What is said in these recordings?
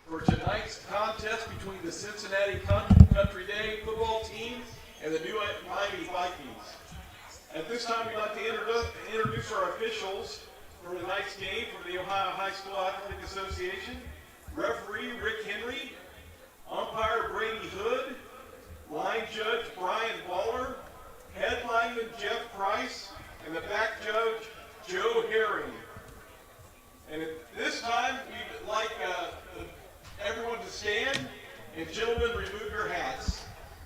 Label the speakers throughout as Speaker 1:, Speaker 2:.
Speaker 1: for tonight's contest between the Cincinnati Country Day football team and the New Miami Vikings. At this time, we'd like to introduce our officials for tonight's game from the Ohio High School Athletic Association. Referee Rick Henry, umpire Brady Hood, line judge Brian Baller, head lineman Jeff Price, and the back judge Joe Herring. And at this time, we'd like everyone to stand, and gentlemen, remove your hats,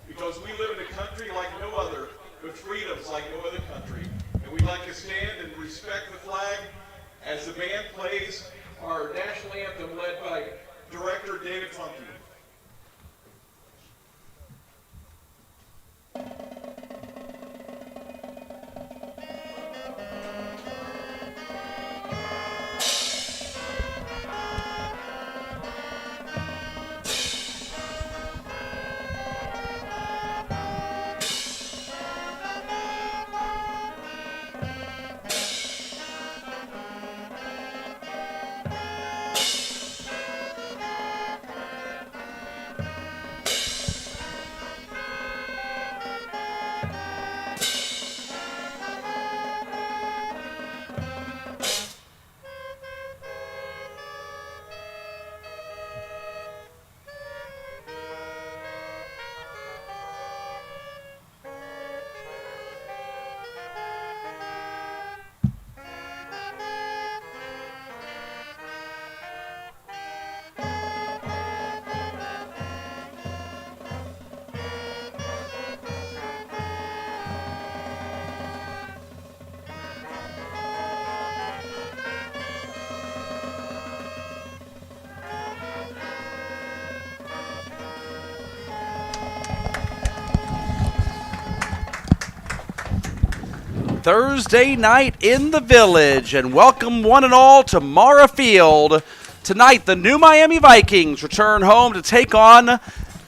Speaker 1: because we live in a country like no other, with freedoms like no other country. And we'd like to stand and respect the flag as the band plays our national anthem led by director David Funky.
Speaker 2: Thursday night in the Village, and welcome one and all to Mara Field. Tonight, the New Miami Vikings return home to take on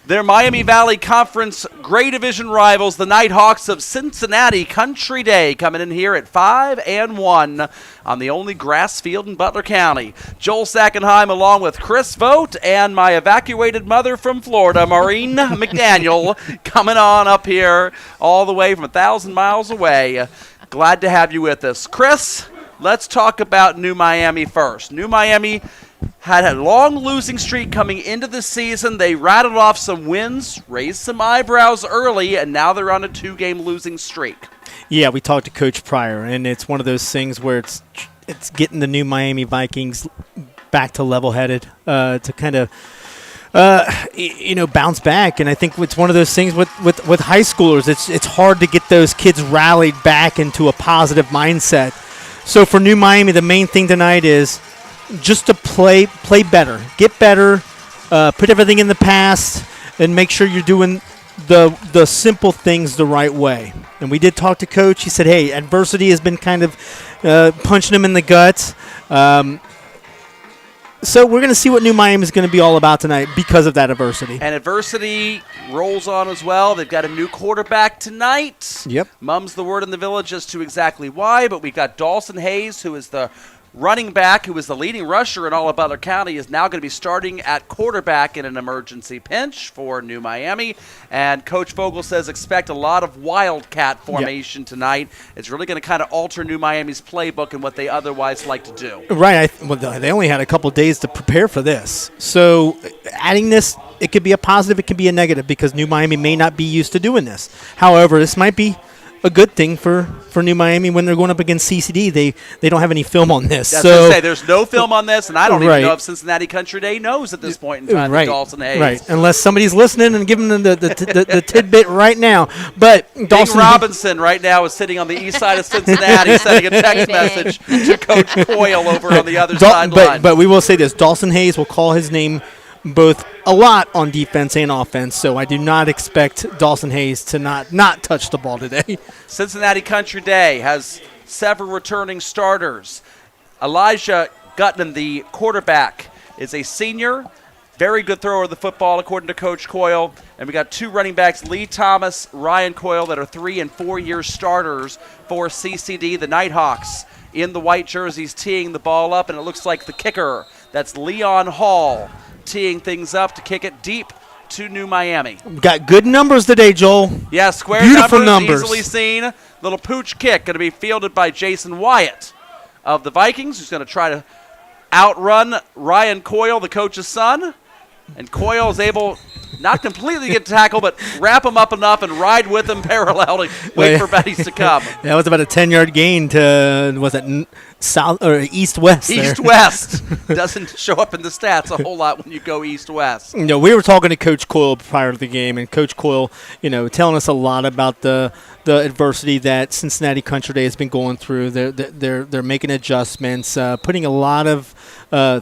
Speaker 2: their Miami Valley Conference Grey Division rivals, the Nighthawks of Cincinnati Country Day, coming in here at 5-1 on the only grass field in Butler County. Joel Sackenheim along with Chris Vogt and my evacuated mother from Florida, Maureen McDaniel, coming on up here all the way from 1,000 miles away. Glad to have you with us. Chris, let's talk about New Miami first. New Miami had a long losing streak coming into the season. They rattled off some wins, raised some eyebrows early, and now they're on a 2-game losing streak.
Speaker 3: Yeah, we talked to Coach Pryor, and it's one of those things where it's getting the New Miami Vikings back to level-headed to kind of bounce back. And I think it's one of those things with high schoolers. It's hard to get those kids rallied back into a positive mindset. So for New Miami, the main thing tonight is just to play better, get better, put everything in the past, and make sure you're doing the simple things the right way. And we did talk to Coach. He said, hey, adversity has been kind of punching him in the guts. So we're going to see what New Miami is going to be all about tonight because of that adversity.
Speaker 2: And adversity rolls on as well. They've got a new quarterback tonight.
Speaker 3: Yep.
Speaker 2: Mum's the word in the village as to exactly why, but we've got Dawson Hayes, who is the running back, who is the leading rusher in all of Butler County, is now going to be starting at quarterback in an emergency pinch for New Miami. And Coach Vogel says expect a lot of wildcat formation tonight. It's really going to kind of alter New Miami's playbook and what they otherwise like to do.
Speaker 3: Right. They only had a couple days to prepare for this. So adding this, it could be a positive, it could be a negative, because New Miami may not be used to doing this. However, this might be a good thing for New Miami when they're going up against CCD. They don't have any film on this.
Speaker 2: That's what I say. There's no film on this, and I don't even know if Cincinnati Country Day knows at this point in time that Dawson Hayes.
Speaker 3: Right, unless somebody's listening and giving them the tidbit right now. But
Speaker 2: Dawson Robinson right now is sitting on the east side of Cincinnati sending a text message to Coach Coyle over on the other sideline.
Speaker 3: But we will say this. Dawson Hayes will call his name both a lot on defense and offense, so I do not expect Dawson Hayes to not touch the ball today.
Speaker 2: Cincinnati Country Day has several returning starters. Elijah Gutman, the quarterback, is a senior, very good thrower of the football according to Coach Coyle. And we got two running backs, Lee Thomas, Ryan Coyle, that are 3- and 4-year starters for CCD. The Nighthawks in the white jerseys teeing the ball up, and it looks like the kicker, that's Leon Hall, teeing things up to kick it deep to New Miami.
Speaker 3: We got good numbers today, Joel.
Speaker 2: Yeah, square
Speaker 3: Beautiful
Speaker 2: numbers,
Speaker 3: numbers.
Speaker 2: easily seen. Little pooch kick going to be fielded by Jason Wyatt of the Vikings, who's going to try to outrun Ryan Coyle, the coach's son. And Coyle is able not completely get tackled, but wrap him up enough and ride with him parallel to wait for Betty's to come.
Speaker 3: That was about a 10-yard gain to, was it south or east-west?
Speaker 2: East-west. Doesn't show up in the stats a whole lot when you go east-west.
Speaker 3: You know, we were talking to Coach Coyle prior to the game, and Coach Coyle, you know, telling us a lot about the adversity that Cincinnati Country Day has been going through. They're making adjustments, putting a lot of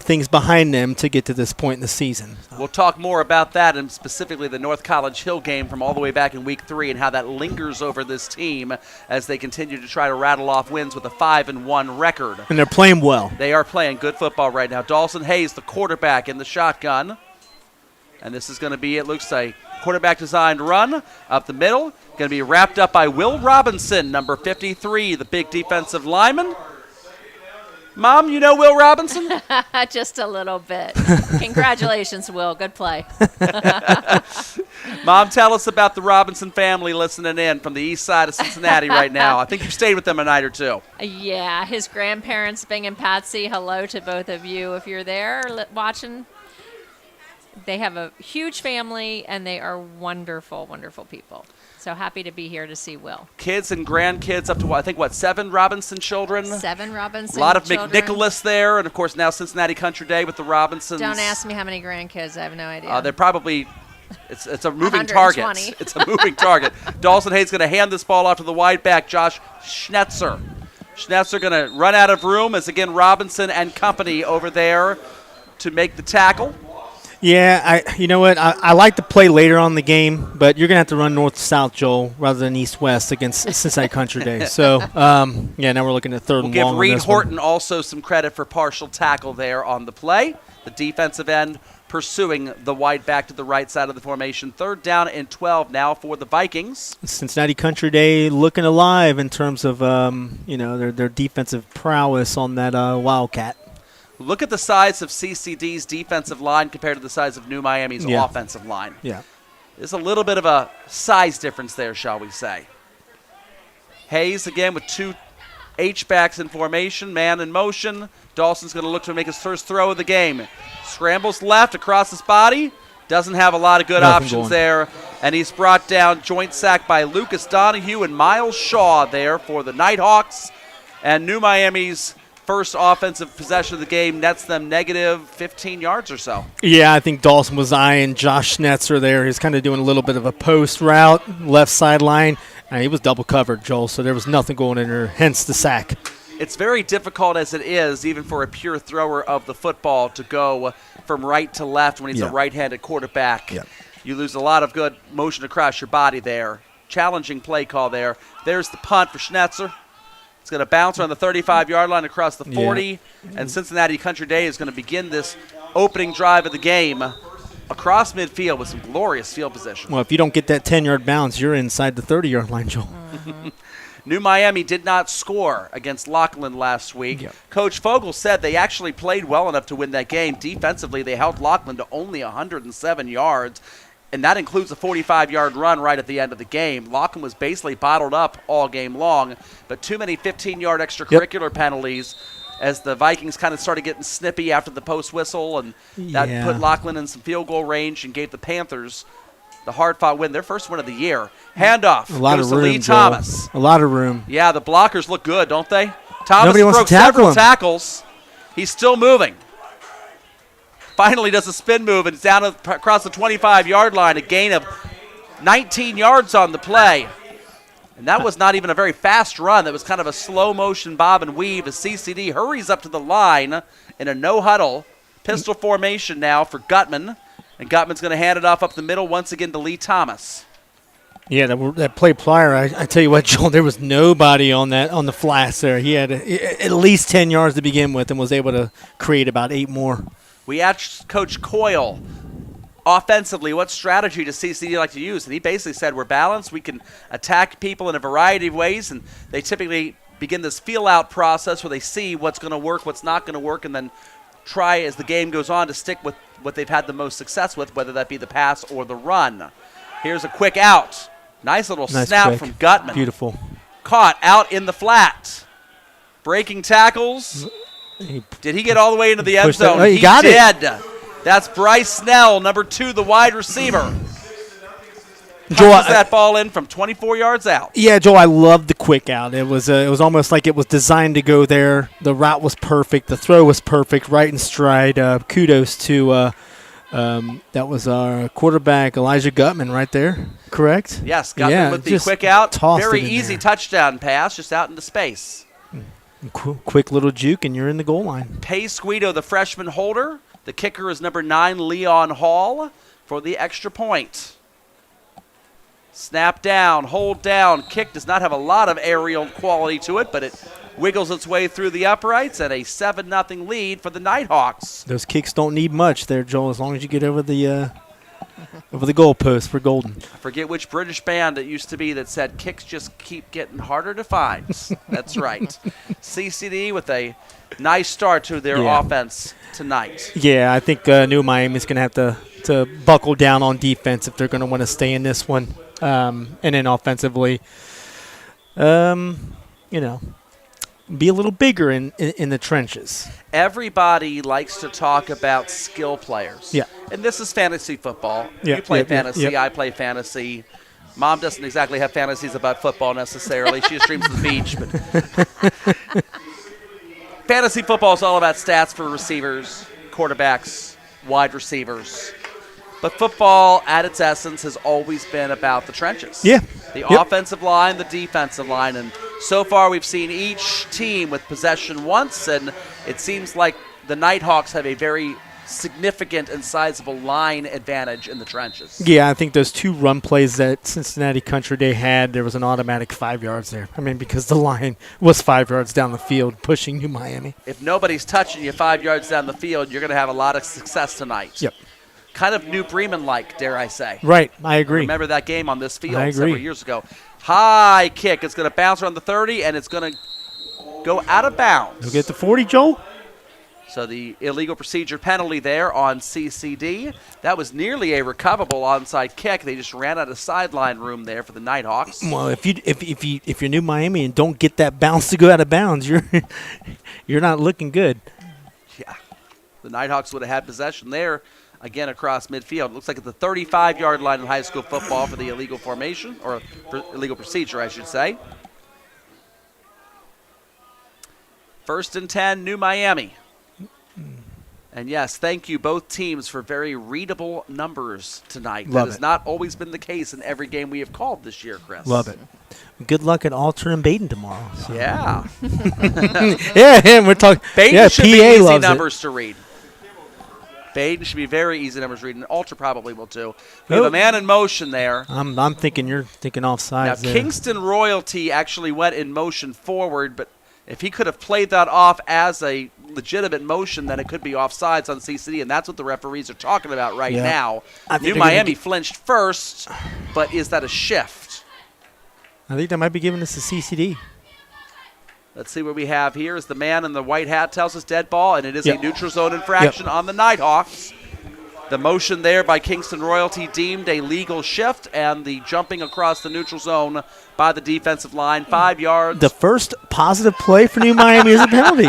Speaker 3: things behind them to get to this point in the season.
Speaker 2: We'll talk more about that and specifically the North College Hill game from all the way back in Week 3 and how that lingers over this team as they continue to try to rattle off wins with a 5-1 record.
Speaker 3: And they're playing well.
Speaker 2: They are playing good football right now. Dawson Hayes, the quarterback in the shotgun. And this is going to be, it looks like, quarterback-designed run up the middle. Going to be wrapped up by Will Robinson, number 53, the big defensive lineman. Mom, you know Will Robinson?
Speaker 4: Just a little bit. Congratulations, Will. Good play.
Speaker 2: Mom, tell us about the Robinson family listening in from the east side of Cincinnati right now. I think you've stayed with them a night or two.
Speaker 4: Yeah, his grandparents, Bing and Patsy, hello to both of you if you're there watching. They have a huge family, and they are wonderful, wonderful people. So happy to be here to see Will.
Speaker 2: Kids and grandkids up to, I think, 7 Robinson children?
Speaker 4: 7 Robinson
Speaker 2: A lot of
Speaker 4: children.
Speaker 2: McNicholas there, and, of course, now Cincinnati Country Day with the Robinsons.
Speaker 4: Don't ask me how many grandkids. I have no idea.
Speaker 2: They're probably it's a moving
Speaker 4: 120.
Speaker 2: target. It's a moving target. Dawson Hayes going to hand this ball off to the wide back, Josh Schnetzer. Schnetzer going to run out of room as, again, Robinson and company over there to make the tackle.
Speaker 3: Yeah, you know what? I like to play later on in the game, but you're going to have to run north-south, Joel, rather than east-west against Cincinnati Country Day. So, yeah, now we're looking at third and
Speaker 2: We'll
Speaker 3: long.
Speaker 2: give Reed
Speaker 3: on this one.
Speaker 2: Horton also some credit for partial tackle there on the play. The defensive end pursuing the wide back to the right side of the formation. 3rd down and 12 now for the Vikings.
Speaker 3: Cincinnati Country Day looking alive in terms of, you know, their defensive prowess on that Wildcat.
Speaker 2: Look at the size of CCD's defensive line compared to the size of New Miami's offensive line.
Speaker 3: Yeah.
Speaker 2: There's a little bit of a size difference there, shall we say. Hayes again with 2 H-backs in formation, man in motion. Dawson's going to look to make his first throw of the game. Scrambles left across his body. Doesn't have a lot of good options there. And he's brought down, joint sack by Lucas Donahue and Miles Shaw there for the Nighthawks. And New Miami's first offensive possession of the game nets them negative 15 yards or so.
Speaker 3: Yeah, I think Dawson was eyeing Josh Schnetzer there. He's kind of doing a little bit of a post route, left sideline. He was double covered, Joel, so there was nothing going in there, hence the sack.
Speaker 2: It's very difficult as it is, even for a pure thrower of the football, to go from right to left when he's a right-handed quarterback.
Speaker 3: Yeah.
Speaker 2: You lose a lot of good motion across your body there. Challenging play call there. There's the punt for Schnetzer. It's going to bounce around the 35-yard line across the 40, and Cincinnati Country Day is going to begin this opening drive of the game across midfield with some glorious field position.
Speaker 3: Well, if you don't get that 10-yard bounce, you're inside the 30-yard line, Joel.
Speaker 2: New Miami did not score against Lockland last week. Coach Fogel said they actually played well enough to win that game. Defensively, they held Lockland to only 107 yards. And that includes a 45-yard run right at the end of the game. Lockland was basically bottled up all game long, but too many 15-yard extracurricular penalties as the Vikings kind of started getting snippy after the post whistle, and that put Lockland in some field goal range and gave the Panthers the hard-fought win, their first win of the year. Handoff
Speaker 3: A lot
Speaker 2: goes
Speaker 3: of
Speaker 2: to
Speaker 3: room,
Speaker 2: Lee
Speaker 3: Joel.
Speaker 2: Thomas.
Speaker 3: A lot of room.
Speaker 2: Yeah, the blockers look good, don't they? Thomas
Speaker 3: Nobody wants
Speaker 2: broke
Speaker 3: to tackle
Speaker 2: several
Speaker 3: him.
Speaker 2: tackles. He's still moving. Finally does a spin move and it's down across the 25-yard line, a gain of 19 yards on the play. And that was not even a very fast run. That was kind of a slow-motion bob and weave as CCD hurries up to the line in a no-huddle. Pistol formation now for Gutman. And Gutman's going to hand it off up the middle once again to Lee Thomas.
Speaker 3: Yeah, that play prior, I tell you what, Joel, there was nobody on the flats there. He had at least 10 yards to begin with and was able to create about 8 more.
Speaker 2: We asked Coach Coyle offensively what strategy does CCD like to use, and he basically said we're balanced. We can attack people in a variety of ways, and they typically begin this feel-out process where they see what's going to work, what's not going to work, and then try as the game goes on to stick with what they've had the most success with, whether that be the pass or the run. Here's a quick out. Nice little snap
Speaker 3: quick.
Speaker 2: from Gutman.
Speaker 3: Beautiful.
Speaker 2: Caught out in the flat. Breaking tackles. Did he get all the way into the end
Speaker 3: pushed that-
Speaker 2: zone?
Speaker 3: oh, he
Speaker 2: He
Speaker 3: got it.
Speaker 2: did. That's Bryce Snell, number 2, the wide receiver.
Speaker 3: Joel,
Speaker 2: Punches that ball in from 24 yards out.
Speaker 3: Yeah, Joel, I loved the quick out. It was almost like it was designed to go there. The route was perfect. The throw was perfect, right in stride. Kudos to that was our quarterback, Elijah Gutman, right there. Correct?
Speaker 2: Yes, Gutman
Speaker 3: Yeah,
Speaker 2: with the
Speaker 3: just
Speaker 2: quick out.
Speaker 3: tossed
Speaker 2: Very
Speaker 3: it in
Speaker 2: easy
Speaker 3: there.
Speaker 2: touchdown pass, just out into space.
Speaker 3: Quick little juke, and you're in the goal line.
Speaker 2: Pace Guido, the freshman holder. The kicker is number 9, Leon Hall, for the extra point. Snap down, hold down. Kick does not have a lot of aerial quality to it, but it wiggles its way through the uprights, and a 7-0 lead for the Nighthawks.
Speaker 3: Those kicks don't need much there, Joel, as long as you get over the goalpost for golden.
Speaker 2: I forget which British band it used to be that said kicks just keep getting harder to find. That's right. CCD with a nice start to their
Speaker 3: Yeah.
Speaker 2: offense tonight.
Speaker 3: Yeah, I think New Miami's going to have to buckle down on defense if they're going to want to stay in this one. And then offensively, be a little bigger in the trenches.
Speaker 2: Everybody likes to talk about skill players.
Speaker 3: Yeah.
Speaker 2: And this is fantasy football.
Speaker 3: Yeah,
Speaker 2: You play
Speaker 3: yeah, yeah,
Speaker 2: fantasy,
Speaker 3: yeah.
Speaker 2: I play fantasy. Mom doesn't exactly have fantasies about football necessarily. She just dreams of the beach. But fantasy football is all about stats for receivers, quarterbacks, wide receivers. But football, at its essence, has always been about the trenches.
Speaker 3: Yeah.
Speaker 2: The
Speaker 3: Yep.
Speaker 2: offensive line, the defensive line. And so far we've seen each team with possession once, and it seems like the Nighthawks have a very significant and sizable line advantage in the trenches.
Speaker 3: Yeah, I think those 2 run plays that Cincinnati Country Day had, there was an automatic 5 yards there. I mean, because the line was 5 yards down the field pushing New Miami.
Speaker 2: If nobody's touching you 5 yards down the field, you're going to have a lot of success tonight.
Speaker 3: Yep.
Speaker 2: Kind of New Bremen-like, dare I say.
Speaker 3: Right, I agree.
Speaker 2: Remember that game on this field
Speaker 3: I agree.
Speaker 2: several years ago. High kick. It's going to bounce around the 30, and it's going to go out of bounds.
Speaker 3: You'll get the 40, Joel?
Speaker 2: So the illegal procedure penalty there on CCD. That was nearly a recoverable onside kick. They just ran out of sideline room there for the Nighthawks.
Speaker 3: Well, if you're New Miami and don't get that bounce to go out of bounds, you're not looking good.
Speaker 2: Yeah. The Nighthawks would have had possession there again across midfield. It looks like at the 35-yard line in high school football for the illegal formation, or for illegal procedure, I should say. 1st and 10, New Miami. And yes, thank you both teams for very readable numbers tonight.
Speaker 3: Love
Speaker 2: that has
Speaker 3: it.
Speaker 2: not always been the case in every game we have called this year, Chris.
Speaker 3: Love it. Good luck at Alter and Baden tomorrow. So.
Speaker 2: Yeah.
Speaker 3: Yeah, we're talking.
Speaker 2: Baden
Speaker 3: Yeah,
Speaker 2: should
Speaker 3: PA
Speaker 2: be easy
Speaker 3: loves
Speaker 2: numbers to read. Baden should be very easy numbers to read, and Alter probably will too. We have
Speaker 3: Oh.
Speaker 2: a man in motion there.
Speaker 3: I'm thinking you're thinking
Speaker 2: Now,
Speaker 3: offsides there.
Speaker 2: Kingston Royalty actually went in motion forward, but if he could have played that off as a legitimate motion, then it could be offsides on CCD, and that's what the referees are talking about right
Speaker 3: Yeah.
Speaker 2: now.
Speaker 3: I think
Speaker 2: New
Speaker 3: they're gonna
Speaker 2: Miami
Speaker 3: get-
Speaker 2: flinched first, but is that a shift?
Speaker 3: I think they might be giving us a CCD.
Speaker 2: Let's see what we have here. Is the man in the white hat tells us dead ball, and it is
Speaker 3: Yep.
Speaker 2: a neutral zone infraction on the Nighthawks. The motion there by Kingston Royalty deemed a legal shift, and the jumping across the neutral zone by the defensive line, 5 yards.
Speaker 3: The first positive play for New Miami is a penalty.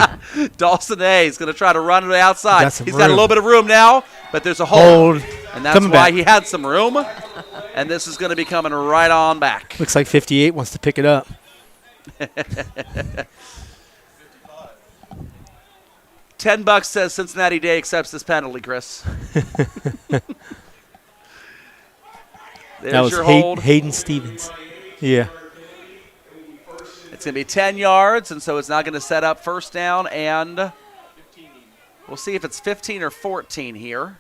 Speaker 2: Dawson A is going to try to run to the outside.
Speaker 3: Got some
Speaker 2: He's got a
Speaker 3: room.
Speaker 2: little bit of room now, but there's a hold.
Speaker 3: Hold.
Speaker 2: And that's
Speaker 3: Coming
Speaker 2: why
Speaker 3: back.
Speaker 2: he had some room. And this is going to be coming right on back.
Speaker 3: Looks like 58 wants to pick it up.
Speaker 2: $10 says Cincinnati Day accepts this penalty, Chris. There's
Speaker 3: That was
Speaker 2: your hold.
Speaker 3: Hayden Stevens. Yeah.
Speaker 2: It's going to be 10 yards, and so it's not going to set up first down, and we'll see if it's 15 or 14 here.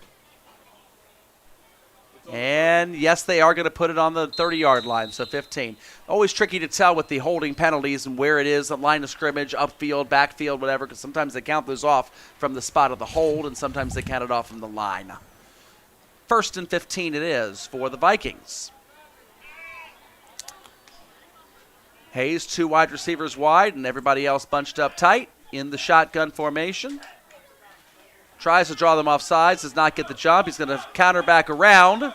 Speaker 2: And, yes, they are going to put it on the 30-yard line, so 15. Always tricky to tell with the holding penalties and where it is, the line of scrimmage, upfield, backfield, whatever, because sometimes they count those off from the spot of the hold, and sometimes they count it off from the line. 1st and 15 it is for the Vikings. Hayes, 2 wide receivers wide, and everybody else bunched up tight in the shotgun formation. Tries to draw them off sides, does not get the jump. He's going to counter back around.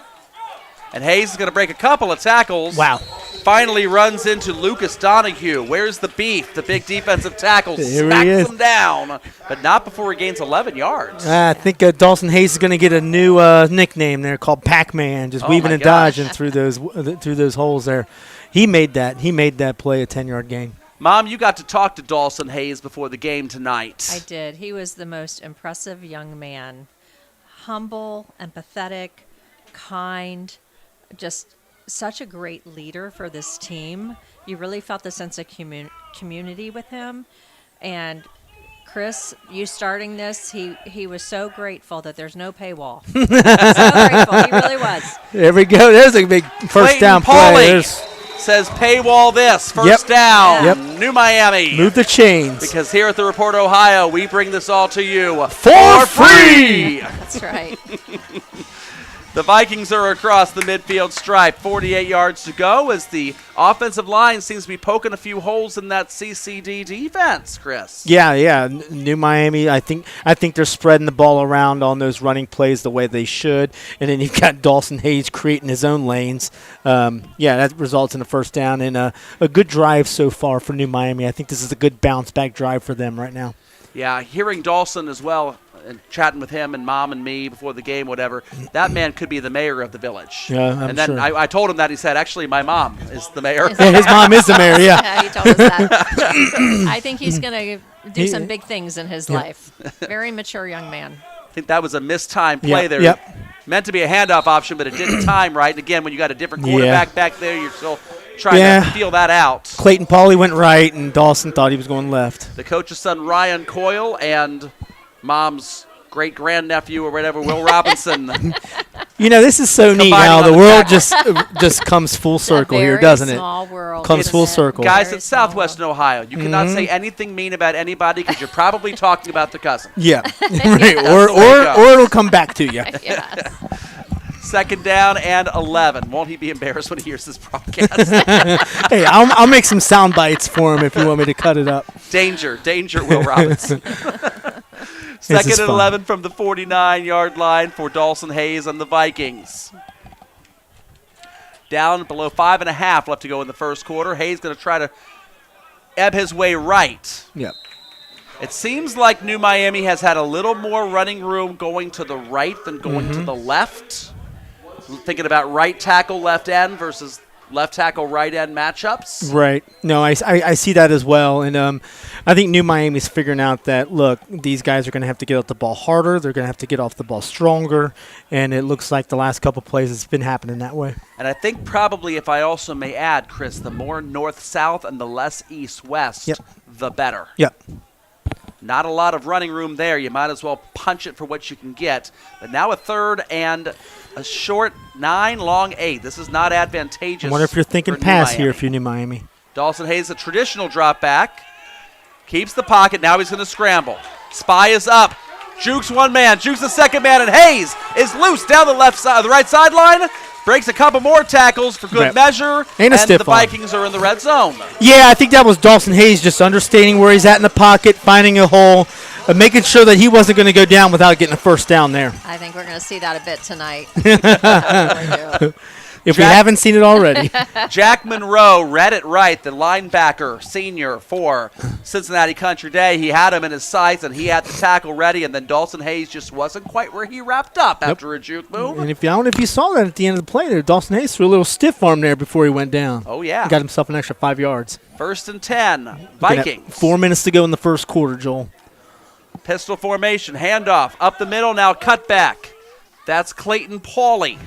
Speaker 2: And Hayes is going to break a couple of tackles.
Speaker 3: Wow.
Speaker 2: Finally runs into Lucas Donahue. Where's the beef? The big defensive tackle
Speaker 3: There he
Speaker 2: smacks
Speaker 3: is.
Speaker 2: him down, but not before he gains 11 yards.
Speaker 3: I think Dawson Hayes is going to get a new nickname there called Pac-Man, just
Speaker 2: Oh
Speaker 3: weaving
Speaker 2: my
Speaker 3: and
Speaker 2: gosh.
Speaker 3: dodging through those holes there. He made that play a 10-yard gain.
Speaker 2: Mom, you got to talk to Dawson Hayes before the game tonight.
Speaker 4: I did. He was the most impressive young man. Humble, empathetic, kind, just such a great leader for this team. You really felt the sense of community with him. And Chris, you starting this, he was so grateful that there's no paywall. So grateful. He really was.
Speaker 3: There we go. There's a big first
Speaker 2: Clayton
Speaker 3: down
Speaker 2: Pauly
Speaker 3: play. There's-
Speaker 2: says paywall this. First
Speaker 3: Yep.
Speaker 2: down.
Speaker 3: Yep.
Speaker 2: New Miami.
Speaker 3: Move the chains.
Speaker 2: Because here at the Report Ohio, we bring this all to you
Speaker 3: For
Speaker 2: free.
Speaker 4: That's right.
Speaker 2: The Vikings are across the midfield stripe. 48 yards to go as the offensive line seems to be poking a few holes in that CCD defense, Chris.
Speaker 3: Yeah. New Miami. I think they're spreading the ball around on those running plays the way they should, and then you've got Dawson Hayes creating his own lanes. That results in a first down and a good drive so far for New Miami. I think this is a good bounce back drive for them right now.
Speaker 2: Yeah, hearing Dawson as well and chatting with him and Mom and me before the game, whatever, that man could be the mayor of the village.
Speaker 3: Yeah, I'm
Speaker 2: and then
Speaker 3: sure.
Speaker 2: I told him that. He said, actually, my mom is the mayor.
Speaker 3: Yeah, his mom is the mayor. Yeah.
Speaker 4: Yeah, he told us that. I think he's going to do some big things in his life. Very mature young man.
Speaker 2: I think that was a mistimed play
Speaker 3: Yep,
Speaker 2: there.
Speaker 3: yep.
Speaker 2: Meant to be a handoff option, but it didn't time right. And again, when you got a different quarterback back there, you're still trying to feel that out.
Speaker 3: Clayton Pauly went right, and Dawson thought he was going left.
Speaker 2: The coach's son, Ryan Coyle, and Mom's great-grandnephew or whatever, Will Robinson.
Speaker 3: You know, this is so neat
Speaker 2: Combining
Speaker 3: how
Speaker 2: on
Speaker 3: the
Speaker 2: the
Speaker 3: world
Speaker 2: tackle.
Speaker 3: just comes full circle
Speaker 4: A
Speaker 3: here,
Speaker 4: very
Speaker 3: doesn't it?
Speaker 4: small world.
Speaker 3: Comes
Speaker 4: isn't
Speaker 3: full
Speaker 4: it?
Speaker 3: circle.
Speaker 2: Guys,
Speaker 4: Very
Speaker 2: it's
Speaker 4: small
Speaker 2: Southwestern
Speaker 4: world.
Speaker 2: Ohio. You cannot say anything mean about anybody because you're probably talking about the cousin.
Speaker 3: Yeah, right.
Speaker 2: That's the way it goes.
Speaker 3: Or it'll come back to you.
Speaker 4: Yeah.
Speaker 2: Second down and 11. Won't he be embarrassed when he hears this broadcast?
Speaker 3: Hey, I'll make some sound bites for him if you want me to cut it up.
Speaker 2: Danger, Will Robinson.
Speaker 3: This
Speaker 2: Second
Speaker 3: is
Speaker 2: and
Speaker 3: fun.
Speaker 2: 11 from the 49-yard line for Dawson Hayes and the Vikings. Down below 5.5 left to go in the first quarter. Hayes going to try to ebb his way right.
Speaker 3: Yep.
Speaker 2: It seems like New Miami has had a little more running room going to the right than going to the left. Thinking about right tackle, left end versus left tackle, right end matchups.
Speaker 3: Right. No, I see that as well. And I think New Miami's figuring out that, look, these guys are going to have to get off the ball harder. They're going to have to get off the ball stronger. And it looks like the last couple plays it's been happening that way.
Speaker 2: And I think probably, if I also may add, Chris, the more north-south and the less east-west,
Speaker 3: Yep.
Speaker 2: the better.
Speaker 3: Yep.
Speaker 2: Not a lot of running room there. You might as well punch it for what you can get. But now a third and a short 9, long 8. This is not advantageous.
Speaker 3: I wonder if you're thinking
Speaker 2: for New
Speaker 3: pass here
Speaker 2: Miami.
Speaker 3: if you're New Miami.
Speaker 2: Dawson Hayes, a traditional drop back. Keeps the pocket. Now he's going to scramble. Spy is up. Jukes one man. Jukes the second man. And Hayes is loose down the left side, the right sideline. Breaks a couple more tackles for good
Speaker 3: Right.
Speaker 2: measure.
Speaker 3: And a stiff
Speaker 2: the
Speaker 3: arm.
Speaker 2: Vikings are in the red zone.
Speaker 3: Yeah, I think that was Dawson Hayes just understanding where he's at in the pocket, finding a hole, making sure that he wasn't going to go down without getting a first down there.
Speaker 4: I think we're going to see that a bit tonight. I really do.
Speaker 3: If we
Speaker 2: Jack-
Speaker 3: haven't seen it already.
Speaker 2: Jack Monroe read it right, the linebacker, senior for Cincinnati Country Day. He had him in his sights, and he had the tackle ready, and then Dawson Hayes just wasn't quite where he wrapped up after a juke move.
Speaker 3: And I don't know if you saw that at the end of the play there. Dawson Hayes threw a little stiff arm there before he went down.
Speaker 2: Oh, yeah.
Speaker 3: He got himself an extra 5 yards.
Speaker 2: First and 10,
Speaker 3: Looking at
Speaker 2: Vikings.
Speaker 3: 4 minutes to go in the first quarter, Joel.
Speaker 2: Pistol formation, handoff, up the middle, now cut back. That's Clayton Pauly.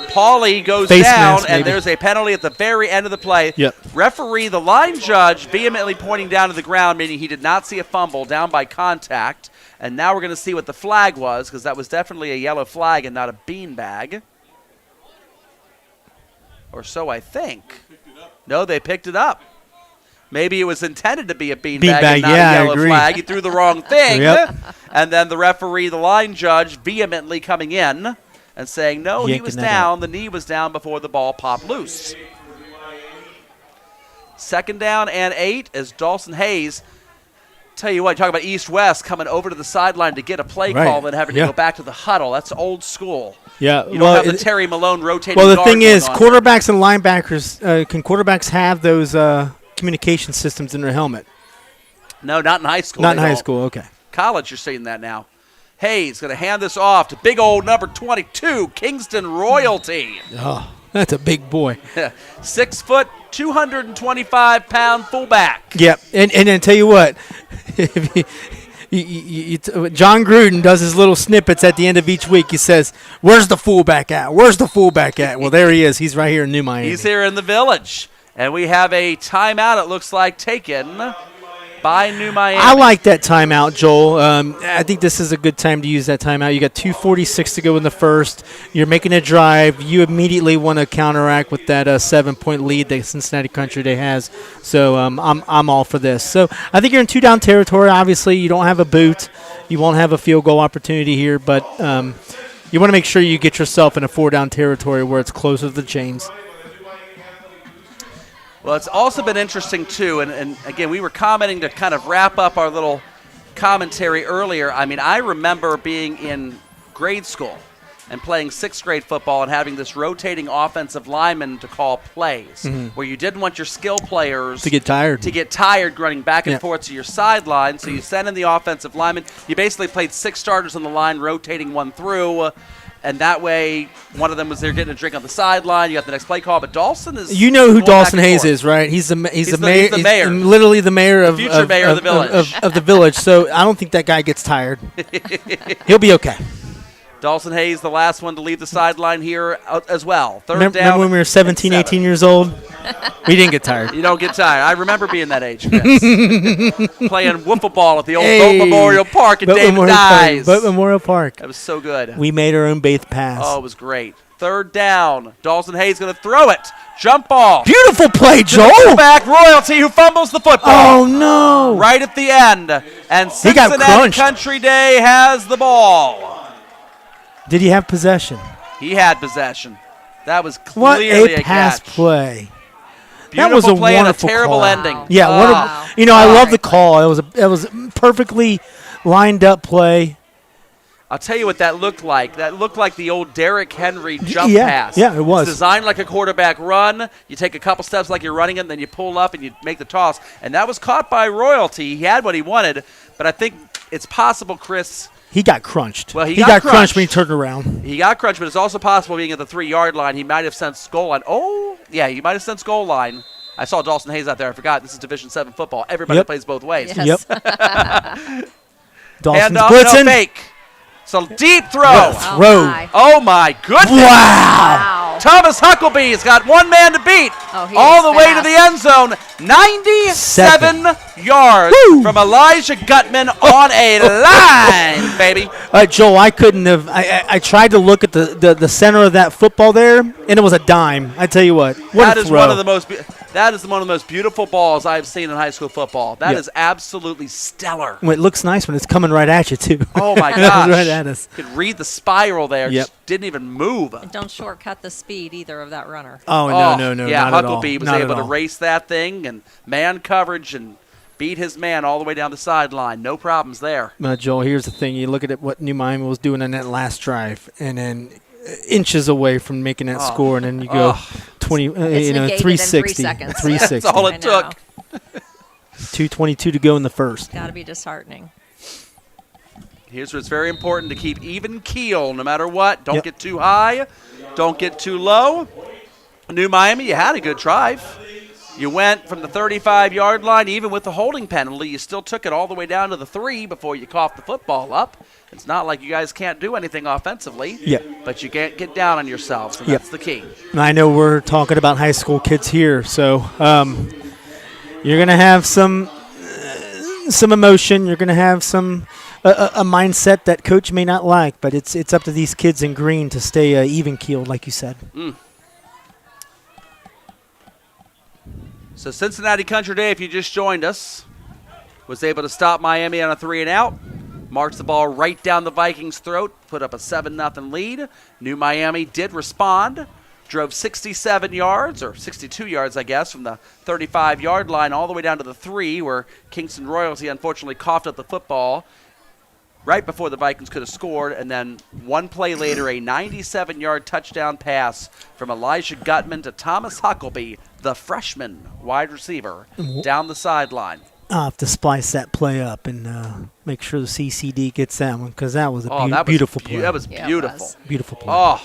Speaker 2: Pauly goes
Speaker 3: Face
Speaker 2: down,
Speaker 3: mask,
Speaker 2: and
Speaker 3: maybe.
Speaker 2: there's a penalty at the very end of the play.
Speaker 3: Yep.
Speaker 2: Referee, the line judge, vehemently pointing down to the ground, meaning he did not see a fumble, down by contact. And now we're going to see what the flag was, because that was definitely a yellow flag and not a beanbag. Or so I think. No, they picked it up. Maybe it was intended to be a beanbag
Speaker 3: Beanbag,
Speaker 2: and not
Speaker 3: yeah, I
Speaker 2: a yellow
Speaker 3: agree.
Speaker 2: flag. He threw the wrong thing.
Speaker 3: Yep.
Speaker 2: And then the referee, the line judge, vehemently coming in and saying, no, he
Speaker 3: Yanking
Speaker 2: was
Speaker 3: that
Speaker 2: down. The knee was down before the ball popped loose. Second down and 8 as Dawson Hayes Tell you what, talk about East-West coming over to the sideline to get a play
Speaker 3: Right.
Speaker 2: call, then having
Speaker 3: Yeah.
Speaker 2: to go back to the huddle. That's old school.
Speaker 3: Yeah.
Speaker 2: You don't have the Terry Malone rotating
Speaker 3: Well, the
Speaker 2: guard
Speaker 3: thing
Speaker 2: going
Speaker 3: is,
Speaker 2: on.
Speaker 3: quarterbacks and linebackers, can quarterbacks have those communication systems in their helmet?
Speaker 2: No, not in high school.
Speaker 3: Not in
Speaker 2: they
Speaker 3: high
Speaker 2: don't.
Speaker 3: school. Okay.
Speaker 2: College, you're seeing that now. Hayes going to hand this off to big old number 22, Kingston Royalty.
Speaker 3: Oh, that's a big boy.
Speaker 2: 6 foot, 225-pound fullback.
Speaker 3: Yep. And then tell you what, if John Gruden does his little snippets at the end of each week. He says, "Where's the fullback at? Where's the fullback at?" Well, there he is. He's right here in New Miami.
Speaker 2: He's here in the Village. And we have a timeout, it looks like, taken by New Miami.
Speaker 3: I like that timeout, Joel. I think this is a good time to use that timeout. You got 2:46 to go in the first. You're making a drive. You immediately want to counteract with that 7-point lead that Cincinnati Country Day has. So I'm all for this. So I think you're in 2-down territory. Obviously, you don't have a boot. You won't have a field goal opportunity here, but you want to make sure you get yourself in a 4-down territory where it's closer to the chains.
Speaker 2: Well, it's also been interesting, too, and again, we were commenting to kind of wrap up our little commentary earlier. I mean, I remember being in grade school and playing 6th grade football and having this rotating offensive lineman to call plays where you didn't want your skill players
Speaker 3: To get tired.
Speaker 2: to get tired running back and
Speaker 3: Yeah.
Speaker 2: forth to your sideline. So you send in the offensive lineman. You basically played 6 starters on the line, rotating one through. And that way, one of them was there getting a drink on the sideline. You got the next play call. But Dawson is.
Speaker 3: You know who
Speaker 2: going back
Speaker 3: Dawson
Speaker 2: and
Speaker 3: Hayes
Speaker 2: forth.
Speaker 3: is, right? He's the mayor.
Speaker 2: He's the mayor.
Speaker 3: Literally the mayor of
Speaker 2: future mayor of the village.
Speaker 3: of the village. So I don't think that guy gets tired. He'll be okay.
Speaker 2: Dawson Hayes, the last one to leave the sideline here as well. Third
Speaker 3: Remember
Speaker 2: down.
Speaker 3: when we were 17,
Speaker 2: and
Speaker 3: 18 years old? We didn't get tired.
Speaker 2: You don't get tired. I remember being that age, Chris. Playing wiffle ball at the old
Speaker 3: Hey.
Speaker 2: Boat Memorial Park in
Speaker 3: Boat
Speaker 2: David
Speaker 3: Memorial Park.
Speaker 2: Dyes.
Speaker 3: Boat Memorial Park.
Speaker 2: That was so good.
Speaker 3: We made our own base pass.
Speaker 2: Oh, it was great. Third down. Dawson Hayes going to throw it. Jump ball.
Speaker 3: Beautiful play, Joel.
Speaker 2: Back Royalty who fumbles the football.
Speaker 3: Oh, no.
Speaker 2: Right at the end. And
Speaker 3: He got
Speaker 2: Cincinnati
Speaker 3: crunched.
Speaker 2: Country Day has the ball.
Speaker 3: Did he have possession?
Speaker 2: He had possession. That was
Speaker 3: What
Speaker 2: clearly
Speaker 3: a pass
Speaker 2: catch.
Speaker 3: play.
Speaker 2: Beautiful
Speaker 3: That was a
Speaker 2: play and a
Speaker 3: wonderful
Speaker 2: terrible
Speaker 3: call.
Speaker 2: ending.
Speaker 3: Yeah,
Speaker 4: Wow.
Speaker 3: I love the
Speaker 4: Great
Speaker 3: call. It was a perfectly lined up play.
Speaker 2: I'll tell you what that looked like. That looked like the old Derrick Henry jump
Speaker 3: Yeah,
Speaker 2: pass.
Speaker 3: yeah, it was.
Speaker 2: It's designed like a quarterback run. You take a couple steps like you're running it, and then you pull up and you make the toss. And that was caught by Royalty. He had what he wanted, but I think it's possible, Chris.
Speaker 3: He got crunched.
Speaker 2: Well, he
Speaker 3: he
Speaker 2: got
Speaker 3: got crunched
Speaker 2: crunched.
Speaker 3: when he turned around.
Speaker 2: He got crunched, but it's also possible being at the 3-yard line, he might have sensed goal line. Oh, yeah, he might have sensed goal line. I saw Dawson Hayes out there. I forgot this is Division 7 football. Everybody
Speaker 3: Yep.
Speaker 2: plays both ways.
Speaker 4: Yes.
Speaker 3: Yep.
Speaker 2: Hand
Speaker 3: Dawson's
Speaker 2: off, no
Speaker 3: blitzing.
Speaker 2: fake. So deep throw.
Speaker 3: Yes. Road.
Speaker 4: My.
Speaker 2: Oh, my goodness.
Speaker 3: Wow.
Speaker 4: Wow.
Speaker 2: Thomas Hucklebee's got one man to beat.
Speaker 4: Oh, he
Speaker 2: all
Speaker 4: is
Speaker 2: the way to
Speaker 4: fast.
Speaker 2: the end zone. 97 yards
Speaker 3: Woo.
Speaker 2: from Elijah Gutman on a line, baby.
Speaker 3: Joel, I couldn't have. I tried to look at the center of that football there, and it was a dime. I tell you what
Speaker 2: That
Speaker 3: a
Speaker 2: is
Speaker 3: throw.
Speaker 2: one of the most. That is one of the most beautiful balls I've seen in high school football. That
Speaker 3: Yep.
Speaker 2: is absolutely stellar.
Speaker 3: Well, it looks nice when it's coming right at you too.
Speaker 2: Oh my
Speaker 3: It was
Speaker 2: gosh!
Speaker 3: right at us.
Speaker 2: You could read the spiral there.
Speaker 3: Yep.
Speaker 2: Just didn't even move.
Speaker 4: And don't shortcut the speed either of that runner.
Speaker 3: Oh, no,
Speaker 2: Yeah,
Speaker 3: not at all.
Speaker 2: Huckleby was
Speaker 3: Not
Speaker 2: able
Speaker 3: at
Speaker 2: to
Speaker 3: all.
Speaker 2: race that thing and man coverage and beat his man all the way down the sideline. No problems there.
Speaker 3: Joel, here's the thing: you look at what New Miami was doing on that last drive, and then inches away from making that score, and then you go 20,
Speaker 4: It's negated in
Speaker 3: 360,
Speaker 4: 3 seconds.
Speaker 3: 360.
Speaker 2: That's all
Speaker 4: I
Speaker 2: it took.
Speaker 4: know.
Speaker 3: 2:22 to go in the first.
Speaker 4: Got to be disheartening.
Speaker 2: Here's where it's very important to keep even keel no matter what. Don't
Speaker 3: Yep.
Speaker 2: get too high. Don't get too low. New Miami, you had a good drive. You went from the 35-yard line, even with the holding penalty. You still took it all the way down to the 3 before you coughed the football up. It's not like you guys can't do anything offensively.
Speaker 3: Yeah.
Speaker 2: But you can't get down on yourselves, and
Speaker 3: Yep.
Speaker 2: that's the key.
Speaker 3: And I know we're talking about high school kids here, so you're gonna have some emotion. You're gonna have some a mindset that coach may not like, but it's up to these kids in green to stay even keeled, like you said.
Speaker 2: So Cincinnati Country Day, if you just joined us, was able to stop Miami on a 3-and-out. Marched the ball right down the Vikings' throat, put up a 7-0 lead. New Miami did respond drove 67 yards, or 62 yards, I guess, from the 35-yard line all the way down to the 3, where Kingston Royalty unfortunately coughed up the football right before the Vikings could have scored. And then one play later, a 97-yard touchdown pass from Elijah Gutman to Thomas Huckleby, the freshman wide receiver, down the sideline.
Speaker 3: I'll have to splice that play up and make sure the CCD gets that one, because that was a
Speaker 2: That was
Speaker 3: beautiful play.
Speaker 2: That was
Speaker 4: Yeah, it
Speaker 2: beautiful.
Speaker 4: was.
Speaker 3: Beautiful play.
Speaker 2: Oh.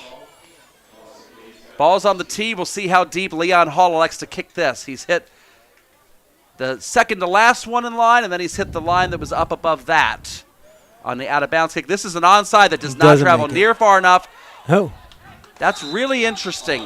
Speaker 2: Ball's on the tee. We'll see how deep Leon Hall elects to kick this. He's hit the second to last one in line, and then he's hit the line that was up above that on the out-of-bounds kick. This is an onside that does not
Speaker 3: Doesn't
Speaker 2: travel
Speaker 3: make it.
Speaker 2: near far enough.
Speaker 3: Oh.
Speaker 2: That's really interesting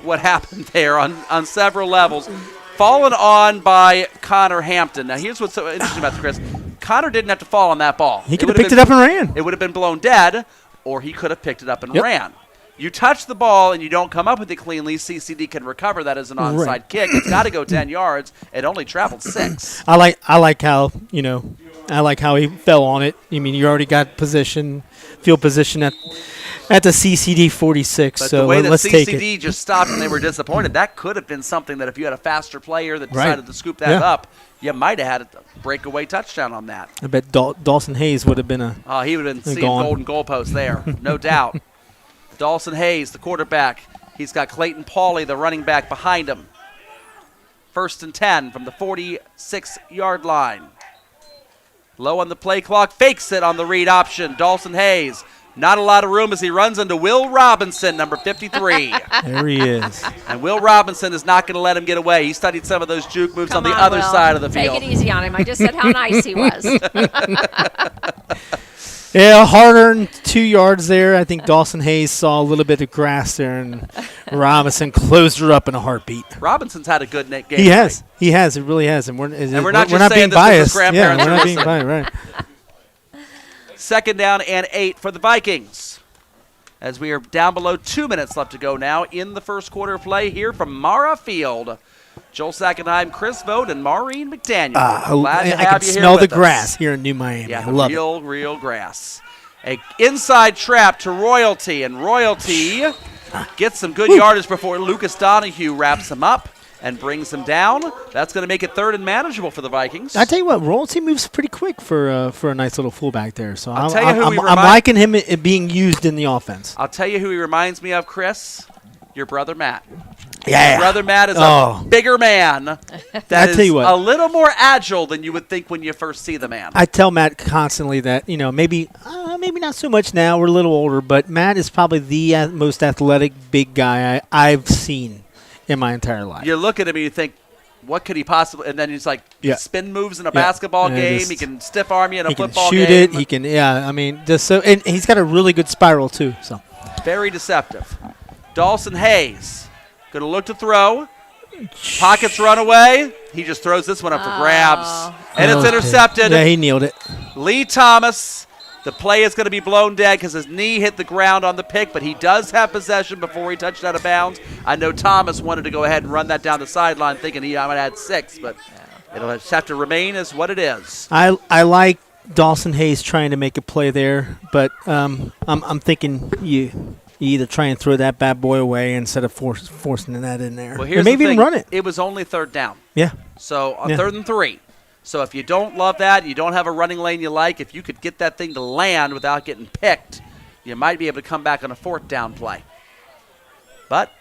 Speaker 2: what happened there on several levels. Fallen on by Connor Hampton. Now, here's what's so interesting about this, Chris. Connor didn't have to fall on that ball.
Speaker 3: He could have picked it up and ran.
Speaker 2: It would have been blown dead, or he could have picked it up and
Speaker 3: Yep.
Speaker 2: ran. You touch the ball and you don't come up with it cleanly, CCD can recover that as an onside
Speaker 3: Right.
Speaker 2: kick. It's got to go 10 yards. It only traveled 6.
Speaker 3: I like how he fell on it. I mean, you already got field position at the CCD 46.
Speaker 2: But
Speaker 3: So
Speaker 2: the way that
Speaker 3: let's take it.
Speaker 2: CCD just stopped and they were disappointed, that could have been something that if you had a faster player that
Speaker 3: Right.
Speaker 2: decided to scoop that
Speaker 3: Yeah.
Speaker 2: up, you might have had a breakaway touchdown on that.
Speaker 3: I bet Dawson Hayes would have been a.
Speaker 2: Oh, he would have been
Speaker 3: They're
Speaker 2: seeing
Speaker 3: gone.
Speaker 2: golden goalposts there, no doubt. Dawson Hayes, the quarterback. He's got Clayton Pauley, the running back, behind him. 1st and 10 from the 46-yard line. Low on the play clock, fakes it on the read option. Dawson Hayes, not a lot of room as he runs into Will Robinson, number 53.
Speaker 3: There he is.
Speaker 2: And Will Robinson is not going to let him get away. He studied some of those juke moves
Speaker 4: Come
Speaker 2: on the
Speaker 4: on,
Speaker 2: other
Speaker 4: Will.
Speaker 2: side of the
Speaker 4: Take
Speaker 2: field.
Speaker 4: it easy on him. I just said how nice he was.
Speaker 3: Yeah, hard-earned 2 yards there. I think Dawson Hayes saw a little bit of grass there, and Robinson closed her up in a heartbeat.
Speaker 2: Robinson's had a good game.
Speaker 3: He has. He has. It really has. And we're
Speaker 2: not just saying
Speaker 3: being
Speaker 2: this because
Speaker 3: biased.
Speaker 2: grandparents
Speaker 3: Yeah,
Speaker 2: are
Speaker 3: we're not being
Speaker 2: listening.
Speaker 3: biased. Right.
Speaker 2: 2nd down and 8 for the Vikings. As we are down below 2 minutes left to go now in the first quarter of play here from Mara Field. Joel Sackenheim, Chris Vogt, and Maureen McDaniel. Glad to
Speaker 3: I
Speaker 2: have
Speaker 3: can
Speaker 2: you here
Speaker 3: smell the
Speaker 2: with us.
Speaker 3: grass here in New Miami.
Speaker 2: Yeah,
Speaker 3: I love it.
Speaker 2: real grass. A inside trap to Royalty, and Royalty gets some good yardage before Lucas Donahue wraps him up and brings him down. That's going to make it 3rd and manageable for the Vikings.
Speaker 3: I tell you what, Royalty moves pretty quick for a nice little fullback there. So
Speaker 2: I'll tell you who he
Speaker 3: I'm
Speaker 2: remind-
Speaker 3: liking him being used in the offense.
Speaker 2: I'll tell you who he reminds me of, Chris. Your brother Matt.
Speaker 3: Yeah.
Speaker 2: Brother Matt is
Speaker 3: Oh.
Speaker 2: a bigger man that
Speaker 3: I
Speaker 2: is
Speaker 3: tell you what.
Speaker 2: a little more agile than you would think when you first see the man.
Speaker 3: I tell Matt constantly that, maybe not so much now. We're a little older, but Matt is probably the most athletic big guy I've seen in my entire life.
Speaker 2: You look at him and you think, what could he possibly? And then he's like,
Speaker 3: Yeah.
Speaker 2: spin moves in a
Speaker 3: Yeah.
Speaker 2: basketball
Speaker 3: And
Speaker 2: game.
Speaker 3: just-
Speaker 2: He can stiff arm you in a
Speaker 3: He can
Speaker 2: football
Speaker 3: shoot
Speaker 2: game.
Speaker 3: it. He can, just so, and he's got a really good spiral too. So
Speaker 2: Very deceptive. Dawson Hayes going to look to throw. Pockets run away. He just throws this one up for grabs. And it's
Speaker 3: Okay.
Speaker 2: intercepted.
Speaker 3: Yeah, he nailed it.
Speaker 2: Lee Thomas, the play is going to be blown dead because his knee hit the ground on the pick, but he does have possession before he touched out of bounds. I know Thomas wanted to go ahead and run that down the sideline thinking he might have had 6, but it'll just have to remain as what it is.
Speaker 3: I like Dawson Hayes trying to make a play there, but I'm thinking you either try and throw that bad boy away instead of forcing that in there.
Speaker 2: Well,
Speaker 3: Or
Speaker 2: here's
Speaker 3: maybe
Speaker 2: the thing.
Speaker 3: even run it.
Speaker 2: It was only 3rd down.
Speaker 3: Yeah.
Speaker 2: So on
Speaker 3: Yeah.
Speaker 2: 3rd and 3. So if you don't love that, you don't have a running lane you like, if you could get that thing to land without getting picked, you might be able to come back on a 4th down play. But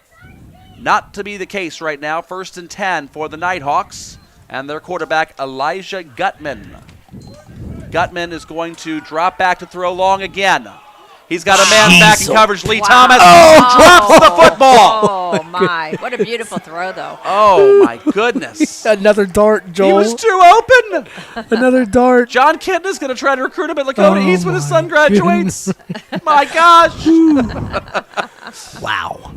Speaker 2: not to be the case right now. 1st and 10 for the Nighthawks and their quarterback Elijah Gutman. Gutman is going to drop back to throw long again. He's got a man back in coverage. Lee Thomas drops the football.
Speaker 4: Oh, my. What a beautiful throw, though.
Speaker 2: Oh, my goodness.
Speaker 3: Another dart,
Speaker 2: He
Speaker 3: Joel.
Speaker 2: was too open.
Speaker 3: Another dart.
Speaker 2: John Kitten is going to try to recruit him at Lakota
Speaker 3: Oh
Speaker 2: East when his
Speaker 3: my
Speaker 2: son graduates. My gosh.
Speaker 3: Wow.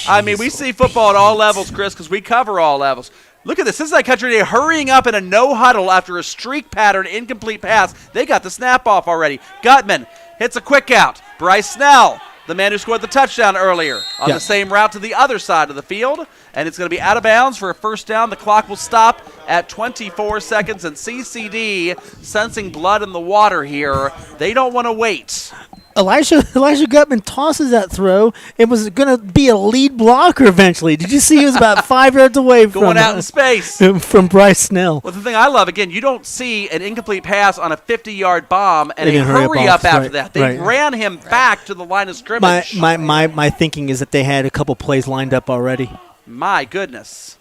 Speaker 2: I mean, we see football at all levels, Chris, because we cover all levels. Look at this. This is like Country Day hurrying up in a no huddle after a streak pattern incomplete pass. They got the snap off already. Gutman hits a quick out. Bryce Snell, the man who scored the touchdown earlier, on the same route to the other side of the field. And it's going to be out of bounds for a 1st down. The clock will stop at 24 seconds. And CCD, sensing blood in the water here, they don't want to wait.
Speaker 3: Elijah Gutman tosses that throw. It was going to be a lead blocker eventually. Did you see he was about 5 yards away
Speaker 2: Going out in space.
Speaker 3: from Bryce Snell?
Speaker 2: Well, the thing I love, again, you don't see an incomplete pass on a 50-yard bomb and
Speaker 3: They
Speaker 2: a
Speaker 3: didn't hurry up
Speaker 2: hurry up
Speaker 3: off,
Speaker 2: after
Speaker 3: right,
Speaker 2: that. They
Speaker 3: right.
Speaker 2: ran him back to the line of scrimmage.
Speaker 3: My thinking is that they had a couple plays lined up already.
Speaker 2: My goodness.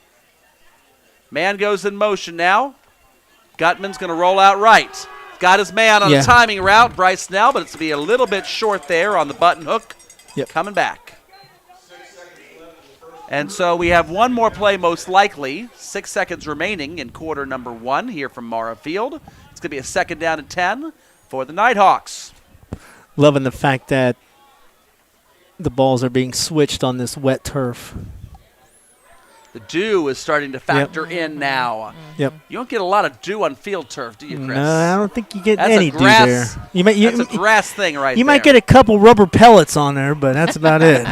Speaker 2: Man goes in motion now. Gutman's going to roll out right. Got his man on
Speaker 3: Yeah.
Speaker 2: a timing route, Bryce Snell, but it's going to be a little bit short there on the button hook.
Speaker 3: Yep.
Speaker 2: Coming back. And so we have one more play most likely. 6 seconds remaining in quarter number 1 here from Mara Field. It's going to be a 2nd down and 10 for the Nighthawks.
Speaker 3: Loving the fact that the balls are being switched on this wet turf.
Speaker 2: The dew is starting to factor in now.
Speaker 3: Yep.
Speaker 2: You don't get a lot of dew on field turf, do you, Chris?
Speaker 3: No, I don't think you get
Speaker 2: That's
Speaker 3: any
Speaker 2: a
Speaker 3: dew
Speaker 2: grass.
Speaker 3: there. You might,
Speaker 2: That's a grass thing right
Speaker 3: you
Speaker 2: there.
Speaker 3: might get a couple rubber pellets on there, but that's about it.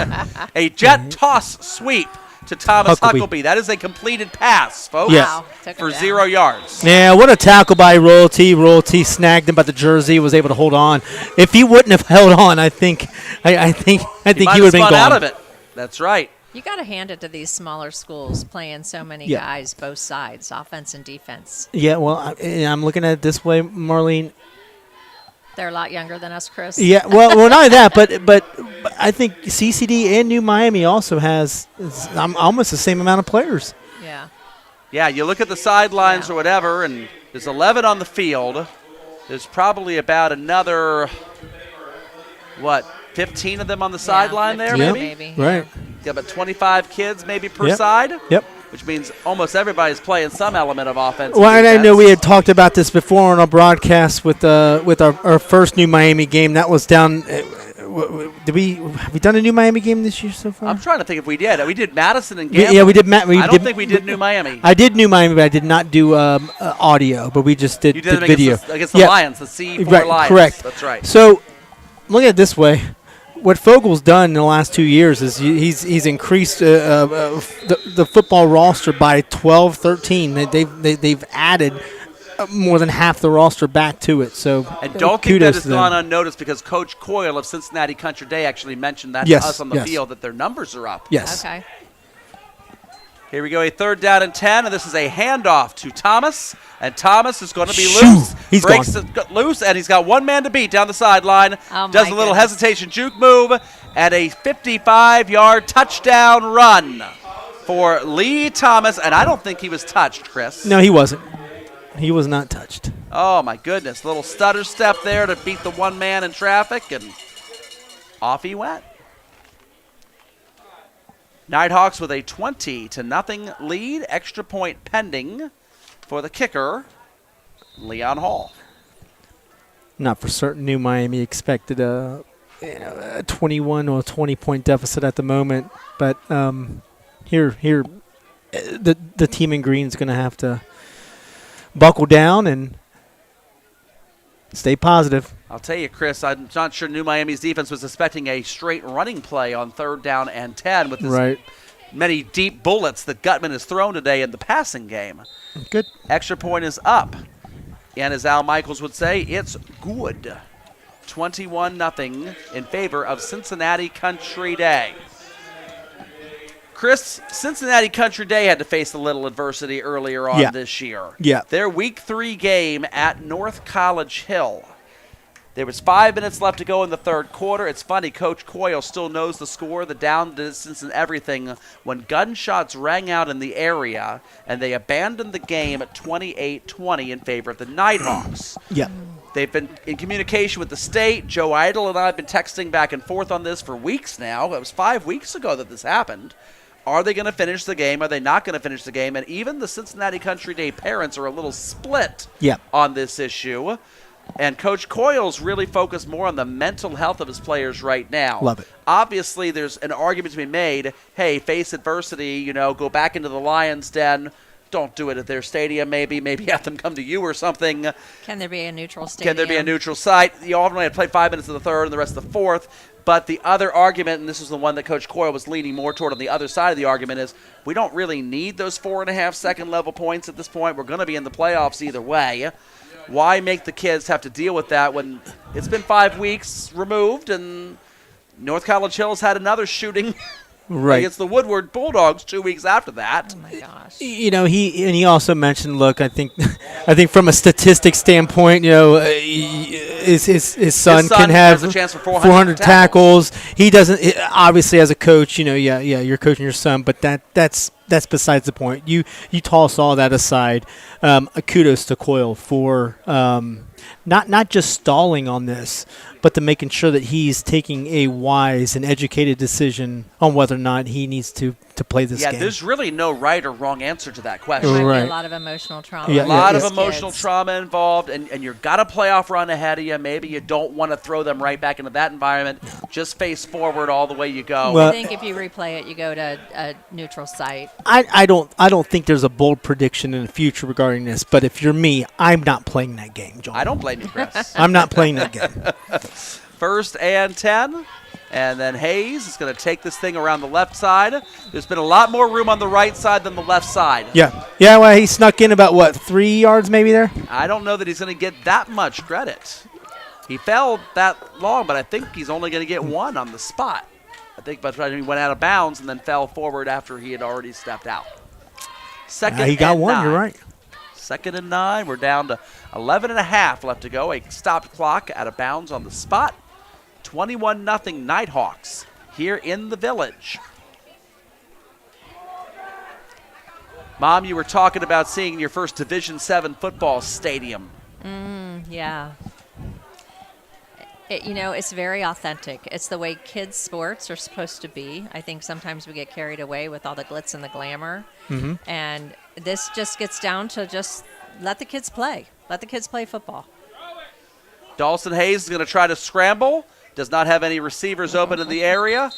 Speaker 2: A jet toss sweep to Thomas
Speaker 3: Huckabee.
Speaker 2: Huckabee. That is a completed pass, folks,
Speaker 3: Yeah.
Speaker 4: Wow, took him
Speaker 2: for
Speaker 4: down.
Speaker 2: 0 yards.
Speaker 3: Yeah, what a tackle by Royalty. Royalty snagged him by the jersey, was able to hold on. If he wouldn't have held on, I think
Speaker 2: He
Speaker 3: he
Speaker 2: might
Speaker 3: would have
Speaker 2: have
Speaker 3: been
Speaker 2: spun
Speaker 3: gone.
Speaker 2: out of it. That's right.
Speaker 4: You got to hand it to these smaller schools playing so many
Speaker 3: Yeah.
Speaker 4: guys, both sides, offense and defense.
Speaker 3: Yeah, well, I'm looking at it this way, Marlene.
Speaker 4: They're a lot younger than us, Chris.
Speaker 3: Yeah, well, not only that, but I think CCD and New Miami also has almost the same amount of players.
Speaker 4: Yeah.
Speaker 2: Yeah, you look at the sidelines
Speaker 4: Yeah.
Speaker 2: or whatever, and there's 11 on the field. There's probably about another, 15 of them on the sideline there,
Speaker 4: 15
Speaker 2: maybe?
Speaker 4: maybe.
Speaker 3: Right.
Speaker 2: Yeah, about 25 kids maybe per
Speaker 3: Yep.
Speaker 2: side.
Speaker 3: Yep.
Speaker 2: Which means almost everybody's playing some element of offense.
Speaker 3: Well, and I know we had talked about this before on our broadcast with our first New Miami game. That was down. Have we done a New Miami game this year so far?
Speaker 2: I'm trying to think if we did. We did Madison and
Speaker 3: Yeah,
Speaker 2: Gamble.
Speaker 3: we did.
Speaker 2: I don't think we did New Miami.
Speaker 3: I did New Miami, but I did not do audio. But we just did,
Speaker 2: You did it
Speaker 3: video
Speaker 2: against the
Speaker 3: Yeah.
Speaker 2: Lions, the C4
Speaker 3: Right,
Speaker 2: Lions.
Speaker 3: correct.
Speaker 2: That's right.
Speaker 3: So, look at it this way. What Fogel's done in the last 2 years is he's increased the football roster by 12, 13. They've added more than half the roster back to it. So
Speaker 2: And don't think that
Speaker 3: kudos
Speaker 2: has
Speaker 3: to them.
Speaker 2: gone unnoticed because Coach Coyle of Cincinnati Country Day actually mentioned that
Speaker 3: Yes,
Speaker 2: to us on the
Speaker 3: yes.
Speaker 2: field that their numbers are up.
Speaker 3: Yes.
Speaker 4: Okay.
Speaker 2: Here we go, a 3rd down and 10, and this is a handoff to Thomas, and Thomas is going to be
Speaker 3: Shoo!
Speaker 2: loose.
Speaker 3: He's
Speaker 2: Breaks
Speaker 3: gone.
Speaker 2: loose, and he's got one man to beat down the sideline.
Speaker 4: Oh,
Speaker 2: Does
Speaker 4: my
Speaker 2: a little
Speaker 4: goodness.
Speaker 2: hesitation juke move, and a 55-yard touchdown run for Lee Thomas, and I don't think he was touched, Chris.
Speaker 3: No, he wasn't. He was not touched.
Speaker 2: Oh, my goodness. Little stutter step there to beat the one man in traffic, and off he went. Nighthawks with a 20-0 lead. Extra point pending for the kicker, Leon Hall.
Speaker 3: Not for certain. New Miami expected a 21 or 20-point deficit at the moment, but here, the team in green is going to have to buckle down and stay positive.
Speaker 2: I'll tell you, Chris, I'm not sure New Miami's defense was expecting a straight running play on 3rd down and 10 with as
Speaker 3: Right.
Speaker 2: many deep bullets that Gutman has thrown today in the passing game.
Speaker 3: Good.
Speaker 2: Extra point is up. And as Al Michaels would say, it's good. 21-0 in favor of Cincinnati Country Day. Chris, Cincinnati Country Day had to face a little adversity earlier on
Speaker 3: Yeah.
Speaker 2: this year.
Speaker 3: Yeah.
Speaker 2: Their Week 3 game at North College Hill. There was 5 minutes left to go in the 3rd quarter. It's funny, Coach Coyle still knows the score, the down distance and everything. When gunshots rang out in the area, and they abandoned the game at 28-20 in favor of the Nighthawks.
Speaker 3: Yeah.
Speaker 2: They've been in communication with the state. Joe Idle and I have been texting back and forth on this for weeks now. It was 5 weeks ago that this happened. Are they going to finish the game? Are they not going to finish the game? And even the Cincinnati Country Day parents are a little split
Speaker 3: Yeah.
Speaker 2: on this issue. And Coach Coyle's really focused more on the mental health of his players right now.
Speaker 3: Love it.
Speaker 2: Obviously, there's an argument to be made, hey, face adversity, go back into the Lions' den. Don't do it at their stadium, maybe have them come to you or something.
Speaker 4: Can there be a neutral stadium?
Speaker 2: Can there be a neutral site? You only had to play 5 minutes of the 3rd and the rest of the 4th. But the other argument, and this is the one that Coach Coyle was leaning more toward on the other side of the argument, is we don't really need those 4.5-second level points at this point. We're going to be in the playoffs either way. why make the kids have to deal with that when it's been 5 weeks removed and North College Hills had another shooting
Speaker 3: Right.
Speaker 2: against the Woodward Bulldogs 2 weeks after that.
Speaker 4: Oh my gosh.
Speaker 3: He also mentioned, look, I think from a statistic standpoint, his son can have
Speaker 2: has a chance for
Speaker 3: 400 tackles. He doesn't obviously as a coach, you're coaching your son, but that's besides the point. You toss all that aside. Kudos to Coyle for not just stalling on this, but to making sure that he's taking a wise and educated decision on whether or not he needs to play this game.
Speaker 2: Yeah, there's really no right or wrong answer to that question.
Speaker 4: There might be
Speaker 3: Right.
Speaker 4: a lot of emotional trauma.
Speaker 3: Yeah,
Speaker 2: A lot of
Speaker 4: with
Speaker 2: emotional
Speaker 4: kids.
Speaker 2: trauma involved, and you've got a playoff run ahead of you. Maybe you don't want to throw them right back into that environment. Just face forward all the way you go.
Speaker 3: Well,
Speaker 4: I think if you replay it, you go to a neutral site.
Speaker 3: I don't think there's a bold prediction in the future regarding this, but if you're me, I'm not playing that game, John.
Speaker 2: I don't blame you, Chris.
Speaker 3: I'm not playing that game.
Speaker 2: 1st and 10. And then Hayes is going to take this thing around the left side. There's been a lot more room on the right side than the left side.
Speaker 3: Yeah. Well, he snuck in about, 3 yards maybe there?
Speaker 2: I don't know that he's going to get that much credit. He fell that long, but I think he's only going to get 1 on the spot. I think by the time he went out of bounds and then fell forward after he had already stepped out. Second
Speaker 3: He got
Speaker 2: and
Speaker 3: 1,
Speaker 2: 9.
Speaker 3: you're right.
Speaker 2: 2nd and 9. We're down to 11 and a half left to go. A stopped clock out of bounds on the spot. 21-0 Nighthawks here in the Village. Mom, you were talking about seeing your first Division VII football stadium.
Speaker 4: Yeah. It's very authentic. It's the way kids' sports are supposed to be. I think sometimes we get carried away with all the glitz and the glamour. Mm-hmm. And this just gets down to just let the kids play. Let the kids play football.
Speaker 2: Dawson Hayes is going to try to scramble. Does not have any receivers open in the area.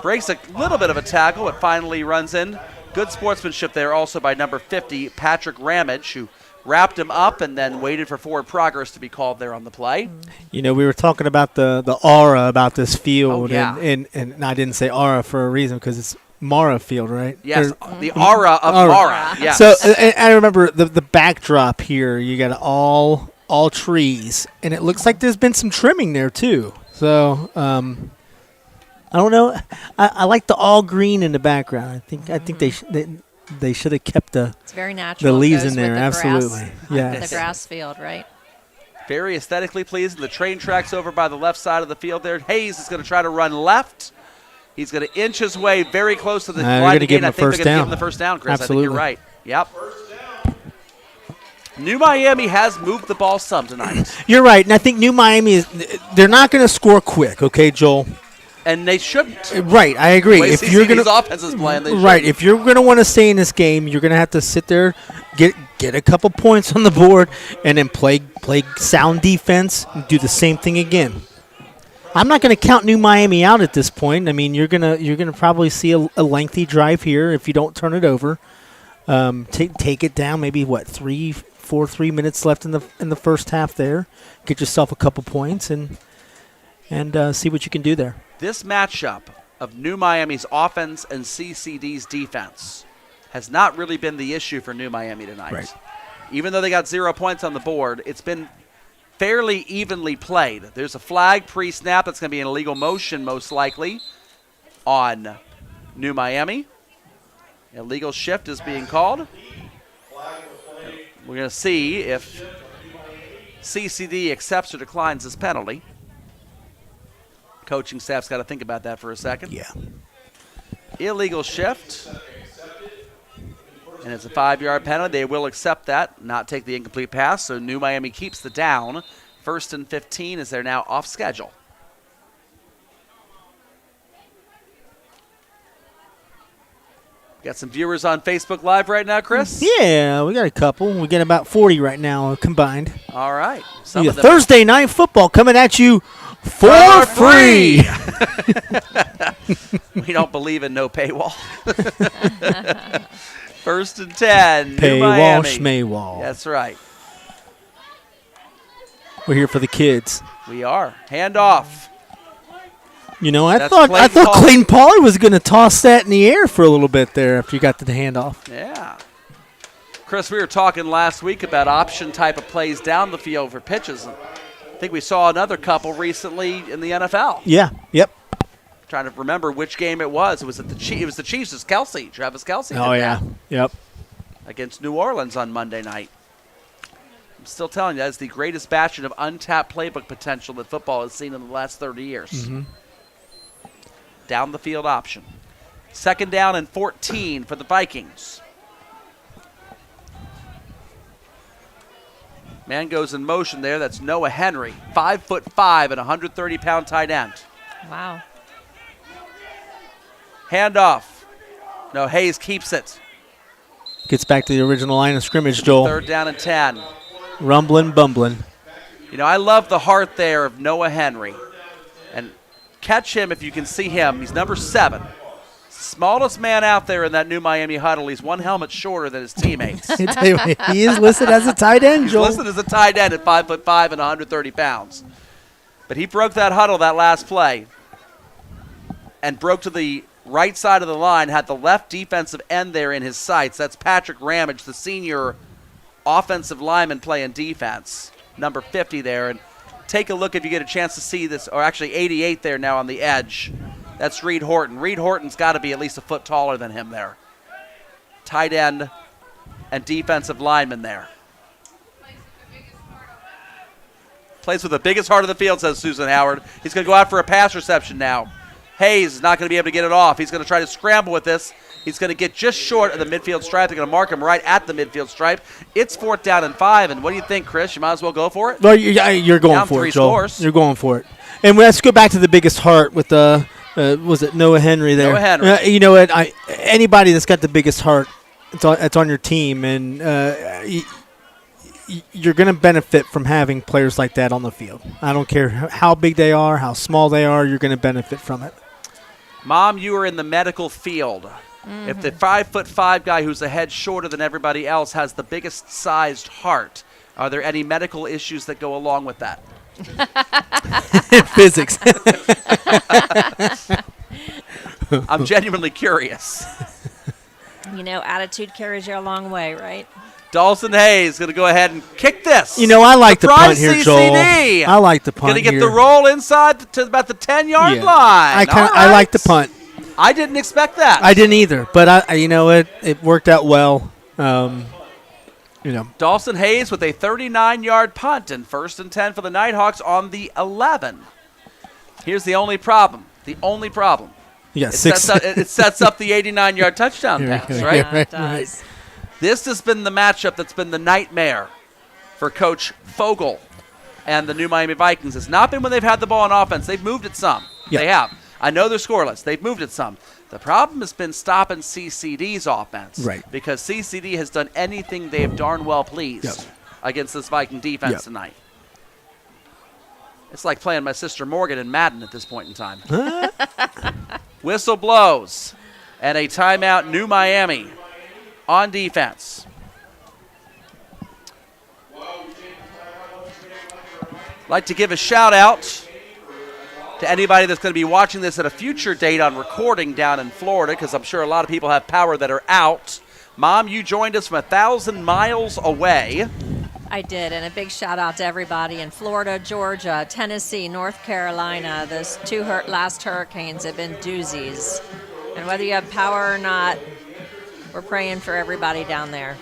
Speaker 2: Breaks a little bit of a tackle, but finally runs in. Good sportsmanship there also by number 50, Patrick Ramage, who wrapped him up and then waited for forward progress to be called there on the play.
Speaker 3: We were talking about the aura about this field,
Speaker 2: Oh, yeah.
Speaker 3: and I didn't say aura for a reason because it's Mara Field, right?
Speaker 2: Yes,
Speaker 3: Or-
Speaker 2: the aura of
Speaker 3: Aura.
Speaker 2: Mara. Yes.
Speaker 3: So and I remember the backdrop here. You got all trees, and it looks like there's been some trimming there too. So I don't know. I like the all green in the background. I think they should have kept
Speaker 4: It's very natural.
Speaker 3: the
Speaker 4: It
Speaker 3: leaves
Speaker 4: goes
Speaker 3: in there.
Speaker 4: with the
Speaker 3: Absolutely,
Speaker 4: grass,
Speaker 3: yeah.
Speaker 4: the grass field, right?
Speaker 2: Very aesthetically pleasing. The train tracks over by the left side of the field there. Hayes is going to try to run left. He's going to inch his way very close to the
Speaker 3: They're
Speaker 2: line
Speaker 3: gonna
Speaker 2: of the
Speaker 3: give
Speaker 2: gate.
Speaker 3: him
Speaker 2: I
Speaker 3: a
Speaker 2: think they're
Speaker 3: first
Speaker 2: going to give
Speaker 3: down.
Speaker 2: him the first down, Chris.
Speaker 3: Absolutely.
Speaker 2: I think you're right. Yep. New Miami has moved the ball some tonight,
Speaker 3: You're right, and I think New Miami they're not going to score quick. Okay, Joel.
Speaker 2: and they shouldn't.
Speaker 3: Right, I agree.
Speaker 2: The way
Speaker 3: If you're
Speaker 2: CCD's
Speaker 3: going
Speaker 2: offense is playing, they
Speaker 3: right,
Speaker 2: shouldn't.
Speaker 3: if you're going to want to stay in this game, you're going to have to sit there, get a couple points on the board, and then play sound defense and do the same thing again. I'm not going to count New Miami out at this point. I mean, you're gonna probably see a lengthy drive here if you don't turn it over. Take it down. Maybe 3 minutes left in the first half. There, get yourself a couple points and see what you can do there.
Speaker 2: This matchup of New Miami's offense and CCD's defense has not really been the issue for New Miami tonight.
Speaker 3: Right.
Speaker 2: Even though they got 0 points on the board, it's been fairly evenly played. There's a flag pre-snap that's going to be an illegal motion most likely on New Miami. Illegal shift is being called. We're going to see if CCD accepts or declines this penalty. Coaching staff's got to think about that for a second.
Speaker 3: Yeah.
Speaker 2: Illegal shift. And it's a 5-yard penalty. They will accept that, not take the incomplete pass. So New Miami keeps the down. 1st and 15 as they're now off schedule. Got some viewers on Facebook Live right now, Chris?
Speaker 3: Yeah, we got a couple. We get about 40 right now combined.
Speaker 2: All right. Some
Speaker 3: Yeah,
Speaker 2: of them
Speaker 3: Thursday night football coming at you for free.
Speaker 2: We don't believe in no paywall. 1st and 10. New
Speaker 3: Paywall,
Speaker 2: Miami.
Speaker 3: schmaywall.
Speaker 2: That's right.
Speaker 3: We're here for the kids.
Speaker 2: We are. Handoff.
Speaker 3: You know, I
Speaker 2: That's
Speaker 3: thought
Speaker 2: Clayton Pauley.
Speaker 3: Clayton Pauley was going to toss that in the air for a little bit there after you got the handoff.
Speaker 2: Yeah. Chris, we were talking last week about option type of plays down the field for pitches. I think we saw another couple recently in the NFL.
Speaker 3: Yeah. Yep.
Speaker 2: Trying to remember which game it was. It was the Chiefs. It was Kelsey, Travis Kelsey.
Speaker 3: Oh, yeah. Yep.
Speaker 2: Against New Orleans on Monday night. I'm still telling you, that's the greatest bastion of untapped playbook potential that football has seen in the last 30 years.
Speaker 3: Mm-hmm.
Speaker 2: Down the field option. 2nd down and 14 for the Vikings. Man goes in motion there. That's Noah Henry, 5'5" and 130-pound tight end.
Speaker 4: Wow.
Speaker 2: Handoff. No, Hayes keeps it.
Speaker 3: Gets back to the original line of scrimmage, Joel.
Speaker 2: 3rd down and 10.
Speaker 3: Rumbling, bumbling.
Speaker 2: You know, I love the heart there of Noah Henry. And catch him if you can see him. He's number 7. Smallest man out there in that new Miami huddle. He's one helmet shorter than his teammates.
Speaker 3: I tell you what, he is listed as a tight end,
Speaker 2: He's
Speaker 3: Joel.
Speaker 2: listed as a tight end at 5'5" and 130 pounds. But he broke that huddle that last play and broke to the right side of the line, had the left defensive end there in his sights. That's Patrick Ramage, the senior offensive lineman playing defense, number 50 there. And take a look if you get a chance to see this, or actually 88 there now on the edge. That's Reed Horton. Reed Horton's got to be at least a foot taller than him there. Tight end and defensive lineman there. Plays with the biggest heart of the field, says Susan Howard. He's going to go out for a pass reception now. Hayes is not going to be able to get it off. He's going to try to scramble with this. He's going to get just short of the midfield stripe. They're going to mark him right at the midfield stripe. It's 4th down and 5. And what do you think, Chris? You might as well go for it?
Speaker 3: Well, you're going
Speaker 2: Down
Speaker 3: for
Speaker 2: 3
Speaker 3: it, Joel.
Speaker 2: scores.
Speaker 3: You're going for it. And let's go back to the biggest heart with the, was it Noah Henry there?
Speaker 2: Noah Henry.
Speaker 3: You know what? Anybody that's got the biggest heart, it's on your team. And you're going to benefit from having players like that on the field. I don't care how big they are, how small they are, you're going to benefit from it.
Speaker 2: Mom, you are in the medical field. Mm-hmm. If the 5'5" guy who's a head shorter than everybody else has the biggest sized heart, are there any medical issues that go along with that?
Speaker 3: Physics.
Speaker 2: I'm genuinely curious.
Speaker 4: You know, attitude carries you a long way, right?
Speaker 2: Dawson Hayes going to go ahead and kick this.
Speaker 3: You know, I like the punt
Speaker 2: Surprise
Speaker 3: here,
Speaker 2: CCD.
Speaker 3: Joel. I like the punt
Speaker 2: Going to get
Speaker 3: here.
Speaker 2: the roll inside to about the 10-yard
Speaker 3: Yeah.
Speaker 2: line.
Speaker 3: I like the punt.
Speaker 2: I didn't expect that.
Speaker 3: I didn't either, but you know, it worked out well. You know,
Speaker 2: Dawson Hayes with a 39-yard punt and 1st and 10 for the Nighthawks on the 11. Here's the only problem.
Speaker 3: yeah,
Speaker 2: It
Speaker 3: 6.
Speaker 2: sets up the 89-yard touchdown pass, right?
Speaker 3: Yeah,
Speaker 4: It does.
Speaker 2: This has been the matchup that's been the nightmare for Coach Fogel and the new Miami Vikings. It's not been when they've had the ball on offense. They've moved it some.
Speaker 3: Yep.
Speaker 2: They have. I know they're scoreless. They've moved it some. The problem has been stopping CCD's offense.
Speaker 3: Right.
Speaker 2: Because CCD has done anything they have darn well pleased
Speaker 3: Yep.
Speaker 2: against this Viking defense
Speaker 3: Yep.
Speaker 2: tonight. It's like playing my sister Morgan in Madden at this point in time. Whistle blows. And a timeout, New Miami on defense. Like to give a shout out to anybody that's going to be watching this at a future date on recording down in Florida, because I'm sure a lot of people have power that are out. Mom, you joined us from 1,000 miles away.
Speaker 4: I did, and a big shout out to everybody in Florida, Georgia, Tennessee, North Carolina. Those 2 last hurricanes have been doozies. And whether you have power or not, we're praying for everybody down there.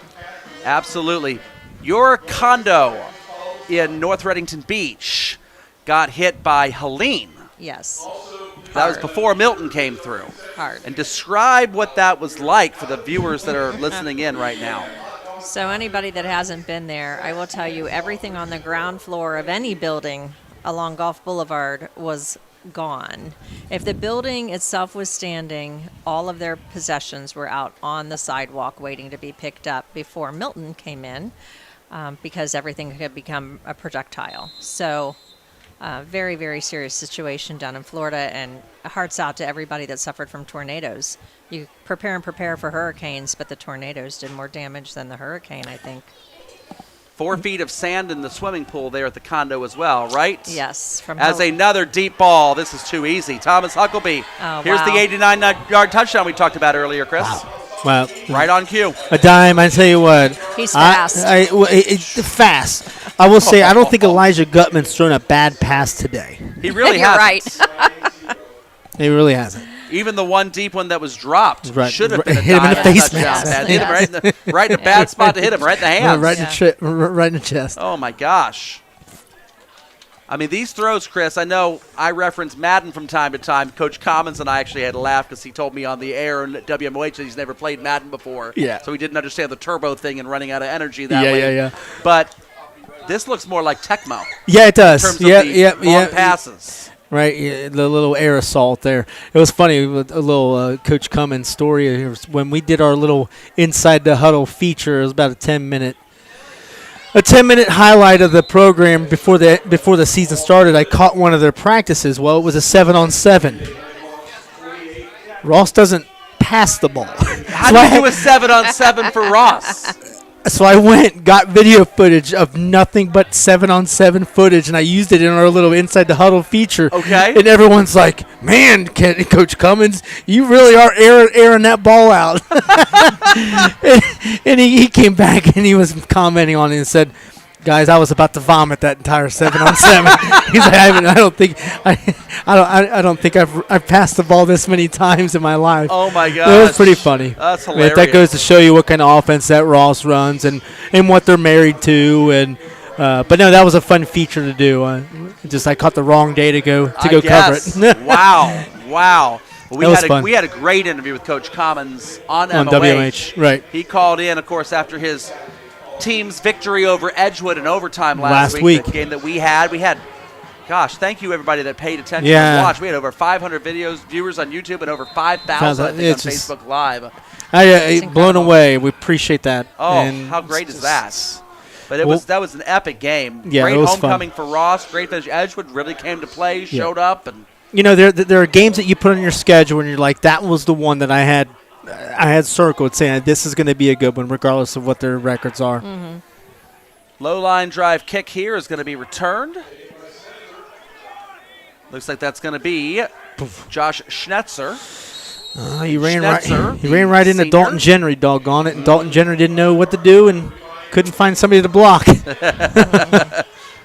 Speaker 2: Absolutely. Your condo in North Reddington Beach got hit by Helene.
Speaker 4: Yes.
Speaker 2: That was before Milton came through.
Speaker 4: Hard.
Speaker 2: And describe what that was like for the viewers that are listening in right now.
Speaker 4: So anybody that hasn't been there, I will tell you everything on the ground floor of any building along Gulf Boulevard was gone. If the building itself was standing, all of their possessions were out on the sidewalk waiting to be picked up before Milton came in, because everything had become a projectile. So very, very serious situation down in Florida, and hearts out to everybody that suffered from tornadoes. You prepare for hurricanes, but the tornadoes did more damage than the hurricane, I think.
Speaker 2: 4 feet of sand in the swimming pool there at the condo as well, right?
Speaker 4: Yes.
Speaker 2: As another deep ball. This is too easy. Thomas Huckleby.
Speaker 4: Oh,
Speaker 2: Here's
Speaker 4: wow.
Speaker 2: the 89-yard touchdown we talked about earlier, Chris.
Speaker 3: Well,
Speaker 2: Right on cue.
Speaker 3: a dime. I tell you what,
Speaker 4: He's fast.
Speaker 3: Fast. I will say I don't think Elijah Gutman's thrown a bad pass today.
Speaker 2: He really
Speaker 4: You're
Speaker 2: has.
Speaker 4: right.
Speaker 3: He really hasn't.
Speaker 2: Even the one deep one that was dropped
Speaker 3: Right.
Speaker 2: should have been a
Speaker 3: Hit him in the
Speaker 2: dime and a
Speaker 3: face
Speaker 2: touchdown,
Speaker 3: mask.
Speaker 2: man. Hit him right in a bad spot to hit him, right in the hands.
Speaker 3: Right in the chest.
Speaker 2: Oh, my gosh. I mean, these throws, Chris, I know I reference Madden from time to time. Coach Commons and I actually had to laugh because he told me on the air in WMOH that he's never played Madden before.
Speaker 3: Yeah.
Speaker 2: So he didn't understand the turbo thing and running out of energy that
Speaker 3: Yeah,
Speaker 2: way.
Speaker 3: yeah.
Speaker 2: But this looks more like Tecmo
Speaker 3: Yeah, it
Speaker 2: in
Speaker 3: does.
Speaker 2: terms
Speaker 3: Yeah,
Speaker 2: of the
Speaker 3: yeah,
Speaker 2: long
Speaker 3: yeah.
Speaker 2: passes.
Speaker 3: Right, yeah, the little air assault there. It was funny with a little Coach Cummins story. It was when we did our little Inside the Huddle feature. It was about a 10-minute highlight of the program before the season started. I caught one of their practices. Well, it was a 7-on-7. Ross doesn't pass the ball.
Speaker 2: How do you do a 7-on-7 for Ross?
Speaker 3: So I went, got video footage of nothing but 7-on-7 footage, and I used it in our little Inside the Huddle feature.
Speaker 2: Okay.
Speaker 3: And everyone's like, "Man, Coach Cummins, you really are airing that ball out." and he came back and he was commenting on it and said, "Guys, I was about to vomit that entire 7-on-7." He's like, I don't think I've passed the ball this many times in my life.
Speaker 2: Oh, my gosh.
Speaker 3: It was pretty funny.
Speaker 2: That's
Speaker 3: But
Speaker 2: hilarious.
Speaker 3: that goes to show you what kind of offense that Ross runs and what they're married to. And but no, that was a fun feature to do. I caught the wrong day to go cover
Speaker 2: guess.
Speaker 3: it.
Speaker 2: Wow. Well,
Speaker 3: That was fun.
Speaker 2: we had a great interview with Coach Commons on
Speaker 3: On
Speaker 2: MOH.
Speaker 3: WMH, right.
Speaker 2: He called in, of course, after his team's victory over Edgewood in overtime
Speaker 3: Last
Speaker 2: last
Speaker 3: week.
Speaker 2: The game that we had. Gosh, thank you everybody that paid attention
Speaker 3: Yeah.
Speaker 2: and watched. We had over 500 viewers on YouTube and over 5,000 I think, on
Speaker 3: It's just-
Speaker 2: Facebook Live.
Speaker 3: Blown
Speaker 4: incredible.
Speaker 3: away. We appreciate that.
Speaker 2: Oh,
Speaker 3: And
Speaker 2: how great is that? But
Speaker 3: Well-
Speaker 2: that was an epic game.
Speaker 3: Yeah,
Speaker 2: Great
Speaker 3: it was fun.
Speaker 2: homecoming for Ross. Great finish. Edgewood really came to play, showed up, and
Speaker 3: You know, there are games that you put on your schedule and you're like, that was the one that I had circled saying this is going to be a good one regardless of what their records are.
Speaker 2: low line drive kick here is going to be returned. Looks like that's going to be Josh Schnetzer.
Speaker 3: He ran
Speaker 2: Schnetzer,
Speaker 3: right into
Speaker 2: senior.
Speaker 3: Dalton Jenry, doggone it. And Dalton Jenry didn't know what to do and couldn't find somebody to block.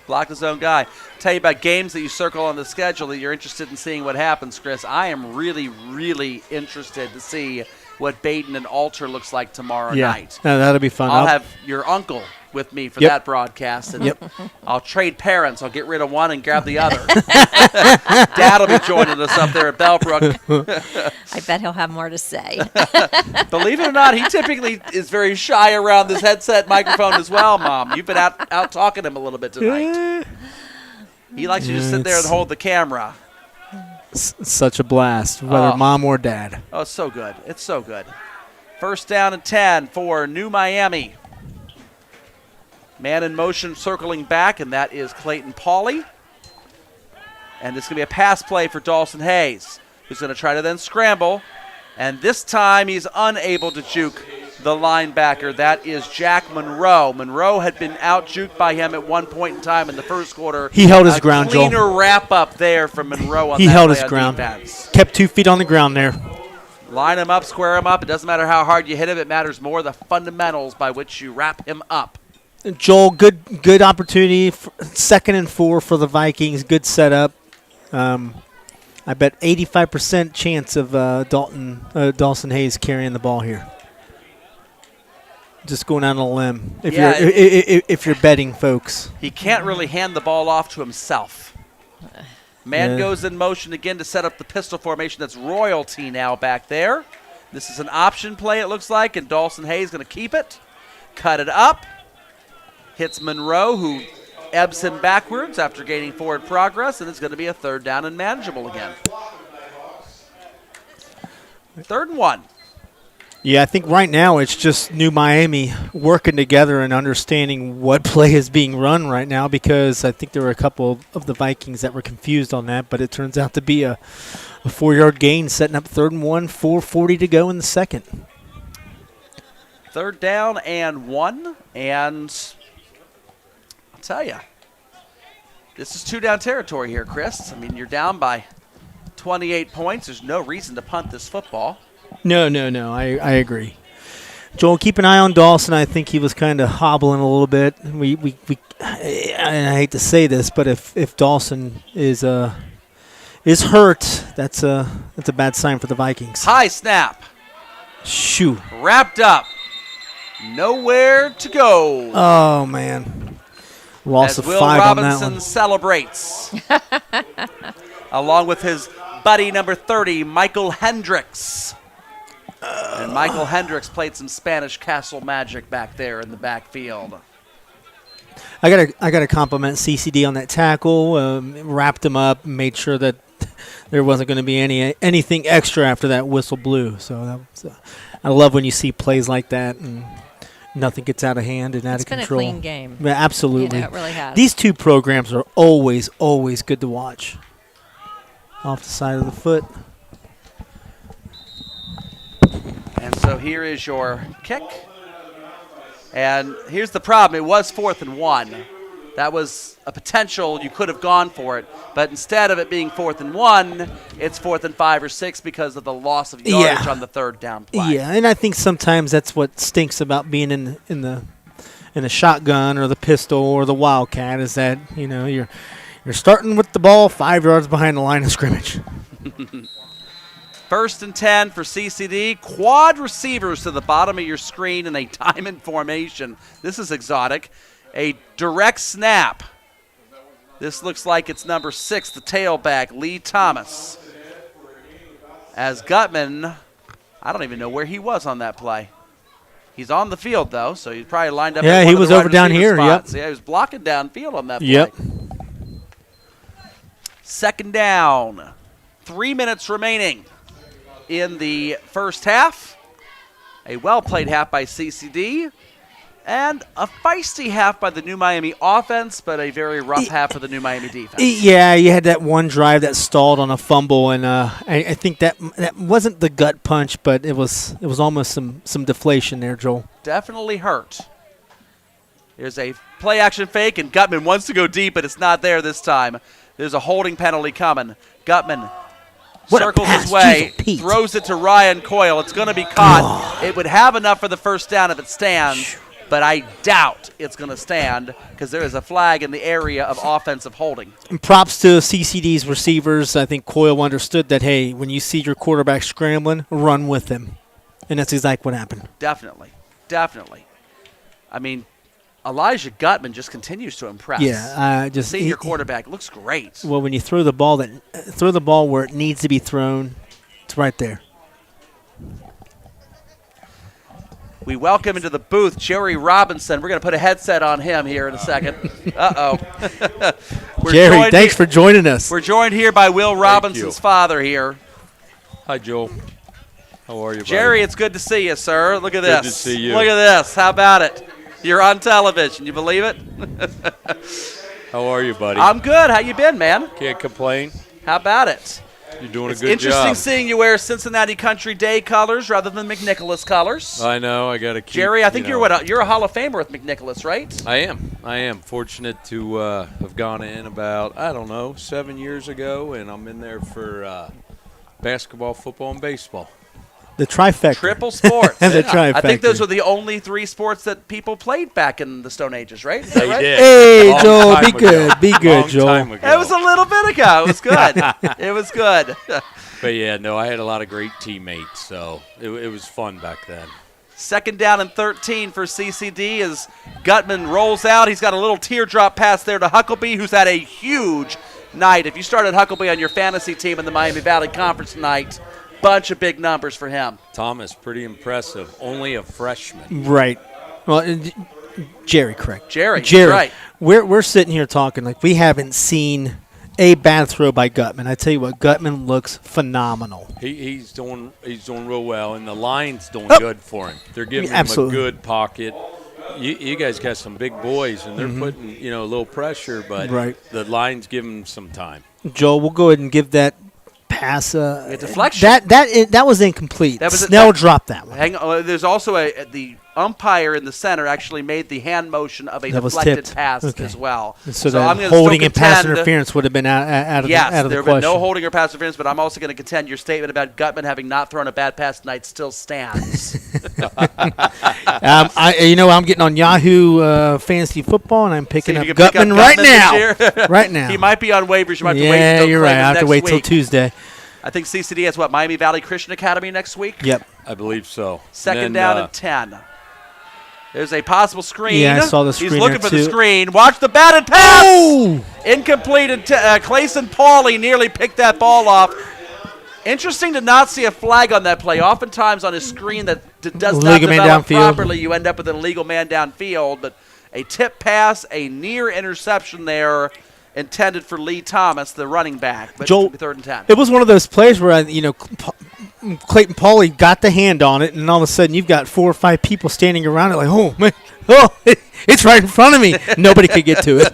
Speaker 2: Blocked his own guy. Tell you about games that you circle on the schedule that you're interested in seeing what happens, Chris. I am really, really interested to see what Baden and Alter looks like tomorrow night.
Speaker 3: No, that'll be fun.
Speaker 2: I'll have your uncle with me for
Speaker 3: Yep.
Speaker 2: that broadcast. And
Speaker 3: Yep.
Speaker 2: I'll trade parents. I'll get rid of one and grab the other. Dad will be joining us up there at Bellbrook.
Speaker 4: I bet he'll have more to say.
Speaker 2: Believe it or not, he typically is very shy around this headset microphone as well, Mom. You've been out talking him a little bit tonight. He likes to just sit there and hold the camera.
Speaker 3: Such a blast, whether
Speaker 2: Oh.
Speaker 3: mom or dad.
Speaker 2: Oh, it's so good. It's so good. First down and 10 for New Miami. Man in motion circling back, and that is Clayton Pauley. And this is going to be a pass play for Dawson Hayes, who's going to try to then scramble. And this time he's unable to juke the linebacker. That is Jack Monroe. Monroe had been out-juked by him at one point in time in the first quarter.
Speaker 3: He held his ground, Joel.
Speaker 2: Cleaner wrap-up there from Monroe on
Speaker 3: He
Speaker 2: that
Speaker 3: held
Speaker 2: play
Speaker 3: his
Speaker 2: on
Speaker 3: ground.
Speaker 2: defense.
Speaker 3: Kept 2 feet on the ground there.
Speaker 2: Line him up, square him up. It doesn't matter how hard you hit him. It matters more the fundamentals by which you wrap him up.
Speaker 3: Joel, good opportunity. 2nd and 4 for the Vikings. Good setup. I bet 85% chance of Dawson Hayes carrying the ball here. Just going out on a limb. If you're betting, folks.
Speaker 2: He can't really hand the ball off to himself. Man
Speaker 3: Yeah.
Speaker 2: goes in motion again to set up the pistol formation. That's royalty now back there. This is an option play, it looks like, and Dawson Hayes going to keep it. Cut it up. Hits Monroe, who ebbs him backwards after gaining forward progress, and it's going to be a 3rd down and manageable again. 3rd and 1.
Speaker 3: Yeah, I think right now it's just New Miami working together and understanding what play is being run right now, because I think there were a couple of the Vikings that were confused on that, but it turns out to be a 4-yard gain, setting up 3rd and 1, 4:40 to go in the second.
Speaker 2: 3rd down and 1, and I'll tell you, this is 2-down territory here, Chris. I mean, you're down by 28 points. There's no reason to punt this football.
Speaker 3: No, I agree. Joel, keep an eye on Dawson. I think he was kind of hobbling a little bit. We and I hate to say this, but if Dawson is hurt, that's a bad sign for the Vikings.
Speaker 2: High snap.
Speaker 3: Shoo.
Speaker 2: Wrapped up. Nowhere to go.
Speaker 3: Oh, man. Loss
Speaker 2: As
Speaker 3: of
Speaker 2: Will
Speaker 3: 5 on that
Speaker 2: Robinson
Speaker 3: one.
Speaker 2: celebrates. Along with his buddy number 30, Michael Hendricks. And Michael Hendricks played some Spanish castle magic back there in the backfield.
Speaker 3: I gotta compliment CCD on that tackle. Wrapped him up, made sure that there wasn't going to be anything extra after that whistle blew. So that was, I love when you see plays like that and nothing gets out of hand and out of control.
Speaker 4: It's been a clean game.
Speaker 3: Yeah, absolutely.
Speaker 4: It really has.
Speaker 3: These two programs are always good to watch. Off the side of the foot.
Speaker 2: And so here is your kick. And here's the problem. It was 4th and 1. That was a potential. You could have gone for it. But instead of it being 4th and 1, it's 4th and 5 or 6 because of the loss of yardage on the third down play.
Speaker 3: Yeah, and I think sometimes that's what stinks about being in the shotgun or the pistol or the wildcat is that, you're starting with the ball 5 yards behind the line of scrimmage.
Speaker 2: 1st and 10 for CCD. Quad receivers to the bottom of your screen in a diamond formation. This is exotic. A direct snap. This looks like it's number 6, the tailback, Lee Thomas. As Gutman, I don't even know where he was on that play. He's on the field, though, so he's probably lined up.
Speaker 3: Yeah,
Speaker 2: at one
Speaker 3: he
Speaker 2: of
Speaker 3: was
Speaker 2: the wide
Speaker 3: over down
Speaker 2: receiver
Speaker 3: here,
Speaker 2: spots.
Speaker 3: yep.
Speaker 2: Yeah, he was blocking downfield on that play.
Speaker 3: Yep.
Speaker 2: 2nd down. 3 minutes remaining in the first half. A well-played half by CCD. And a feisty half by the New Miami offense, but a very rough half of the New Miami defense.
Speaker 3: Yeah, you had that one drive that stalled on a fumble, and I think that wasn't the gut punch, but it was almost some deflation there, Joel.
Speaker 2: Definitely hurt. Here's a play-action fake, and Gutman wants to go deep, but it's not there this time. There's a holding penalty coming. Gutman
Speaker 3: What a
Speaker 2: circles
Speaker 3: pass.
Speaker 2: his way,
Speaker 3: Jeez, Pete.
Speaker 2: throws it to Ryan Coyle. It's going to be caught. It would have enough for the first down if it stands, but I doubt it's going to stand because there is a flag in the area of offensive holding.
Speaker 3: And props to CCD's receivers. I think Coyle understood that, hey, when you see your quarterback scrambling, run with him. And that's exactly what happened.
Speaker 2: Definitely. I mean, Elijah Gutman just continues to impress.
Speaker 3: Yeah,
Speaker 2: Senior quarterback looks great.
Speaker 3: Well, when you throw the ball where it needs to be thrown, it's right there.
Speaker 2: We welcome into the booth Jerry Robinson. We're going to put a headset on him here in a second. Uh-oh.
Speaker 3: Jerry, thanks for joining us.
Speaker 2: We're joined here by Will Robinson's father here.
Speaker 5: Hi, Joel. How are you, buddy?
Speaker 2: Jerry, it's good to see you, sir. Look at this.
Speaker 5: Good to see you.
Speaker 2: Look at this. How about it? You're on television. You believe it?
Speaker 5: How are you, buddy?
Speaker 2: I'm good. How you been, man?
Speaker 5: Can't complain.
Speaker 2: How about it?
Speaker 5: You're doing
Speaker 2: It's
Speaker 5: a good
Speaker 2: interesting
Speaker 5: job.
Speaker 2: seeing you wear Cincinnati Country Day colors rather than McNicholas colors.
Speaker 5: I know. I got to keep.
Speaker 2: Jerry, I think
Speaker 5: you know,
Speaker 2: you're a Hall of Famer with McNicholas, right?
Speaker 5: I am fortunate to have gone in about 7 years ago, and I'm in there for basketball, football, and baseball.
Speaker 3: The trifecta.
Speaker 2: Triple sports.
Speaker 3: The trifecta.
Speaker 2: I think those were the only 3 sports that people played back in the Stone Ages, right? Is that right?
Speaker 5: did.
Speaker 3: Hey,
Speaker 5: Long
Speaker 3: Joel,
Speaker 5: time
Speaker 3: be
Speaker 5: ago.
Speaker 3: good. Be good,
Speaker 5: Long
Speaker 3: Joel.
Speaker 5: time ago.
Speaker 2: It was a little bit ago. It was good. It was good.
Speaker 5: But yeah, no, I had a lot of great teammates, so it was fun back then.
Speaker 2: 2nd down and 13 for CCD as Gutman rolls out. He's got a little teardrop pass there to Huckleby, who's had a huge night. If you started Huckleby on your fantasy team in the Miami Valley Conference tonight, bunch of big numbers for him.
Speaker 5: Thomas, pretty impressive. Only a freshman.
Speaker 3: Right. Well, Jerry, correct.
Speaker 2: Jerry, right.
Speaker 3: We're sitting here talking like we haven't seen a bad throw by Gutman. I tell you what, Gutman looks phenomenal.
Speaker 5: He's doing real well, and the line's doing
Speaker 3: Oh.
Speaker 5: good for him. They're giving
Speaker 3: Absolutely.
Speaker 5: him a good pocket. You guys got some big boys, and they're putting a little pressure, but
Speaker 3: Right.
Speaker 5: the line's giving him some time.
Speaker 3: Joel, we'll go ahead and give that pass.
Speaker 2: A deflection.
Speaker 3: That was incomplete.
Speaker 2: That was
Speaker 3: Snell dropped that one.
Speaker 2: Hang on. There's also the umpire in the center actually made the hand motion of a
Speaker 3: That was
Speaker 2: deflected
Speaker 3: tipped.
Speaker 2: pass
Speaker 3: Okay.
Speaker 2: as well.
Speaker 3: So,
Speaker 2: I'm
Speaker 3: that
Speaker 2: gonna
Speaker 3: holding
Speaker 2: still
Speaker 3: and pass
Speaker 2: contend-
Speaker 3: interference would have been out of
Speaker 2: Yes,
Speaker 3: the, out of
Speaker 2: there
Speaker 3: the
Speaker 2: have been
Speaker 3: question.
Speaker 2: no holding or pass interference, but I'm also going to contend your statement about Gutman having not thrown a bad pass tonight still stands.
Speaker 3: I'm getting on Yahoo Fantasy Football, and I'm picking
Speaker 2: See
Speaker 3: up
Speaker 2: if you can pick
Speaker 3: Gutman
Speaker 2: up
Speaker 3: right
Speaker 2: Gutman this
Speaker 3: now.
Speaker 2: year.
Speaker 3: Right now.
Speaker 2: He might be on waivers. You might have to
Speaker 3: yeah,
Speaker 2: wait until
Speaker 3: you're right. I have to
Speaker 2: next
Speaker 3: wait till
Speaker 2: week.
Speaker 3: Tuesday.
Speaker 2: I think CCD has what, Miami Valley Christian Academy next week?
Speaker 3: Yep.
Speaker 5: I believe so.
Speaker 2: Second
Speaker 5: And
Speaker 2: down
Speaker 5: then,
Speaker 2: and 10. There's a possible screen.
Speaker 3: Yeah, I saw the
Speaker 2: He's
Speaker 3: screen
Speaker 2: looking
Speaker 3: there,
Speaker 2: for the
Speaker 3: too.
Speaker 2: screen. Watch the batted pass.
Speaker 3: Oh!
Speaker 2: Incomplete. And Clayson Pauly nearly picked that ball off. Interesting to not see a flag on that play. Oftentimes on a screen that does not
Speaker 3: Illegal man
Speaker 2: develop
Speaker 3: downfield.
Speaker 2: properly, you end up with an illegal man downfield. But a tip pass, a near interception there, intended for Lee Thomas, the running back. But
Speaker 3: Joel,
Speaker 2: 3rd and 10.
Speaker 3: It was one of those plays where, Clayton Pauly got the hand on it, and all of a sudden you've got 4 or 5 people standing around it like, oh, man, it's right in front of me. Nobody could get to it.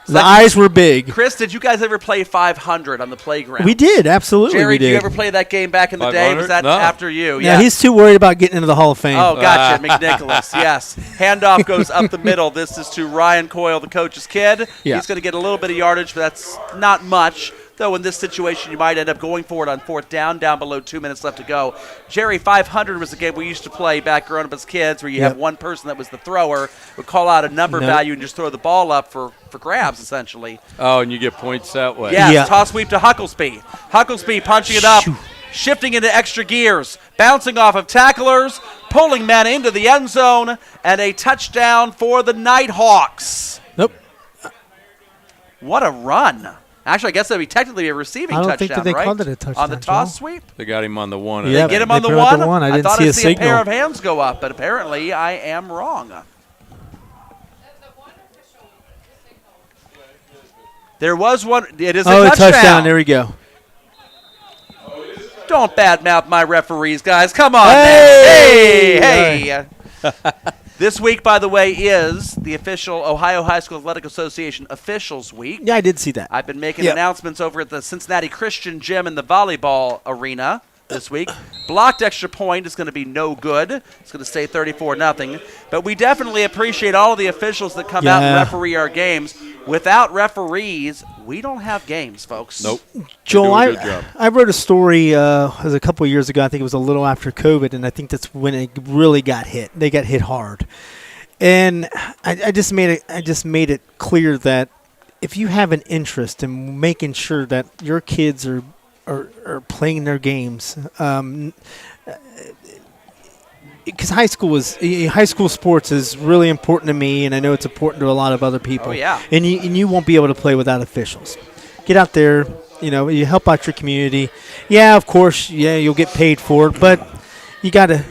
Speaker 3: The eyes were big.
Speaker 2: Chris, did you guys ever play 500 on the playground?
Speaker 3: We did, absolutely
Speaker 2: Jerry,
Speaker 3: we
Speaker 2: did
Speaker 3: did.
Speaker 2: you ever play that game back in the day? Was
Speaker 5: 500?
Speaker 2: that
Speaker 5: No.
Speaker 2: after you?
Speaker 3: Yeah, he's too worried about getting into the Hall of Fame.
Speaker 2: Oh, gotcha. McNicholas, yes. Handoff goes up the middle. This is to Ryan Coyle, the coach's kid.
Speaker 3: Yeah.
Speaker 2: He's going to get a little bit of yardage, but that's not much. Though in this situation, you might end up going for it on 4th down below 2 minutes left to go. Jerry, 500 was the game we used to play back growing up as kids where you
Speaker 3: Yep.
Speaker 2: have one person that was the thrower, would call out a number
Speaker 3: Nope.
Speaker 2: value and just throw the ball up for grabs, essentially.
Speaker 5: Oh, and you get points that way.
Speaker 2: Yes,
Speaker 3: Yeah.
Speaker 2: toss sweep to Hucklesby. Hucklesby punching it up,
Speaker 3: Shoo.
Speaker 2: shifting into extra gears, bouncing off of tacklers, pulling men into the end zone, and a touchdown for the Nighthawks.
Speaker 3: Nope.
Speaker 2: What a run. Actually, I guess that would be technically a receiving
Speaker 3: I don't
Speaker 2: touchdown,
Speaker 3: think that they
Speaker 2: right?
Speaker 3: called it a touchdown,
Speaker 2: On the toss
Speaker 3: Joel.
Speaker 2: sweep?
Speaker 5: They got him on the one.
Speaker 3: Yeah,
Speaker 2: Get him
Speaker 3: they
Speaker 2: on the
Speaker 3: put him at
Speaker 2: one?
Speaker 3: the I didn't
Speaker 2: thought
Speaker 3: see
Speaker 2: I
Speaker 3: a
Speaker 2: see
Speaker 3: signal.
Speaker 2: a pair of hands go up, but apparently I am wrong. There was one. It is a
Speaker 3: Oh, a
Speaker 2: touchdown.
Speaker 3: touchdown. There we go.
Speaker 2: Don't badmouth my referees, guys. Come on.
Speaker 3: Hey!
Speaker 2: Hey. This week, by the way, is the official Ohio High School Athletic Association Officials Week.
Speaker 3: Yeah, I did see that.
Speaker 2: I've been making
Speaker 3: Yep.
Speaker 2: announcements over at the Cincinnati Christian Gym in the volleyball arena this week. Blocked extra point is going to be no good. It's going to stay 34-0. But we definitely appreciate all of the officials that come out and
Speaker 3: Yeah.
Speaker 2: referee our games. Without referees, we don't have games, folks.
Speaker 5: Nope.
Speaker 3: Joel,
Speaker 5: They do a good job.
Speaker 3: I wrote a story it was a couple of years ago. I think it was a little after COVID, and I think that's when it really got hit. They got hit hard, and I just made it clear that if you have an interest in making sure that your kids are playing their games, because high school sports is really important to me, and I know it's important to a lot of other people.
Speaker 2: Oh, yeah.
Speaker 3: And you won't be able to play without officials. Get out there, you help out your community. Yeah, of course, you'll get paid for it, but you gotta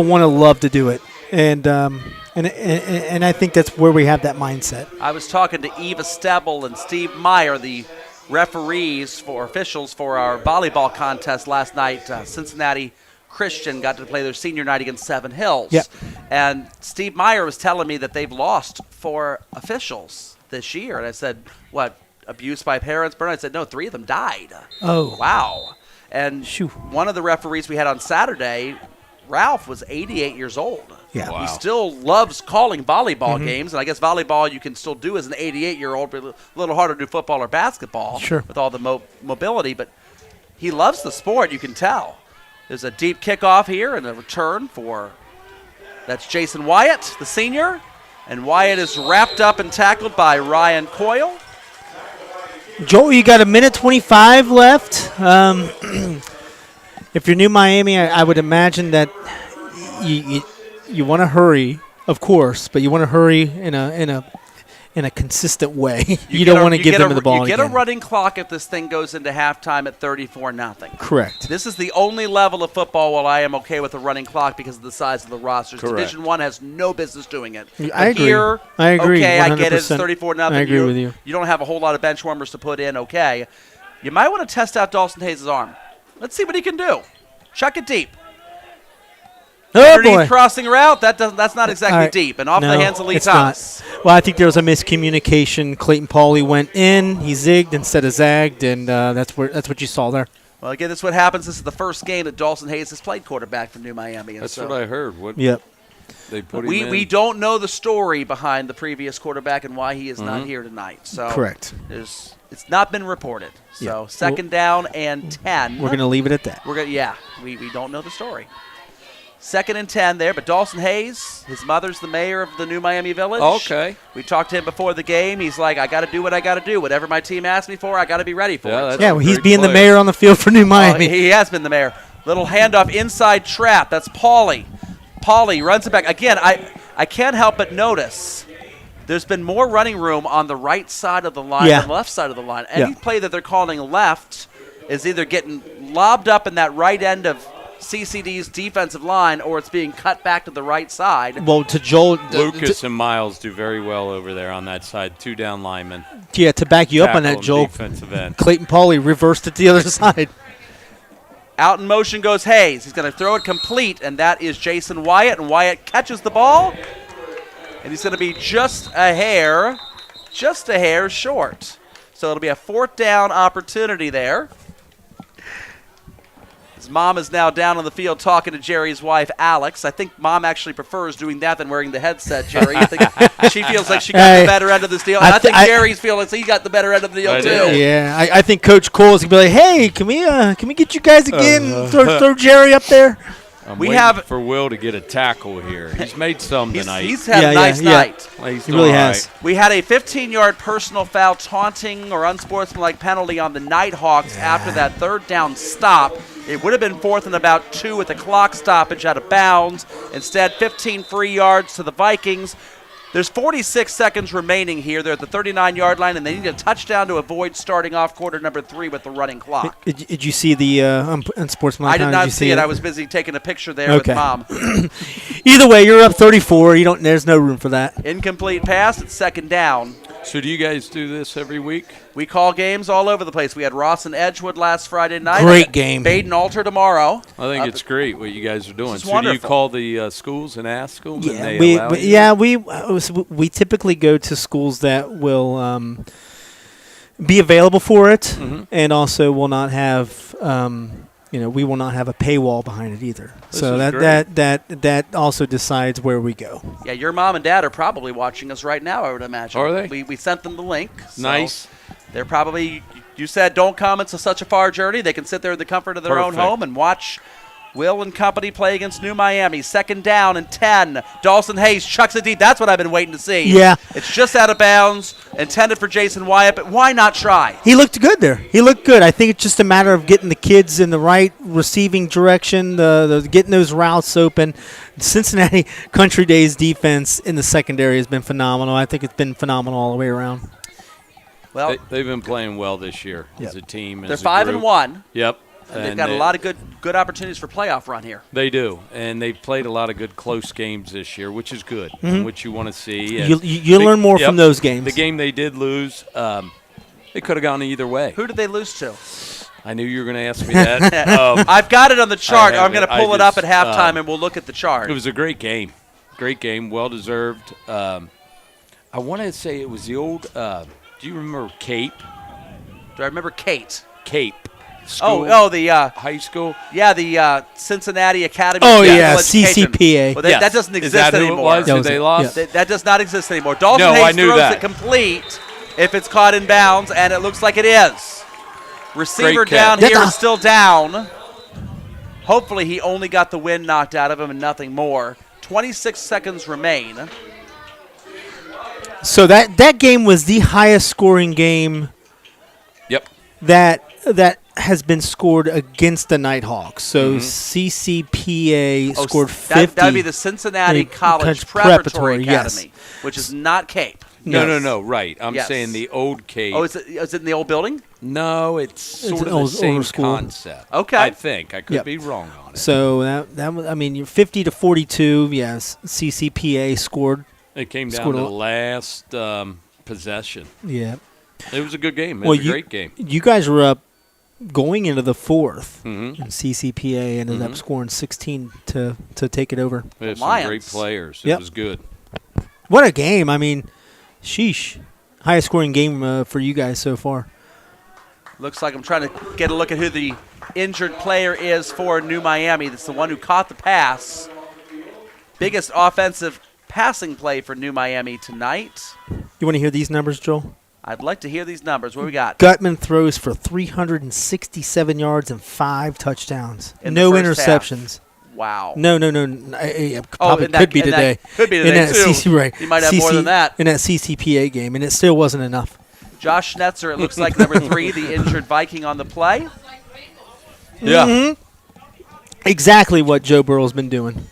Speaker 3: want to love to do it, and I think that's where we have that mindset.
Speaker 2: I was talking to Eva Stebel and Steve Meyer, the officials for our volleyball contest last night. Cincinnati Christian got to play their senior night against Seven Hills.
Speaker 3: Yep.
Speaker 2: And Steve Meyer was telling me that they've lost 4 officials this year. And I said, what, abuse by parents? Bernard? I said, no, 3 of them died.
Speaker 3: Oh.
Speaker 2: Wow. And
Speaker 3: Shoo.
Speaker 2: one of the referees we had on Saturday, Ralph, was 88 years old.
Speaker 3: Yeah.
Speaker 5: Wow.
Speaker 2: He still loves calling volleyball games, and I guess volleyball you can still do as an 88-year-old, but a little harder to do football or basketball
Speaker 3: Sure.
Speaker 2: with all the mobility. But he loves the sport, you can tell. There's a deep kickoff here and a return that's Jason Wyatt, the senior. And Wyatt is wrapped up and tackled by Ryan Coyle.
Speaker 3: Joel, you got a minute 25 left. If you're new Miami, I would imagine that you want to hurry, of course, but you want to hurry in a consistent way. You don't want to give them the ball
Speaker 2: You get
Speaker 3: again.
Speaker 2: a running clock if this thing goes into halftime at 34-0.
Speaker 3: Correct.
Speaker 2: This is the only level of football where I am okay with a running clock because of the size of the rosters.
Speaker 5: Correct.
Speaker 2: Division I has no business doing it.
Speaker 3: I agree.
Speaker 2: Here,
Speaker 3: I agree,
Speaker 2: okay, I get it. It's
Speaker 3: 100%.
Speaker 2: 34-0.
Speaker 3: I agree with you.
Speaker 2: You don't have a whole lot of bench warmers to put in, okay. You might want to test out Dawson Hayes' arm. Let's see what he can do. Chuck it deep.
Speaker 3: Oh,
Speaker 2: Underneath
Speaker 3: boy.
Speaker 2: crossing route, that's not exactly
Speaker 3: All right.
Speaker 2: deep. And off
Speaker 3: No,
Speaker 2: the hands of Lee
Speaker 3: it's
Speaker 2: Thomas.
Speaker 3: not. Well, I think there was a miscommunication. Clayton Pauly went in, he zigged instead of zagged, and that's what you saw there.
Speaker 2: Well, again, this is what happens. This is the first game that Dawson Hayes has played quarterback for New Miami. And
Speaker 5: That's
Speaker 2: so
Speaker 5: what I heard. What
Speaker 3: Yep.
Speaker 5: they put him
Speaker 2: we
Speaker 5: in.
Speaker 2: we don't know the story behind the previous quarterback and why he is not here tonight. So
Speaker 3: Correct.
Speaker 2: It's not been reported. So
Speaker 3: Yeah.
Speaker 2: second down and 10.
Speaker 3: We're going to leave it at that.
Speaker 2: We don't know the story. Second and 10 there, but Dawson Hayes, his mother's the mayor of the New Miami Village.
Speaker 5: Okay.
Speaker 2: We talked to him before the game. He's like, I got to do what I got to do. Whatever my team asks me for, I got to be ready for
Speaker 5: Yeah,
Speaker 2: it.
Speaker 5: that's
Speaker 3: Yeah,
Speaker 5: a
Speaker 3: well, he's
Speaker 5: great
Speaker 3: being the
Speaker 5: player.
Speaker 3: mayor on the field for New Miami.
Speaker 2: He has been the mayor. Little handoff inside trap. That's Pauly. Pauly runs it back. Again, I can't help but notice there's been more running room on the right side of the line
Speaker 3: Yeah.
Speaker 2: than the left side of the line. Any
Speaker 3: Yeah.
Speaker 2: play that they're calling left is either getting lobbed up in that right end of CCD's defensive line or it's being cut back to the right side.
Speaker 3: Well, to Joel,
Speaker 5: Lucas and Miles do very well over there on that side. 2 down linemen.
Speaker 3: to back you up on
Speaker 5: Tackle
Speaker 3: that,
Speaker 5: and
Speaker 3: Joel,
Speaker 5: Defensive end.
Speaker 3: Clayton Pauly reversed it to the other side.
Speaker 2: Out in motion goes Hayes. He's going to throw it complete, and that is Jason Wyatt. And Wyatt catches the ball, and he's going to be just a hair short. So it'll be a 4th down opportunity there. His mom is now down on the field talking to Jerry's wife, Alex. I think mom actually prefers doing that than wearing the headset, Jerry. I think she feels like she got
Speaker 3: Hey,
Speaker 2: the better end of this deal. And I think
Speaker 3: I-
Speaker 2: Jerry's feeling like he got the better end of the deal,
Speaker 5: I
Speaker 2: too.
Speaker 5: do.
Speaker 3: Yeah, I think Coach Cole's gonna be like, "Hey, can we get you guys again? Throw Jerry up there."
Speaker 5: I'm
Speaker 2: We
Speaker 5: waiting
Speaker 2: have-
Speaker 5: for Will to get a tackle here. He's made some tonight.
Speaker 2: He's had
Speaker 3: Yeah,
Speaker 2: a
Speaker 3: yeah,
Speaker 2: nice
Speaker 3: yeah.
Speaker 2: night.
Speaker 5: He's
Speaker 3: He
Speaker 5: doing
Speaker 3: really
Speaker 5: all
Speaker 3: has.
Speaker 5: right.
Speaker 2: We had a 15-yard personal foul taunting or unsportsmanlike penalty on the Nighthawks after that 3rd down stop. It would have been 4th and about 2 with the clock stoppage out of bounds. Instead, 15 free yards to the Vikings. There's 46 seconds remaining here. They're at the 39-yard line, and they need a touchdown to avoid starting off quarter number 3 with the running clock.
Speaker 3: Did you see the unsportsmanlike?
Speaker 2: I did
Speaker 3: penalty?
Speaker 2: not
Speaker 3: you
Speaker 2: see it. I was busy taking a picture there with
Speaker 3: Okay.
Speaker 2: Mom.
Speaker 3: Either way, you're up 34. There's no room for that.
Speaker 2: Incomplete pass. It's 2nd down.
Speaker 5: So do you guys do this every week?
Speaker 2: We call games all over the place. We had Ross and Edgewood last Friday night.
Speaker 3: Great game.
Speaker 2: Baden Alter tomorrow.
Speaker 5: I think it's great what you guys are doing.
Speaker 2: is
Speaker 5: So do you
Speaker 2: wonderful.
Speaker 5: call the schools and ask them? and they
Speaker 3: we
Speaker 5: allow you?
Speaker 3: we typically go to schools that will be available for it, and also will not have we will not have a paywall behind it either.
Speaker 5: This
Speaker 3: So
Speaker 5: is great.
Speaker 3: that also decides where we go.
Speaker 2: Yeah, your mom and dad are probably watching us right now, I would imagine.
Speaker 5: Are they?
Speaker 2: We sent them the link. So
Speaker 5: Nice.
Speaker 2: They're probably, you said don't come, it's such a far journey. They can sit there in the comfort of their own
Speaker 5: Perfect.
Speaker 2: home and watch Will and company play against New Miami. 2nd down and 10. Dawson Hayes chucks it deep. That's what I've been waiting to see.
Speaker 3: Yeah.
Speaker 2: It's just out of bounds, intended for Jason Wyatt, but why not try?
Speaker 3: He looked good there. He looked good. I think it's just a matter of getting the kids in the right receiving direction, getting those routes open. Cincinnati Country Days defense in the secondary has been phenomenal. I think it's been phenomenal all the way around.
Speaker 2: Well,
Speaker 5: They've been playing well this year
Speaker 3: Yep.
Speaker 5: as a team.
Speaker 2: they're
Speaker 5: as a
Speaker 2: 5-1.
Speaker 5: group. Yep.
Speaker 2: And they've got a lot of good opportunities for playoff run here.
Speaker 5: They do, and they've played a lot of good close games this year, which is good, and which you want to see. And
Speaker 3: You learn more from those games.
Speaker 5: The game they did lose, they could have gone either way.
Speaker 2: Who did they lose to?
Speaker 5: I knew you were going to ask me that.
Speaker 2: I've got it on the chart.
Speaker 5: have
Speaker 2: I'm going
Speaker 5: it.
Speaker 2: to
Speaker 5: I
Speaker 2: pull it up at
Speaker 5: just,
Speaker 2: halftime, and we'll look at the chart.
Speaker 5: It was a great game, well deserved. I want to say it was the old. Do you remember Cape?
Speaker 2: Do I remember Kate?
Speaker 5: Cape. School,
Speaker 2: The
Speaker 5: high school.
Speaker 2: the Cincinnati Academy.
Speaker 3: Oh,
Speaker 2: of
Speaker 3: yeah,
Speaker 2: Physical Education.
Speaker 3: CCPA.
Speaker 2: Well, that
Speaker 5: Yes.
Speaker 2: doesn't
Speaker 5: Is
Speaker 2: exist
Speaker 5: that who
Speaker 2: anymore.
Speaker 5: it was?
Speaker 3: That
Speaker 5: Who
Speaker 3: was
Speaker 5: they
Speaker 3: it,
Speaker 5: lost?
Speaker 3: yeah.
Speaker 2: That does not exist anymore. Dawson
Speaker 5: No,
Speaker 2: Hayes
Speaker 5: I knew
Speaker 2: throws
Speaker 5: that.
Speaker 2: it complete if it's caught in bounds, and it looks like it is. Receiver
Speaker 5: Great catch.
Speaker 2: down here
Speaker 3: Yeah.
Speaker 2: is still down. Hopefully he only got the wind knocked out of him and nothing more. 26 seconds remain.
Speaker 3: So that game was the highest scoring game
Speaker 5: Yep.
Speaker 3: that has been scored against the Nighthawks. So CCPA scored 50.
Speaker 2: That would be the Cincinnati
Speaker 3: in
Speaker 2: College
Speaker 3: Preparatory,
Speaker 2: Preparatory
Speaker 3: yes.
Speaker 2: Academy, which is not Cape.
Speaker 5: No. Right. I'm
Speaker 2: Yes.
Speaker 5: saying the old Cape.
Speaker 2: Oh, is it in the old building?
Speaker 5: No, it's sort
Speaker 3: an
Speaker 5: of
Speaker 3: old-
Speaker 5: the same
Speaker 3: older school.
Speaker 5: concept.
Speaker 2: Okay.
Speaker 5: I think. I could
Speaker 3: Yep.
Speaker 5: be wrong on it.
Speaker 3: So that was, I mean, you're 50-42. Yes, CCPA scored.
Speaker 5: It came down
Speaker 3: Scored
Speaker 5: to
Speaker 3: a
Speaker 5: the last possession.
Speaker 3: Yeah.
Speaker 5: It was a good game. It
Speaker 3: Well,
Speaker 5: was a great game.
Speaker 3: You guys were up going into the fourth,
Speaker 5: Mm-hmm.
Speaker 3: and CCPA ended up scoring 16 to take it over.
Speaker 5: We had some
Speaker 2: Lions.
Speaker 5: great players. It
Speaker 3: Yep.
Speaker 5: was good.
Speaker 3: What a game! I mean, sheesh, highest scoring game for you guys so far.
Speaker 2: Looks like I'm trying to get a look at who the injured player is for New Miami. That's the one who caught the pass. Biggest offensive passing play for New Miami tonight.
Speaker 3: You want to hear these numbers, Joel?
Speaker 2: I'd like to hear these numbers. What we got?
Speaker 3: Gutman throws for 367 yards and 5 touchdowns.
Speaker 2: In the
Speaker 3: No
Speaker 2: first half.
Speaker 3: interceptions.
Speaker 2: Wow.
Speaker 3: No. Probably
Speaker 2: in that-
Speaker 3: could be
Speaker 2: in that-
Speaker 3: today.
Speaker 2: could be
Speaker 3: In
Speaker 2: today,
Speaker 3: that
Speaker 2: too.
Speaker 3: CC, right.
Speaker 2: He might have more than that.
Speaker 3: In that CCPA game, and it still wasn't enough.
Speaker 2: Josh Schnetzer, it looks like number 3, the injured Viking on the play.
Speaker 5: Yeah.
Speaker 3: Exactly what Joe Burrow's been doing.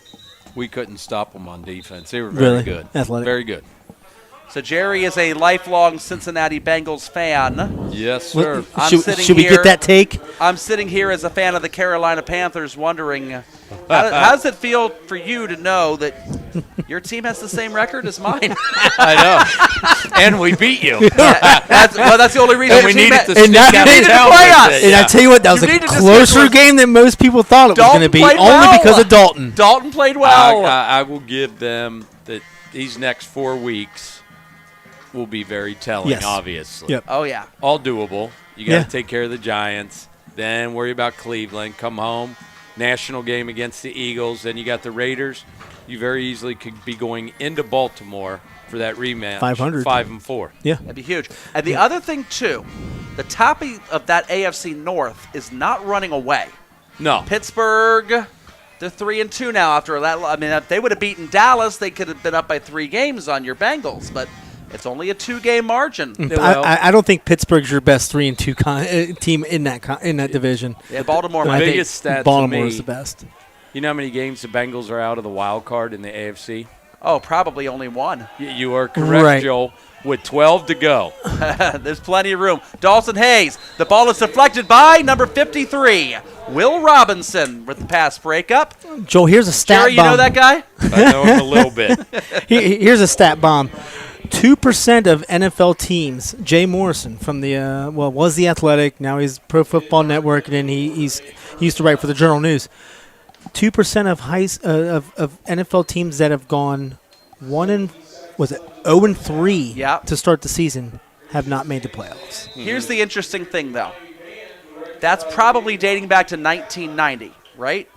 Speaker 5: We couldn't stop them on defense. They were very
Speaker 3: Really?
Speaker 5: good.
Speaker 3: Athletic.
Speaker 5: Very good.
Speaker 2: So Jerry is a lifelong Cincinnati Bengals fan.
Speaker 5: Yes,
Speaker 3: What-
Speaker 5: sir.
Speaker 2: I'm
Speaker 3: Should,
Speaker 2: sitting
Speaker 3: should we
Speaker 2: here-
Speaker 3: get that take?
Speaker 2: I'm sitting here as a fan of the Carolina Panthers wondering, how does it feel for you to know that your team has the same record as mine?
Speaker 5: I know. And we beat you.
Speaker 2: that's the only reason
Speaker 5: And we
Speaker 2: your team
Speaker 5: needed
Speaker 2: had-
Speaker 5: to
Speaker 3: and
Speaker 5: sneak
Speaker 3: that-
Speaker 5: out
Speaker 3: you
Speaker 5: of
Speaker 3: needed to
Speaker 5: town
Speaker 2: play
Speaker 5: with
Speaker 2: us.
Speaker 5: it.
Speaker 3: And I
Speaker 5: Yeah.
Speaker 3: tell you what, that was
Speaker 2: You
Speaker 3: a
Speaker 2: need to just
Speaker 3: closer
Speaker 2: schedule-
Speaker 3: game than most people thought it was
Speaker 2: Dalton
Speaker 3: going to be,
Speaker 2: played
Speaker 3: only
Speaker 2: well.
Speaker 3: because of Dalton.
Speaker 2: Dalton played well.
Speaker 5: I will give them that these next 4 weeks will be very telling,
Speaker 3: Yes.
Speaker 5: obviously.
Speaker 3: Yep.
Speaker 2: Oh, yeah.
Speaker 5: All doable. You got to
Speaker 3: Yeah.
Speaker 5: take care of the Giants, then worry about Cleveland, come home, national game against the Eagles, then you got the Raiders. You very easily could be going into Baltimore for that rematch.
Speaker 3: 500.
Speaker 5: 5-4.
Speaker 3: Yeah.
Speaker 2: That'd be huge. And the other thing, too, the top of that AFC North is not running away.
Speaker 5: No.
Speaker 2: Pittsburgh, they're 3-2 now after that. I mean, if they would have beaten Dallas, they could have been up by 3 games on your Bengals, but it's only a 2-game margin.
Speaker 5: Well,
Speaker 3: I don't think Pittsburgh's your best 3-2 team in that division.
Speaker 2: Yeah, Baltimore
Speaker 5: The
Speaker 2: might be.
Speaker 5: biggest stat to
Speaker 3: Baltimore
Speaker 5: me-
Speaker 3: is the best.
Speaker 5: You know how many games the Bengals are out of the wild card in the AFC?
Speaker 2: Oh, probably only one.
Speaker 5: You are correct,
Speaker 3: Right.
Speaker 5: Joel. With 12 to go.
Speaker 2: There's plenty of room. Dawson Hayes. The ball is deflected by number 53, Will Robinson, with the pass breakup.
Speaker 3: Joel, here's a stat
Speaker 2: Jerry, you
Speaker 3: bomb.
Speaker 2: know that guy?
Speaker 5: I know him a little bit.
Speaker 3: Here's a stat bomb. 2% of NFL teams. Jay Morrison from the was the Athletic. Now he's Pro Football Network, and then he used to write for the Journal News. 2% of NFL teams that have gone 0-3
Speaker 2: Yeah.
Speaker 3: to start the season have not made the playoffs.
Speaker 2: Here's the interesting thing, though. That's probably dating back to 1990, right?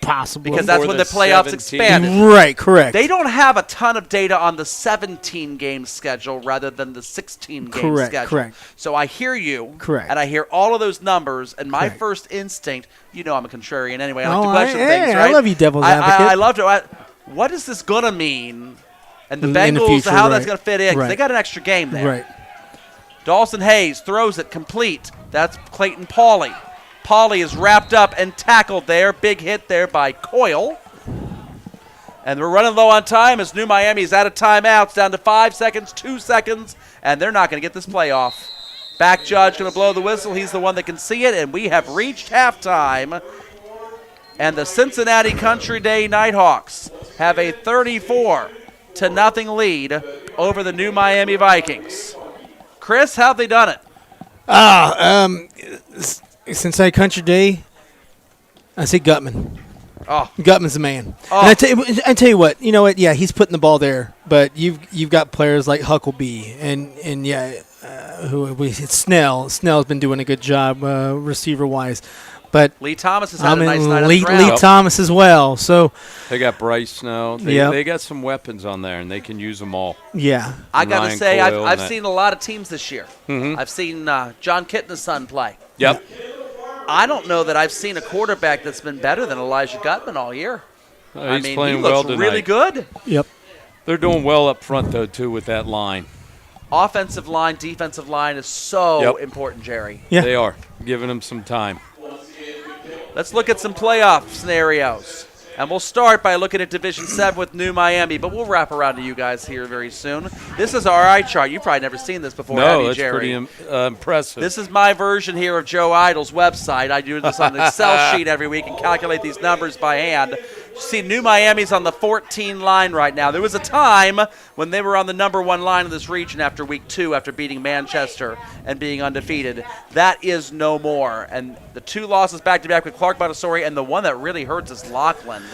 Speaker 3: Possibly.
Speaker 2: Because that's
Speaker 5: Before
Speaker 2: when the
Speaker 5: the
Speaker 2: playoffs
Speaker 5: 17.
Speaker 2: expanded.
Speaker 3: right, correct.
Speaker 2: They don't have a ton of data on the 17-game schedule rather than the 16-game
Speaker 3: Correct,
Speaker 2: schedule.
Speaker 3: correct.
Speaker 2: So I hear you.
Speaker 3: Correct.
Speaker 2: And I hear all of those numbers, and my
Speaker 3: Correct.
Speaker 2: first instinct, you know I'm a contrarian anyway. I
Speaker 3: Oh,
Speaker 2: like to question
Speaker 3: hey,
Speaker 2: things,
Speaker 3: I
Speaker 2: right?
Speaker 3: love you, devil's advocate.
Speaker 2: I love to. What is this going to mean? And the
Speaker 3: In the
Speaker 2: Bengals,
Speaker 3: future,
Speaker 2: how that's
Speaker 3: right.
Speaker 2: going to fit in. 'Cause
Speaker 3: Right.
Speaker 2: they got an extra game there.
Speaker 3: Right.
Speaker 2: Dawson Hayes throws it complete. That's Clayton Pauley. Pauley is wrapped up and tackled there. Big hit there by Coyle. And we're running low on time as New Miami is out of timeouts, down to 5 seconds, 2 seconds, and they're not going to get this play off. Back judge going to blow the whistle. He's the one that can see it, and we have reached halftime. And the Cincinnati Country Day Nighthawks have a 34-0 lead over the New Miami Vikings. Chris, how've they done it?
Speaker 3: Cincinnati Country Day, I say Gutman.
Speaker 2: Oh,
Speaker 3: Gutman's the man.
Speaker 2: Oh.
Speaker 3: And I tell you what, yeah, he's putting the ball there, but you've got players like Huckabee and it's Snell. Snell's been doing a good job receiver wise, but
Speaker 2: Lee Thomas has had a nice night on
Speaker 3: Lee
Speaker 2: the ground.
Speaker 3: Thomas as well. So
Speaker 5: They got Bryce Snow.
Speaker 3: Yep.
Speaker 5: They got some weapons on there, and they can use them all.
Speaker 3: yeah,
Speaker 2: I got to
Speaker 5: Ryan
Speaker 2: say,
Speaker 5: Coyle
Speaker 2: I've
Speaker 5: and that.
Speaker 2: seen a lot of teams this year.
Speaker 5: Mhm.
Speaker 2: I've seen John Kitna's son play.
Speaker 5: Yep.
Speaker 2: I don't know that I've seen a quarterback that's been better than Elijah Gutman all year.
Speaker 5: He's
Speaker 2: he
Speaker 5: playing
Speaker 2: looks
Speaker 5: well tonight.
Speaker 2: really good.
Speaker 3: yep.
Speaker 5: They're doing well up front, though, too, with that line.
Speaker 2: Offensive line, defensive line is so
Speaker 5: Yep.
Speaker 2: important, Jerry.
Speaker 3: Yeah.
Speaker 5: They are giving them some time.
Speaker 2: Let's look at some playoff scenarios. And we'll start by looking at Division 7 with New Miami, but we'll wrap around to you guys here very soon. This is our eye chart. You've probably never seen this before, have
Speaker 5: No,
Speaker 2: you,
Speaker 5: that's
Speaker 2: Jerry?
Speaker 5: pretty impressive.
Speaker 2: This is my version here of Joe Idle's website. I do this on an Excel sheet every week and calculate these numbers by hand. You see, New Miami's on the 14 line right now. There was a time when they were on the number 1 line of this region after week 2, after beating Manchester and being undefeated. That is no more. And the 2 losses back-to-back with Clark Montessori, and the one that really hurts is Lockland.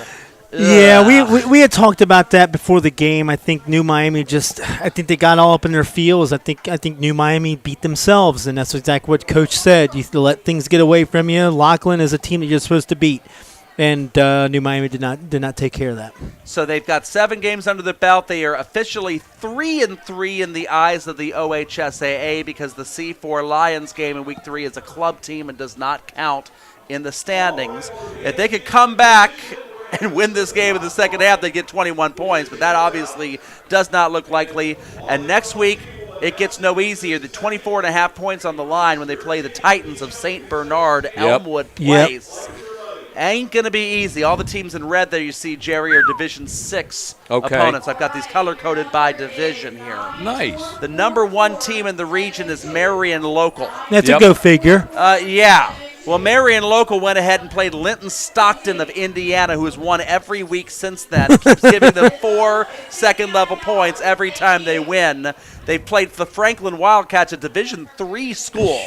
Speaker 3: Yeah, we had talked about that before the game. I think New Miami I think they got all up in their feels. I think New Miami beat themselves, and that's exactly what Coach said. You let things get away from you. Laughlin is a team that you're supposed to beat, and New Miami did not take care of that.
Speaker 2: So they've got 7 games under the belt. They are officially 3-3 in the eyes of the OHSAA because the C4 Lions game in Week 3 is a club team and does not count in the standings. If they could come back and win this game in the second half, they'd get 21 points, but that obviously does not look likely. And next week, it gets no easier. The 24.5 points on the line when they play the Titans of St. Bernard, Elmwood Place. Ain't going to be easy. All the teams in red there you see, Jerry, are Division 6 opponents. I've got these color-coded by division here.
Speaker 5: Nice.
Speaker 2: The number 1 team in the region is Marion Local.
Speaker 3: That's a go figure.
Speaker 2: Yeah. Well, Marion Local went ahead and played Linton Stockton of Indiana, who has won every week since then. It keeps giving them 4 second-level points every time they win. They played the Franklin Wildcats, a Division III school.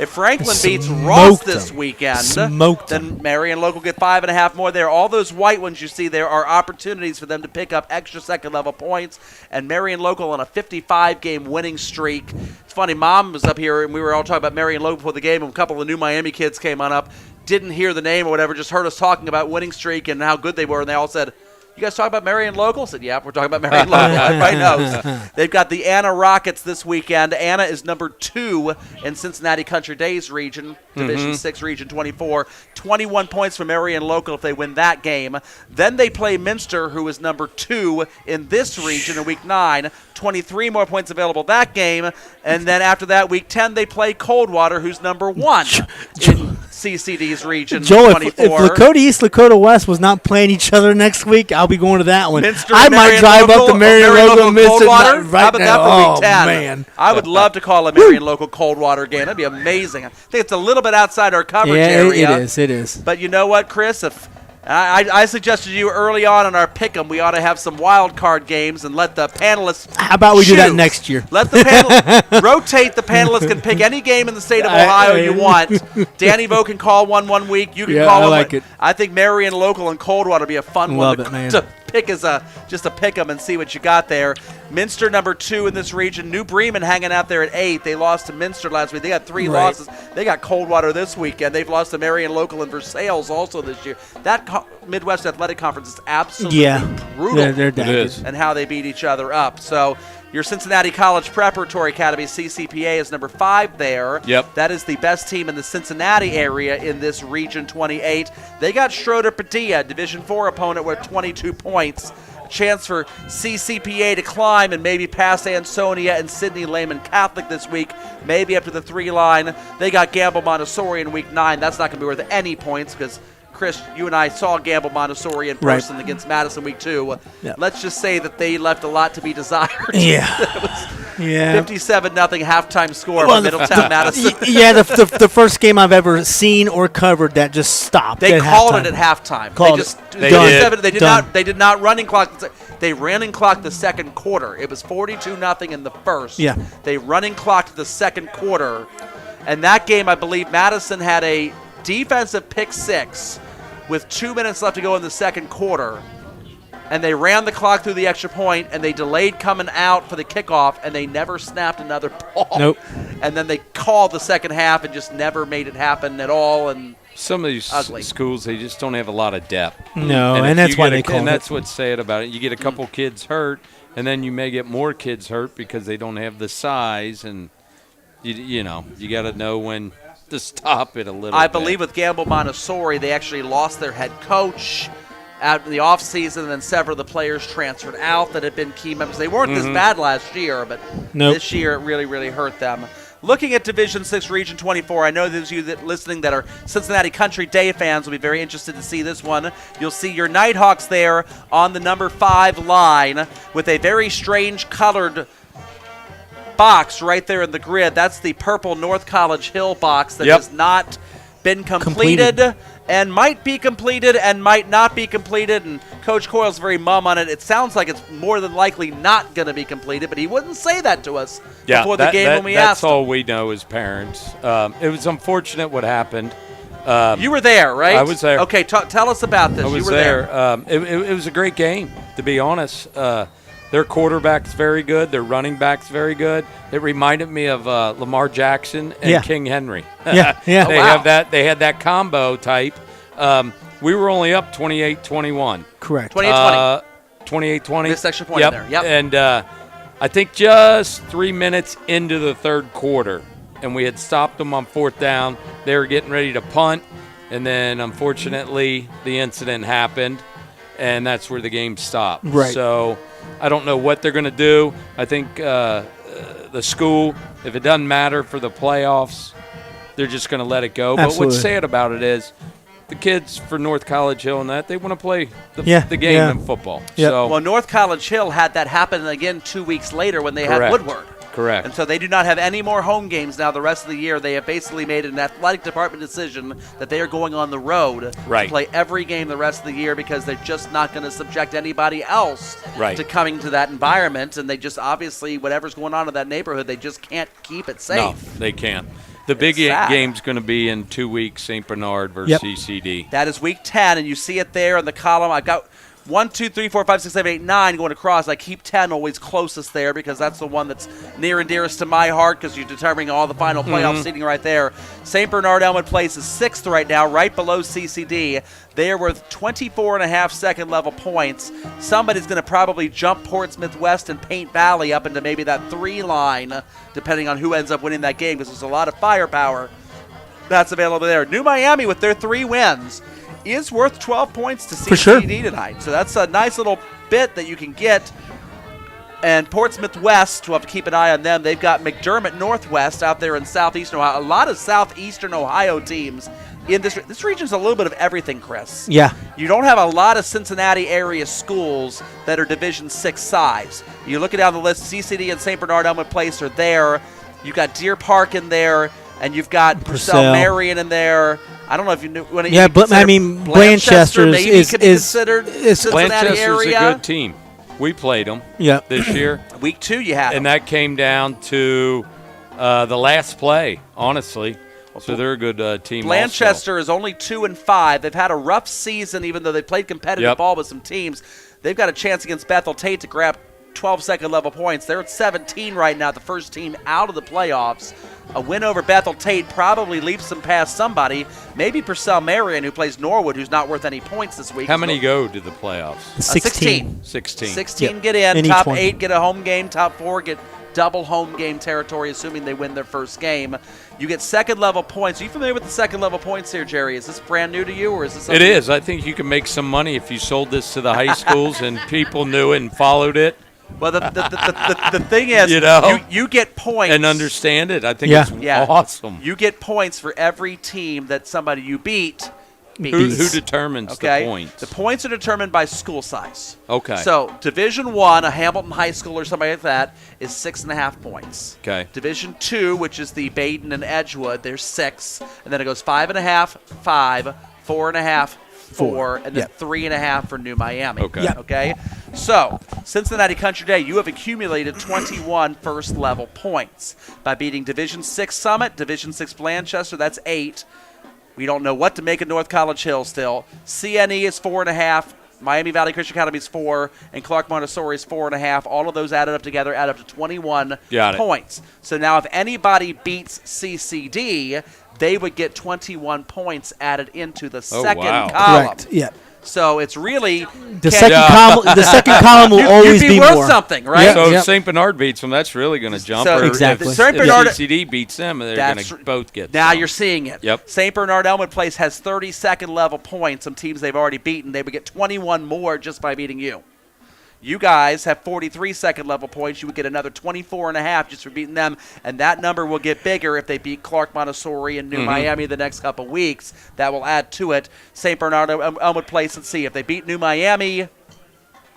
Speaker 2: If Franklin beats Ross this weekend, then Marion Local get 5.5 more there. All those white ones you see there are opportunities for them to pick up extra second-level points. And Marion Local on a 55-game winning streak. It's funny, Mom was up here, and we were all talking about Marion Local before the game, and a couple of New Miami kids came on up, didn't hear the name or whatever, just heard us talking about winning streak and how good they were, and they all said, "You guys talk about Marion Local?" I said, "Yeah, we're talking about Marion Local." Everybody knows. They've got the Anna Rockets this weekend. Anna is number 2 in Cincinnati Country Days region, Division 6 region 24. 21 points for Marion Local if they win that game. Then they play Minster, who is number 2 in this region in Week 9. 23 more points available that game. And then after that, Week 10, they play Coldwater, who's number 1 in CCD's region.
Speaker 3: Joel,
Speaker 2: 24.
Speaker 3: if Lakota East, Lakota West was not playing each other next week, I'll be going to that one.
Speaker 2: Minster,
Speaker 3: I might drive up to Marion Local and Minster
Speaker 2: Coldwater.
Speaker 3: right
Speaker 2: How about
Speaker 3: now.
Speaker 2: that for Week 10?
Speaker 3: Man.
Speaker 2: I would love to call a Marion Local Coldwater game. That'd be amazing. I think it's a little bit outside our coverage area.
Speaker 3: It is.
Speaker 2: But you know what, Chris? If I suggested to you early on in our pick'em, we ought to have some wild card games and let the panelists.
Speaker 3: How about we do that next year?
Speaker 2: Let the panel rotate. The panelists can pick any game in the state of Ohio you want. Danny Vo can call one week. You can call one.
Speaker 3: I like it.
Speaker 2: I think Marion Local and Coldwater would be a fun one to pick as just a pick 'em and see what you got there. Minster number 2 in this region. New Bremen hanging out there at 8. They lost to Minster last week. They got 3 losses. They got Coldwater this weekend. They've lost to Marion Local and Versailles also this year. That Midwest Athletic Conference is absolutely brutal.
Speaker 3: They're
Speaker 5: It is.
Speaker 2: And how they beat each other up. So your Cincinnati College Preparatory Academy, CCPA, is number 5 there.
Speaker 5: Yep.
Speaker 2: That is the best team in the Cincinnati area in this Region 28. They got Schroeder Padilla, Division 4 opponent, with 22 points. A chance for CCPA to climb and maybe pass Ansonia and Sidney Lehman Catholic this week, maybe up to the 3 line. They got Gamble Montessori in Week 9. That's not going to be worth any points because Chris, you and I saw Gamble Montessori in person against Madison Week 2.
Speaker 3: Yep.
Speaker 2: Let's just say that they left a lot to be desired.
Speaker 3: Yeah.
Speaker 2: It was 57-0 halftime score by Middletown Madison.
Speaker 3: The first game I've ever seen or covered that just stopped.
Speaker 2: They called it at halftime. They did not running clock. They running clocked the second quarter. It was 42-0 in the first.
Speaker 3: Yeah.
Speaker 2: They running clocked the second quarter. And that game, I believe Madison had a defensive pick 6 with 2 minutes left to go in the second quarter, and they ran the clock through the extra point, and they delayed coming out for the kickoff, and they never snapped another ball.
Speaker 3: Nope.
Speaker 2: And then they called the second half and just never made it happen at all. And
Speaker 5: some of these schools, they just don't have a lot of depth.
Speaker 3: No, and that's why they call it.
Speaker 5: And that's what's sad about it. You get a couple kids hurt, and then you may get more kids hurt because they don't have the size, and you got to know when to stop it a little bit.
Speaker 2: I believe with Gamble Montessori, they actually lost their head coach out in the offseason, and then several of the players transferred out that had been key members. They weren't this bad last year, but this year it really, really hurt them. Looking at Division 6 Region 24, I know those of you listening that are Cincinnati Country Day fans will be very interested to see this one. You'll see your Nighthawks there on the number 5 line with a very strange colored box right there in the grid. That's the purple North College Hill box that has not been completed and might be completed and might not be completed, and Coach Coyle's very mum on it. It sounds like it's more than likely not going to be completed, but he wouldn't say that to us before the game when we asked him.
Speaker 5: That's all we know as parents. It was unfortunate what happened.
Speaker 2: You were there, right?
Speaker 5: I was there.
Speaker 2: Okay, tell us about this.
Speaker 5: I was
Speaker 2: you were
Speaker 5: there. It was a great game, to be honest. Their quarterback's very good. Their running back's very good. It reminded me of Lamar Jackson and
Speaker 3: Yeah.
Speaker 5: King Henry.
Speaker 3: Yeah.
Speaker 5: They
Speaker 2: Oh, wow.
Speaker 5: have that. They had that combo type. We were only up 28-21.
Speaker 3: Correct.
Speaker 2: 28-20.
Speaker 5: 28-20.
Speaker 2: Missed extra point in there. Yep.
Speaker 5: And I think just 3 minutes into the third quarter, and we had stopped them on fourth down. They were getting ready to punt, and then unfortunately the incident happened, and that's where the game stopped.
Speaker 3: Right.
Speaker 5: So I don't know what they're going to do. I think the school, if it doesn't matter for the playoffs, they're just going to let it go. But
Speaker 3: Absolutely.
Speaker 5: what's sad about it is the kids for North College Hill and that, they want to play the game
Speaker 3: Yeah.
Speaker 5: in football.
Speaker 3: Yep.
Speaker 5: So
Speaker 2: Well, North College Hill had that happen again 2 weeks later when they had
Speaker 5: Correct.
Speaker 2: Woodward.
Speaker 5: Correct.
Speaker 2: And so they do not have any more home games now the rest of the year. They have basically made an athletic department decision that they are going on the road
Speaker 5: Right.
Speaker 2: to play every game the rest of the year because they're just not going to subject anybody else
Speaker 5: Right.
Speaker 2: to coming to that environment. And they just obviously, whatever's going on in that neighborhood, they just can't keep it safe.
Speaker 5: No, they can't. The big
Speaker 2: sad.
Speaker 5: game's going to be in 2 weeks, St. Bernard versus
Speaker 3: Yep.
Speaker 5: CCD.
Speaker 2: That is week 10, and you see it there in the column. I've got 1, 2, 3, 4, 5, 6, 7, 8, 9 going across. I keep 10 always closest there because that's the one that's near and dearest to my heart because you're determining all the final playoff seating right there. St. Bernard Elmwood Place is 6th right now, right below CCD. They are worth 24.5 second level points. Somebody's going to probably jump Portsmouth West and Paint Valley up into maybe that 3 line, depending on who ends up winning that game because there's a lot of firepower that's available there. New Miami with their 3 wins is worth 12 points to
Speaker 3: For sure.
Speaker 2: CCD tonight. So that's a nice little bit that you can get. And Portsmouth West, we'll have to keep an eye on them. They've got McDermott Northwest out there in southeastern Ohio. A lot of southeastern Ohio teams in this region's a little bit of everything, Chris.
Speaker 3: Yeah.
Speaker 2: You don't have a lot of Cincinnati area schools that are Division 6 size. You're looking down the list, CCD and St. Bernard Elmwood Place are there. You've got Deer Park in there, and you've got Purcell Marion in there. I don't know if you knew.
Speaker 3: Yeah, but I mean, Blanchester
Speaker 2: maybe
Speaker 3: is
Speaker 2: could be considered Cincinnati
Speaker 5: Blanchester's
Speaker 2: area.
Speaker 5: a good team. We played them
Speaker 3: Yeah.
Speaker 5: this year,
Speaker 2: Week 2 you had
Speaker 5: and
Speaker 2: them.
Speaker 5: that came down to the last play, honestly. So they're a good team.
Speaker 2: Blanchester is only 2-5. They've had a rough season, even though they played competitive
Speaker 5: Yep.
Speaker 2: ball with some teams. They've got a chance against Bethel Tate to grab 12-second level points. They're at 17 right now, the first team out of the playoffs. A win over Bethel Tate probably leaps them past somebody. Maybe Purcell Marion, who plays Norwood, who's not worth any points this week.
Speaker 5: Also. How many go to the playoffs?
Speaker 3: 16.
Speaker 5: 16.
Speaker 2: 16
Speaker 3: Yep.
Speaker 2: get in.
Speaker 3: In each
Speaker 2: Top
Speaker 3: one.
Speaker 2: 8 get a home game. Top 4 get double home game territory, assuming they win their first game. You get second level points. Are you familiar with the second level points here, Jerry? Is this brand new to you, or is this
Speaker 5: It
Speaker 2: something
Speaker 5: is. I think you can make some money if you sold this to the high schools and people knew it and followed it
Speaker 2: Well, the thing is,
Speaker 5: You know?
Speaker 2: you get points
Speaker 5: and understand it. I think
Speaker 3: Yeah.
Speaker 5: it's
Speaker 2: Yeah.
Speaker 5: awesome.
Speaker 2: You get points for every team that somebody you beat beats.
Speaker 5: Who determines
Speaker 2: Okay,
Speaker 5: the points?
Speaker 2: The points are determined by school size.
Speaker 5: Okay.
Speaker 2: So Division 1, a Hamilton High School or somebody like that, is 6.5 points.
Speaker 5: Okay.
Speaker 2: Division 2, which is the Baden and Edgewood, there's 6, and then it goes 5.5, 5, 4.5, 4, and then
Speaker 3: Yep.
Speaker 2: 3.5 for New Miami.
Speaker 5: Okay.
Speaker 3: Yep.
Speaker 2: Okay. So Cincinnati Country Day, you have accumulated 21 first level points by beating Division 6 Summit, Division 6 Blanchester. That's 8. We don't know what to make of North College Hill still. CNE is 4.5. Miami Valley Christian Academy is 4, and Clark Montessori is 4.5. All of those added up together add up to 21
Speaker 5: Got it.
Speaker 2: points. So now if anybody beats CCD, they would get 21 points added into the second
Speaker 5: wow.
Speaker 2: column.
Speaker 3: Correct. Yeah.
Speaker 2: So it's really
Speaker 3: The
Speaker 2: can-
Speaker 3: second column. The second column will
Speaker 2: You'd
Speaker 3: always
Speaker 2: be
Speaker 3: be
Speaker 2: worth
Speaker 3: more.
Speaker 2: something, right?
Speaker 3: Yeah.
Speaker 5: So if
Speaker 3: Yep.
Speaker 5: St. Bernard beats them, that's really going to jump.
Speaker 2: So
Speaker 5: or
Speaker 3: Exactly.
Speaker 5: If,
Speaker 2: St.
Speaker 5: if
Speaker 2: Bernard-
Speaker 5: CCD beats them, they're going
Speaker 2: That's
Speaker 5: to
Speaker 2: r-
Speaker 5: both get
Speaker 2: Now
Speaker 5: some.
Speaker 2: you're seeing it.
Speaker 5: Yep.
Speaker 2: St. Bernard Elmwood Place has 32nd level points. Some teams they've already beaten. They would get 21 more just by beating you. You guys have 43 second level points. You would get another 24.5 just for beating them, and that number will get bigger if they beat Clark Montessori and New Miami the next couple weeks. That will add to it. St. Bernard Elmwood Place, let's see. If they beat New Miami,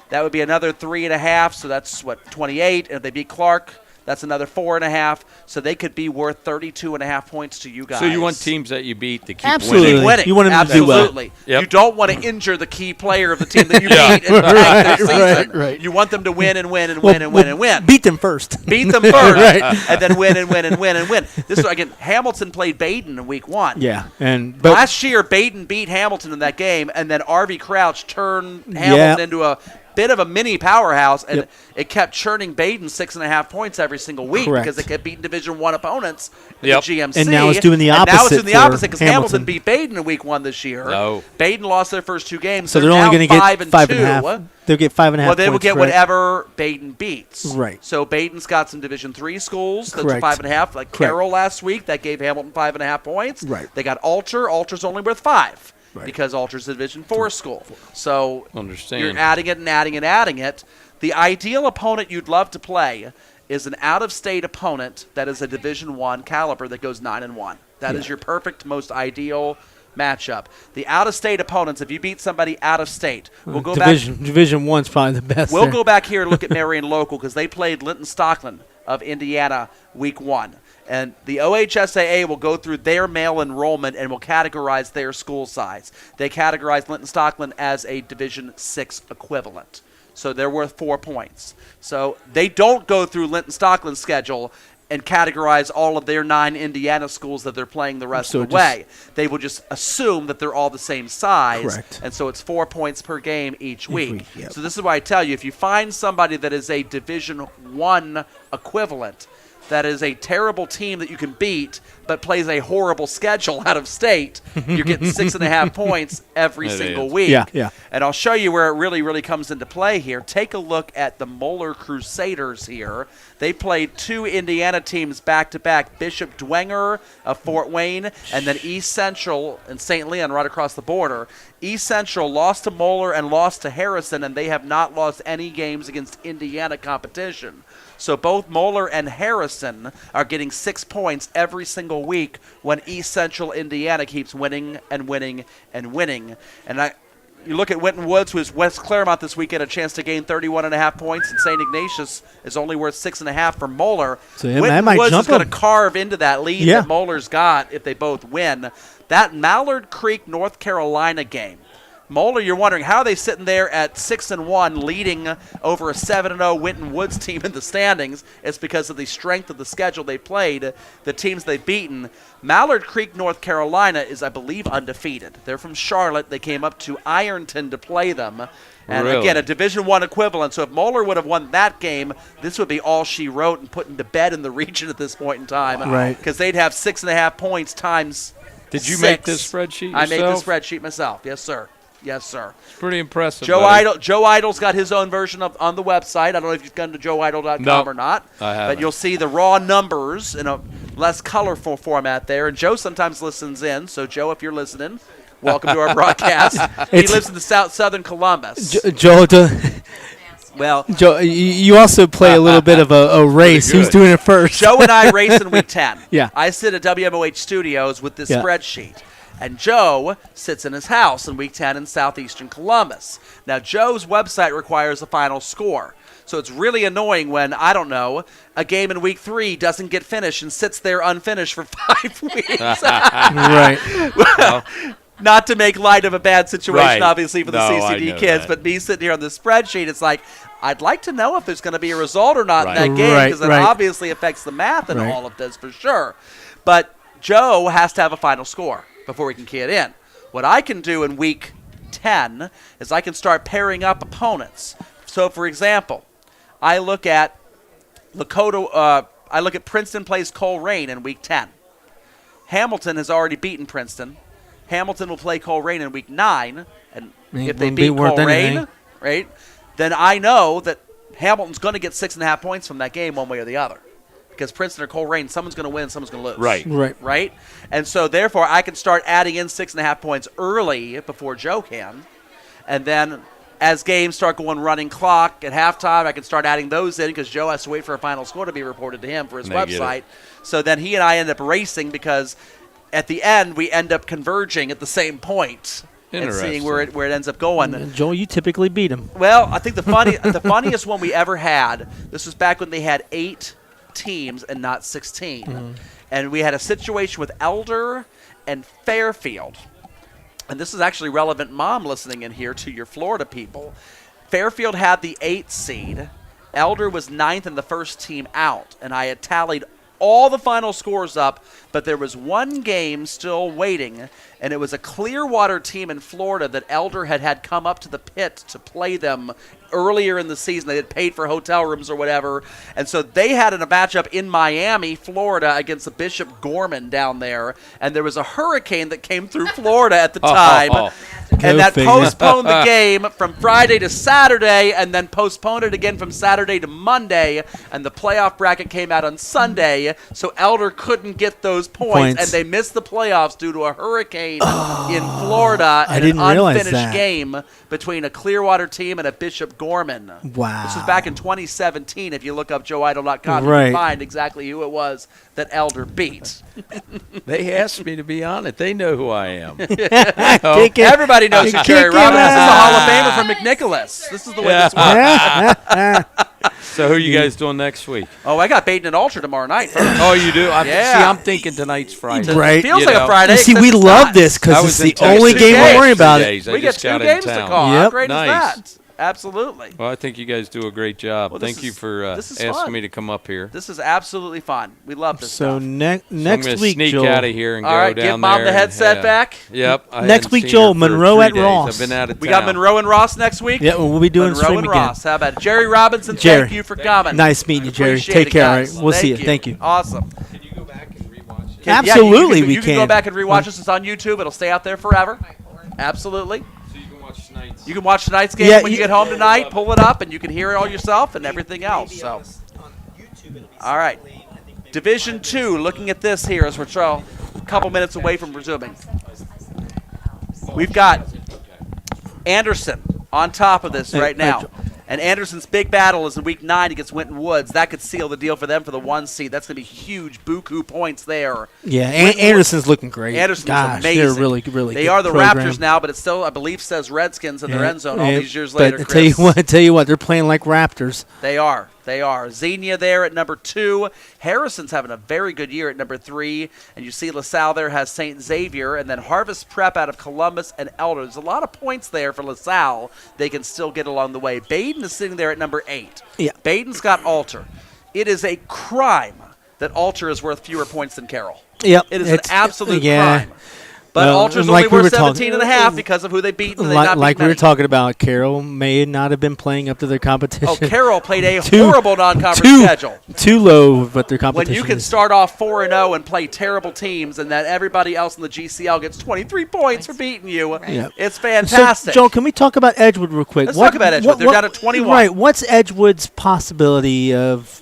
Speaker 2: that would be another 3.5, so that's, 28. And if they beat Clark, That's another 4.5. So they could be worth 32.5 points to you guys.
Speaker 5: So you want teams that you beat to keep
Speaker 3: Absolutely.
Speaker 5: winning.
Speaker 2: Winning.
Speaker 3: You want them to do well.
Speaker 2: Absolutely.
Speaker 5: Yep.
Speaker 2: You don't want to injure the key player of the team that you
Speaker 5: Yeah.
Speaker 2: beat and tank their season.
Speaker 3: right.
Speaker 2: You want them to win and win and
Speaker 3: Well,
Speaker 2: win and win and win.
Speaker 3: Beat them first.
Speaker 2: Beat them first,
Speaker 3: Right.
Speaker 2: and then win and win and win and win. This is again. Hamilton played Baden in week 1.
Speaker 3: Yeah, but
Speaker 2: Last year, Baden beat Hamilton in that game, and then R.V. Crouch turned Hamilton
Speaker 3: Yeah.
Speaker 2: into a bit of a mini powerhouse, and
Speaker 3: Yep.
Speaker 2: it kept churning Baden 6.5 points every single week
Speaker 3: Correct.
Speaker 2: because it kept beating Division I opponents in
Speaker 5: Yep.
Speaker 2: the GMC.
Speaker 3: And now it's doing the
Speaker 2: And now it's
Speaker 3: opposite
Speaker 2: doing the
Speaker 3: for
Speaker 2: opposite because Hamilton
Speaker 3: Hamilton.
Speaker 2: beat Baden in week 1 this year.
Speaker 5: No.
Speaker 2: Baden lost their first 2 games,
Speaker 3: so they're only
Speaker 2: going to
Speaker 3: get
Speaker 2: 5 and
Speaker 3: 5.5. They'll get 5.5.
Speaker 2: Well, they will
Speaker 3: points,
Speaker 2: get
Speaker 3: right?
Speaker 2: whatever Baden beats.
Speaker 3: Right.
Speaker 2: So Baden's got some Division III schools that's
Speaker 3: Correct.
Speaker 2: 5.5. Like
Speaker 3: Correct.
Speaker 2: Carroll last week, that gave Hamilton 5.5 points.
Speaker 3: Right.
Speaker 2: They got Alter. Alter's only worth 5
Speaker 3: Right.
Speaker 2: because Alter's a Division IV school. So
Speaker 5: Understand.
Speaker 2: you're adding it and adding and adding it. The ideal opponent you'd love to play is an out-of-state opponent that is a Division I caliber that goes 9-1. That is your perfect, most ideal matchup. The out-of-state opponents, if you beat somebody out of state, we'll go back.
Speaker 3: Division One's probably the best.
Speaker 2: We'll
Speaker 3: there.
Speaker 2: go back here and look at Marion Local because they played Linton Stockland of Indiana week 1. And the OHSAA will go through their mail enrollment and will categorize their school size. They categorize Linton Stockland as a Division VI equivalent. So they're worth 4 points. So they don't go through Linton Stockland's schedule and categorize all of their 9 Indiana schools that they're playing the rest
Speaker 3: So
Speaker 2: of the way. They will just assume that they're all the same size.
Speaker 3: Correct.
Speaker 2: And so it's 4 points per game each week.
Speaker 3: week, yep.
Speaker 2: So this is why I tell you, if you find somebody that is a Division I equivalent, that is a terrible team that you can beat, but plays a horrible schedule out of state, you're getting 6.5 points every
Speaker 5: It
Speaker 2: single
Speaker 5: is.
Speaker 2: week.
Speaker 3: Yeah, yeah.
Speaker 2: And I'll show you where it really, really comes into play here. Take a look at the Moeller Crusaders here. They played 2 Indiana teams back-to-back, Bishop Dwenger of Fort Wayne and then East Central and St. Leon right across the border. East Central lost to Moeller and lost to Harrison, and they have not lost any games against Indiana competition. So both Moeller and Harrison are getting 6 points every single week when East Central Indiana keeps winning and winning and winning. And you look at Winton Woods, who is West Claremont this week, had a chance to gain 31.5 points, and St. Ignatius is only worth 6.5 for Moeller.
Speaker 3: So that
Speaker 2: Winton
Speaker 3: might
Speaker 2: Woods
Speaker 3: jump
Speaker 2: is going to
Speaker 3: them.
Speaker 2: carve into that lead
Speaker 3: Yeah.
Speaker 2: that Moeller's got if they both win. That Mallard Creek, North Carolina game, Moeller, you're wondering, how are they sitting there at 6-1, leading over a 7-0 Winton Woods team in the standings? It's because of the strength of the schedule they played, the teams they've beaten. Mallard Creek, North Carolina is, I believe, undefeated. They're from Charlotte. They came up to Ironton to play them. And
Speaker 5: Really?
Speaker 2: again, a Division I equivalent. So if Moeller would have won that game, this would be all she wrote and put into bed in the region at this point in time.
Speaker 3: Right.
Speaker 2: Because they'd have 6.5 points times
Speaker 5: Did you
Speaker 2: 6.
Speaker 5: make this spreadsheet
Speaker 2: I made the
Speaker 5: yourself?
Speaker 2: spreadsheet myself. Yes, sir. Yes, sir.
Speaker 5: It's pretty impressive.
Speaker 2: Joe
Speaker 5: buddy.
Speaker 2: Idle's got his own version on the website. I don't know if you've gone to joeidle.com
Speaker 5: Nope,
Speaker 2: or not.
Speaker 5: I haven't.
Speaker 2: But you'll see the raw numbers in a less colorful format there. And Joe sometimes listens in. So, Joe, if you're listening, welcome to our broadcast. He
Speaker 3: It's-
Speaker 2: lives in the southern Columbus.
Speaker 3: Joe,
Speaker 2: Well,
Speaker 3: you also play a little bit of a race.
Speaker 5: Pretty
Speaker 3: Who's
Speaker 5: good.
Speaker 3: doing it first?
Speaker 2: Joe and I race in week 10.
Speaker 3: Yeah.
Speaker 2: I sit at WMOH Studios with this
Speaker 3: Yeah.
Speaker 2: spreadsheet. And Joe sits in his house in week 10 in southeastern Columbus. Now, Joe's website requires a final score. So it's really annoying when, I don't know, a game in week 3 doesn't get finished and sits there unfinished for 5 weeks.
Speaker 3: Right.
Speaker 2: Not to make light of a bad situation,
Speaker 5: Right.
Speaker 2: obviously, for the
Speaker 5: No, I
Speaker 2: CCD
Speaker 5: know
Speaker 2: kids,
Speaker 5: that.
Speaker 2: but me sitting here on this spreadsheet, it's like, I'd like to know if there's going to be a result or not
Speaker 5: Right.
Speaker 2: in that game,
Speaker 3: Right,
Speaker 2: because it
Speaker 3: right.
Speaker 2: obviously affects the math and
Speaker 3: Right.
Speaker 2: all of this for sure. But Joe has to have a final score before we can key it in. What I can do in week 10 is I can start pairing up opponents. So, for example, I look at Lakota. I look at Princeton plays Coleraine in week 10. Hamilton has already beaten Princeton. Hamilton will play Coleraine in week 9, and
Speaker 3: It
Speaker 2: if they
Speaker 3: wouldn't be
Speaker 2: beat
Speaker 3: worth
Speaker 2: Coleraine,
Speaker 3: anything.
Speaker 2: right, then I know that Hamilton's going to get 6.5 points from that game one way or the other. Because Princeton or Coleraine, someone's going to win, someone's going to lose.
Speaker 5: Right.
Speaker 3: Right.
Speaker 2: Right? And so, therefore, I can start adding in 6.5 points early before Joe can. And then as games start going running clock at halftime, I can start adding those in because Joe has to wait for a final score to be reported to him for his
Speaker 5: And they get
Speaker 2: website. So then he and I end up racing because at the end we end up converging at the same point and seeing where it ends up going.
Speaker 3: Joel, you typically beat him.
Speaker 2: Well, I think the funniest one we ever had, this was back when they had 8 teams and not 16. And we had a situation with Elder and Fairfield. And this is actually relevant, Mom, listening in here to your Florida people. Fairfield had the 8th seed. Elder was 9th and the first team out. And I had tallied all the final scores up, but there was one game still waiting, and it was a Clearwater team in Florida that Elder had come up to the pit to play them earlier in the season. They had paid for hotel rooms or whatever, and so they had a matchup in Miami, Florida, against the Bishop Gorman down there, and there was a hurricane that came through Florida at the time. And that
Speaker 3: figure.
Speaker 2: postponed the game from Friday to Saturday, and then postponed it again from Saturday to Monday, and the playoff bracket came out on Sunday, so Elder couldn't get those points. And they missed the playoffs due to a hurricane in Florida
Speaker 3: I
Speaker 2: and
Speaker 3: didn't
Speaker 2: an
Speaker 3: realize
Speaker 2: unfinished
Speaker 3: that.
Speaker 2: game between a Clearwater team and a Bishop Gorman.
Speaker 3: Wow.
Speaker 2: This was back in 2017. If you look up JoeIdol.com, you
Speaker 3: Right.
Speaker 2: can find exactly who it was that Elder beat.
Speaker 5: They asked me to be on it. They know who I am.
Speaker 3: Kick it.
Speaker 2: Everybody knows who
Speaker 3: Kick
Speaker 2: Jerry
Speaker 3: it
Speaker 2: Robinson is. This is a Hall of
Speaker 3: out.
Speaker 2: Famer from McNicholas. This is the way this works.
Speaker 5: So who are you guys doing next week?
Speaker 2: Oh, I got Baden and Alter tomorrow night first.
Speaker 5: Oh, you do?
Speaker 2: Yeah.
Speaker 5: See, I'm thinking tonight's Friday.
Speaker 3: Right.
Speaker 2: Feels
Speaker 5: You
Speaker 2: like
Speaker 5: know.
Speaker 2: a Friday.
Speaker 3: See,
Speaker 2: except
Speaker 3: we
Speaker 2: it's
Speaker 3: love
Speaker 2: not.
Speaker 3: this
Speaker 5: I
Speaker 3: because
Speaker 5: was
Speaker 3: it's
Speaker 5: in
Speaker 3: the only
Speaker 5: Texas
Speaker 3: game we'll worry about
Speaker 5: 2
Speaker 3: it.
Speaker 5: days. I
Speaker 2: We get
Speaker 5: just
Speaker 2: 2
Speaker 5: got in
Speaker 2: games to
Speaker 5: town.
Speaker 2: call. How
Speaker 3: Yep.
Speaker 2: great
Speaker 5: Nice.
Speaker 2: is that? Absolutely.
Speaker 5: Well, I think you guys do a great job.
Speaker 2: Well, this
Speaker 5: Thank you
Speaker 2: is-
Speaker 5: for
Speaker 2: this is
Speaker 5: asking
Speaker 2: fun.
Speaker 5: me to come up here.
Speaker 2: This is absolutely fun. We love this
Speaker 3: So
Speaker 2: stuff.
Speaker 3: next
Speaker 5: I'm
Speaker 3: next
Speaker 5: gonna
Speaker 3: week,
Speaker 5: sneak
Speaker 3: Joel.
Speaker 5: out of here and
Speaker 2: All
Speaker 5: go
Speaker 2: right,
Speaker 5: down
Speaker 2: give Mom
Speaker 5: there
Speaker 2: the
Speaker 5: and-
Speaker 2: headset
Speaker 5: yeah.
Speaker 2: back.
Speaker 5: Yep. I
Speaker 3: Next
Speaker 5: hadn't
Speaker 3: week,
Speaker 5: seen
Speaker 3: Joel,
Speaker 5: her for
Speaker 3: Monroe
Speaker 5: 3
Speaker 3: at
Speaker 5: days.
Speaker 3: Ross.
Speaker 5: I've been out of
Speaker 2: We
Speaker 5: town.
Speaker 2: got Monroe and Ross next week.
Speaker 3: Yeah, well, we'll be doing
Speaker 2: Monroe
Speaker 3: swim
Speaker 2: and
Speaker 3: again.
Speaker 2: Ross. How about it? Jerry Robinson,
Speaker 3: Jerry.
Speaker 2: thank you for coming.
Speaker 3: Nice meeting you, Jerry.
Speaker 2: Appreciate
Speaker 3: Take
Speaker 2: it,
Speaker 3: care. All right,
Speaker 2: guys.
Speaker 3: we'll see you. Thank you.
Speaker 2: Awesome.
Speaker 5: Can you go back and rewatch it?
Speaker 2: Yeah,
Speaker 3: Absolutely,
Speaker 2: you
Speaker 3: we
Speaker 2: can go
Speaker 3: can.
Speaker 2: back and rewatch this. It's on YouTube. It'll stay out there forever. Absolutely.
Speaker 5: So you can watch tonight's.
Speaker 2: You can watch tonight's game
Speaker 3: Yeah,
Speaker 2: when you
Speaker 3: you-
Speaker 2: get home tonight. Pull it up, and you can hear it all yourself and everything else. So, all right. Division 2, looking at this here as we're a couple minutes away from resuming. We've got Anderson on top of this right now. And Anderson's big battle is in week 9 against Winton Woods. That could seal the deal for them for the 1 seed. That's going to be huge buku points there.
Speaker 3: Yeah,
Speaker 2: Winton
Speaker 3: Anderson's looking great.
Speaker 2: Anderson's
Speaker 3: Gosh,
Speaker 2: amazing.
Speaker 3: They're really, really
Speaker 2: They
Speaker 3: good
Speaker 2: are the
Speaker 3: program.
Speaker 2: Raptors now, but it still, I believe, says Redskins in their
Speaker 3: Yeah,
Speaker 2: end zone all
Speaker 3: yeah,
Speaker 2: these years
Speaker 3: but
Speaker 2: later,
Speaker 3: I
Speaker 2: Chris.
Speaker 3: tell you what, they're playing like Raptors.
Speaker 2: They are. They are. Xenia there at number 2. Harrison's having a very good year at number 3. And you see LaSalle there has St. Xavier. And then Harvest Prep out of Columbus and Elder. There's a lot of points there for LaSalle they can still get along the way. Baden is sitting there at number 8.
Speaker 3: Yeah.
Speaker 2: Baden's got Alter. It is a crime that Alter is worth fewer points than Carroll.
Speaker 3: Yep.
Speaker 2: It is an absolute
Speaker 3: yeah.
Speaker 2: crime. But
Speaker 3: Well,
Speaker 2: Alter's
Speaker 3: like
Speaker 2: only
Speaker 3: we
Speaker 2: worth
Speaker 3: were talking-
Speaker 2: 17 and a half because of who they beat and they not
Speaker 3: Like
Speaker 2: beat
Speaker 3: we were
Speaker 2: many.
Speaker 3: talking about, Carroll may not have been playing up to their competition.
Speaker 2: Oh, Carroll played a
Speaker 3: Too-
Speaker 2: horrible non-conference
Speaker 3: too,
Speaker 2: schedule.
Speaker 3: Too low, but their
Speaker 2: When
Speaker 3: competition
Speaker 2: you can
Speaker 3: is-
Speaker 2: start off 4-0 and play terrible teams, and then everybody else in the GCL gets 23 points for beating you,
Speaker 3: Yeah.
Speaker 2: it's fantastic.
Speaker 3: So, Joel, can we talk about Edgewood real quick?
Speaker 2: Let's talk about Edgewood. They're down at 21.
Speaker 3: Right. What's Edgewood's possibility of,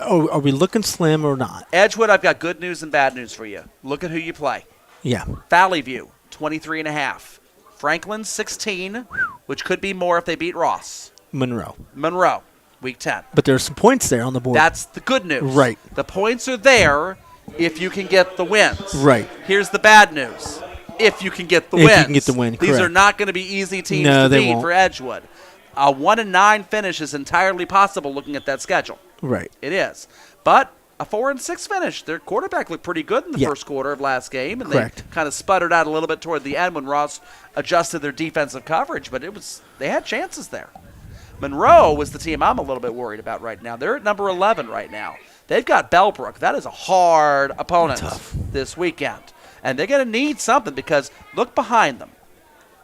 Speaker 3: are we looking slim or not?
Speaker 2: Edgewood, I've got good news and bad news for you. Look at who you play.
Speaker 3: Yeah.
Speaker 2: Valley View, 23 and a half. Franklin, 16, which could be more if they beat Ross.
Speaker 3: Monroe.
Speaker 2: Monroe, week 10.
Speaker 3: But there's some points there on the board.
Speaker 2: That's the good news.
Speaker 3: Right.
Speaker 2: The points are there if you can get the wins.
Speaker 3: Right.
Speaker 2: Here's the bad news. If you can get the
Speaker 3: If you
Speaker 2: wins.
Speaker 3: can get the win,
Speaker 2: These are
Speaker 3: correct.
Speaker 2: not going to be easy teams
Speaker 3: No,
Speaker 2: to
Speaker 3: they
Speaker 2: beat
Speaker 3: won't.
Speaker 2: for Edgewood. A 1-9 finish is entirely possible looking at that schedule.
Speaker 3: right.
Speaker 2: It is. But a 4-6 finish. Their quarterback looked pretty good in the
Speaker 3: Yeah.
Speaker 2: first quarter of last game, and
Speaker 3: Correct.
Speaker 2: they kind of sputtered out a little bit toward the end when Ross adjusted their defensive coverage, but they had chances there. Monroe was the team I'm a little bit worried about right now. They're at number 11 right now. They've got Bellbrook. That is a hard opponent this weekend. And they're going to need something because look behind them.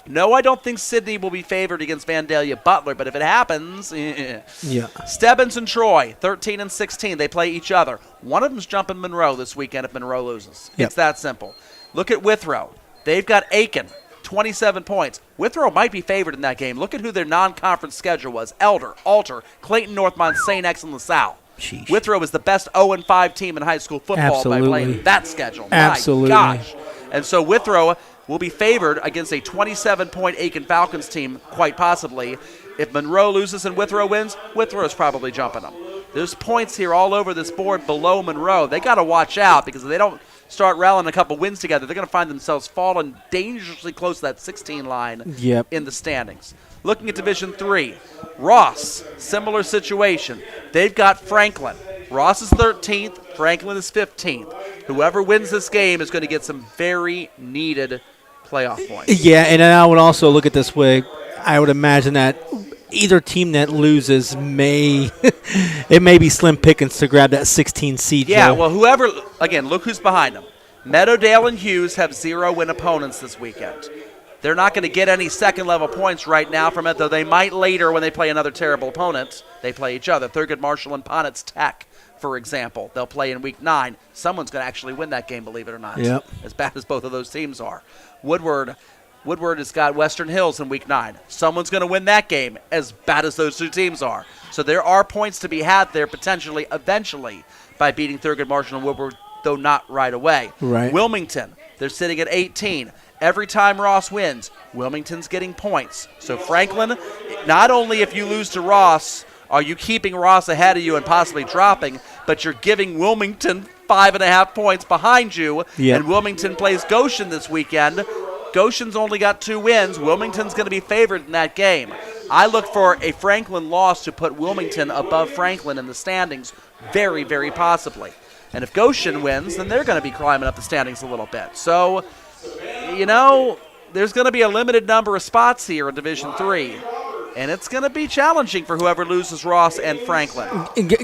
Speaker 2: No, I don't think Sydney will be favored against Vandalia Butler, but if it happens,
Speaker 3: Yeah.
Speaker 2: Stebbins and Troy, 13 and 16. They play each other. One of them's jumping Monroe this weekend if Monroe loses.
Speaker 3: Yep.
Speaker 2: It's that simple. Look at Withrow. They've got Aiken, 27 points. Withrow might be favored in that game. Look at who their non-conference schedule was. Elder, Alter, Clayton Northmont, St. X, and LaSalle.
Speaker 3: Sheesh.
Speaker 2: Withrow is the best 0-5 team in high school football
Speaker 3: Absolutely.
Speaker 2: by playing that schedule.
Speaker 3: Absolutely.
Speaker 2: My gosh. And so Withrow will be favored against a 27-point Aiken Falcons team, quite possibly. If Monroe loses and Withrow wins, Withrow's probably jumping them. There's points here all over this board below Monroe. They got to watch out because if they don't start rallying a couple wins together, they're going to find themselves falling dangerously close to that 16 line
Speaker 3: Yep.
Speaker 2: in the standings. Looking at Division 3, Ross, similar situation. They've got Franklin. Ross is 13th, Franklin is 15th. Whoever wins this game is going to get some very needed playoff points.
Speaker 3: Yeah, and I would also look at this way. I would imagine that either team that loses may it may be slim pickings to grab that 16 seed.
Speaker 2: Yeah,
Speaker 3: Joe.
Speaker 2: well, whoever, again, look who's behind them. Meadowdale and Hughes have 0-win opponents this weekend. They're not going to get any second-level points right now from it, though they might later when they play another terrible opponent. They play each other. Thurgood Marshall and Ponitz Tech, for example. They'll play in Week 9. Someone's going to actually win that game, believe it or not.
Speaker 3: Yep.
Speaker 2: As bad as both of those teams are. Woodward has got Western Hills in Week 9. Someone's going to win that game, as bad as those two teams are. So there are points to be had there potentially, eventually, by beating Thurgood Marshall and Woodward, though not right away.
Speaker 3: Right.
Speaker 2: Wilmington, they're sitting at 18. Every time Ross wins, Wilmington's getting points. So Franklin, not only if you lose to Ross, are you keeping Ross ahead of you and possibly dropping, but you're giving Wilmington 5.5 points behind you.
Speaker 3: Yep.
Speaker 2: And Wilmington plays Goshen this weekend. Goshen's only got 2 wins. Wilmington's going to be favored in that game. I look for a Franklin loss to put Wilmington above Franklin in the standings, very, very possibly. And if Goshen wins, then they're going to be climbing up the standings a little bit. So, you know, there's going to be a limited number of spots here in Division 3. And it's going to be challenging for whoever loses Ross and Franklin.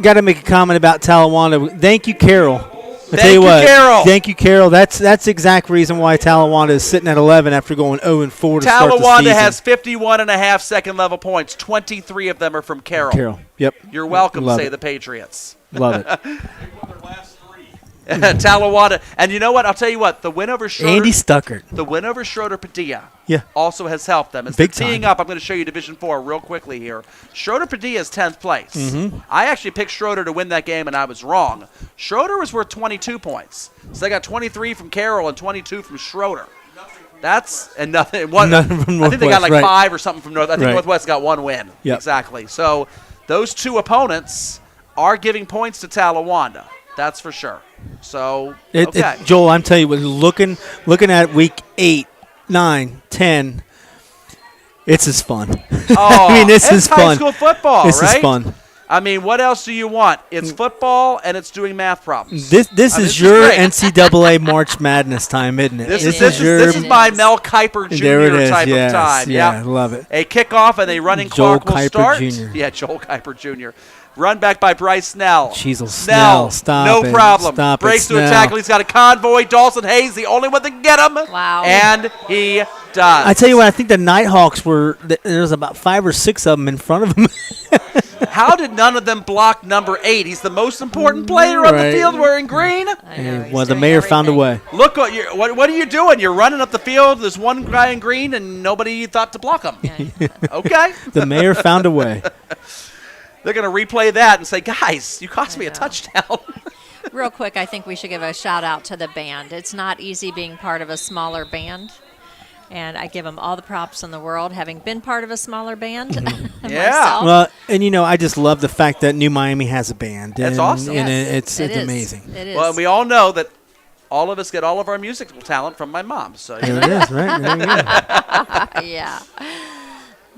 Speaker 3: Got to make a comment about Talawanda. Thank you, Carol.
Speaker 2: Thank you, Carol.
Speaker 3: Thank you, Carol. That's the exact reason why Talawanda is sitting at 11 after going 0-4 to start the
Speaker 2: Talawanda
Speaker 3: season.
Speaker 2: has 51.5 second-level points. 23 of them are from Carroll.
Speaker 3: Carol. Yep.
Speaker 2: You're welcome,
Speaker 3: Love
Speaker 2: say
Speaker 3: it.
Speaker 2: the Patriots.
Speaker 3: Love it.
Speaker 1: Their last 3.
Speaker 2: Talawanda. And you know what? I'll tell you what. The win over Schroeder.
Speaker 3: Andy Stuckert.
Speaker 2: The win over Schroeder Padilla
Speaker 3: Yeah.
Speaker 2: also has helped them. As
Speaker 3: Big
Speaker 2: they're teeing
Speaker 3: time.
Speaker 2: up, I'm going to show you Division 4 real quickly here. Schroeder Padilla is 10th place.
Speaker 3: Mm-hmm.
Speaker 2: I actually picked Schroeder to win that game, and I was wrong. Schroeder was worth 22 points. So they got 23 from Carroll and 22 from Schroeder. That's and nothing.
Speaker 3: Nothing from
Speaker 2: I think they got
Speaker 3: Northwest,
Speaker 2: like
Speaker 3: right.
Speaker 2: 5 or something from North. I think
Speaker 3: Right.
Speaker 2: Northwest got 1 win.
Speaker 3: Yep.
Speaker 2: Exactly. So those 2 opponents are giving points to Talawanda. That's for sure. So okay.
Speaker 3: Joel, I'm telling you, looking at week 8, 9, 10, it's as fun.
Speaker 2: Oh,
Speaker 3: I mean, this
Speaker 2: it's
Speaker 3: is
Speaker 2: high
Speaker 3: fun.
Speaker 2: school football,
Speaker 3: This
Speaker 2: right?
Speaker 3: is fun.
Speaker 2: I mean, what else do you want? It's football and it's doing math problems.
Speaker 3: This
Speaker 2: I mean,
Speaker 3: is your
Speaker 2: great.
Speaker 3: NCAA March Madness time, isn't it?
Speaker 2: This
Speaker 4: is
Speaker 2: is my Mel Kiper Jr.
Speaker 3: There it is.
Speaker 2: type
Speaker 3: Yes,
Speaker 2: of time.
Speaker 3: yeah,
Speaker 2: Yeah,
Speaker 3: love it.
Speaker 2: A kickoff and a running
Speaker 3: Joel
Speaker 2: clock will
Speaker 3: Kiper
Speaker 2: start.
Speaker 3: Jr..
Speaker 2: Yeah, Joel Kiper Jr. Run back by Bryce Snell.
Speaker 3: Jeez, Snell, stop
Speaker 2: no
Speaker 3: it.
Speaker 2: problem.
Speaker 3: Stop it,
Speaker 2: Breaks to a
Speaker 3: Snell.
Speaker 2: tackle. He's got a convoy. Dawson Hayes, the only one that can get him.
Speaker 4: Wow.
Speaker 2: And he does.
Speaker 3: I tell you what, I think the Nighthawks there was about 5 or 6 of them in front of him.
Speaker 2: How did none of them block number 8? He's the most important player on the
Speaker 3: Right.
Speaker 2: field wearing green.
Speaker 4: I know, he's
Speaker 3: Well, the
Speaker 4: doing
Speaker 3: mayor found a
Speaker 4: everything.
Speaker 3: way.
Speaker 2: Look what are you doing? You're running up the field. There's one guy in green, and nobody thought to block him.
Speaker 4: Yeah.
Speaker 2: Okay.
Speaker 3: The mayor found a way.
Speaker 2: They're going to replay that and say, guys, you cost me a
Speaker 4: know.
Speaker 2: touchdown.
Speaker 4: Real quick, I think we should give a shout out to the band. It's not easy being part of a smaller band. And I give them all the props in the world, having been part of a smaller band
Speaker 2: Yeah.
Speaker 4: myself.
Speaker 3: Well, and I just love the fact that New Miami has a band.
Speaker 2: That's
Speaker 3: and,
Speaker 2: awesome.
Speaker 3: And
Speaker 4: Yes,
Speaker 3: it's
Speaker 4: it is.
Speaker 3: amazing.
Speaker 4: It is.
Speaker 2: Well, and we all know that all of us get all of our musical talent from my mom. So
Speaker 3: There it is, right? There you go.
Speaker 4: yeah.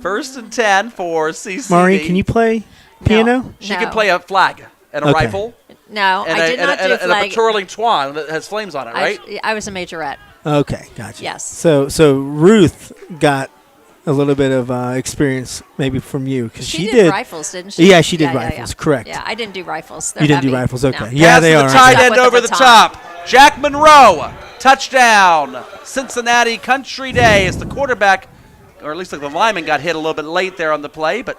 Speaker 2: 1st and 10 for CCD.
Speaker 3: Maureen, can you play piano?
Speaker 2: She
Speaker 4: No.
Speaker 2: can play a flag and a
Speaker 3: Okay.
Speaker 2: rifle
Speaker 4: No,
Speaker 2: and,
Speaker 4: I did not do
Speaker 2: and a
Speaker 4: flag.
Speaker 2: patrolling twine that has flames on it, right?
Speaker 4: I was a majorette.
Speaker 3: Okay, gotcha.
Speaker 4: Yes.
Speaker 3: So Ruth got a little bit of experience maybe from you because
Speaker 4: She
Speaker 3: did.
Speaker 4: rifles, didn't she?
Speaker 3: Yeah, she did rifles, correct.
Speaker 4: Yeah, I didn't do rifles.
Speaker 3: You
Speaker 4: They're
Speaker 3: didn't do
Speaker 4: heavy.
Speaker 3: rifles, okay.
Speaker 4: No.
Speaker 3: Yeah,
Speaker 2: Pass
Speaker 3: they
Speaker 2: to
Speaker 3: are.
Speaker 2: the tight
Speaker 4: Up
Speaker 2: end
Speaker 4: with the
Speaker 2: over the
Speaker 4: baton.
Speaker 2: top. Jack Monroe, touchdown. Cincinnati Country Day is the quarterback, or at least like the lineman got hit a little bit late there on the play, but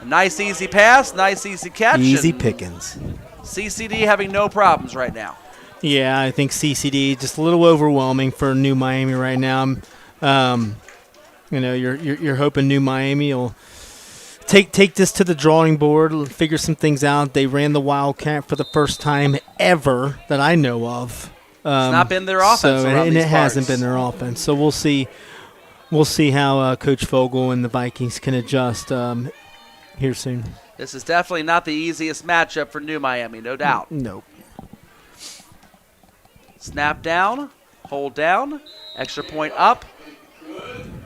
Speaker 2: a nice easy pass, nice easy catch.
Speaker 3: Easy
Speaker 2: and
Speaker 3: pickings.
Speaker 2: CCD having no problems right now.
Speaker 3: Yeah, I think CCD just a little overwhelming for New Miami right now. You're hoping New Miami will take this to the drawing board, figure some things out. They ran the Wildcat for the first time ever that I know of. It's
Speaker 2: not been their offense around
Speaker 3: and
Speaker 2: these
Speaker 3: it hasn't
Speaker 2: parts.
Speaker 3: been their offense. So we'll see. We'll see how Coach Fogel and the Vikings can adjust here soon.
Speaker 2: This is definitely not the easiest matchup for New Miami, no doubt.
Speaker 3: Nope.
Speaker 2: Snap down, hold down, extra point up.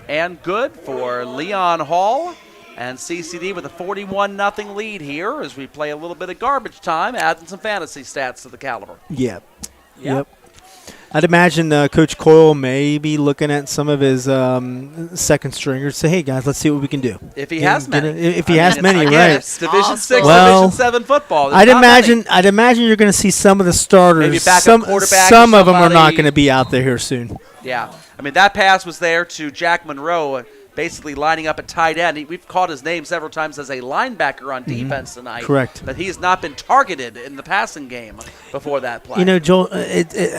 Speaker 2: and good for Leon Hall. And CCD with a 41-0 lead here as we play a little bit of garbage time, adding some fantasy stats to the caliber.
Speaker 3: Yep. I'd imagine Coach Coyle may be looking at some of his second stringers. Say, hey guys, let's see what we can do.
Speaker 2: If he has many.
Speaker 3: If he has many,
Speaker 2: again,
Speaker 3: right?
Speaker 2: It's Division 6,
Speaker 3: Well,
Speaker 2: Division 7 football. There's
Speaker 3: I'd
Speaker 2: not
Speaker 3: imagine.
Speaker 2: many.
Speaker 3: I'd imagine you're going to see some of the starters.
Speaker 2: Maybe backup
Speaker 3: some
Speaker 2: quarterback or
Speaker 3: some of them are not
Speaker 2: somebody.
Speaker 3: going to be out there here soon.
Speaker 2: Yeah. I mean, that pass was there to Jack Monroe, basically lining up at tight end. We've called his name several times as a linebacker on defense tonight.
Speaker 3: Correct.
Speaker 2: But he has not been targeted in the passing game before that play.
Speaker 3: You know, Joel.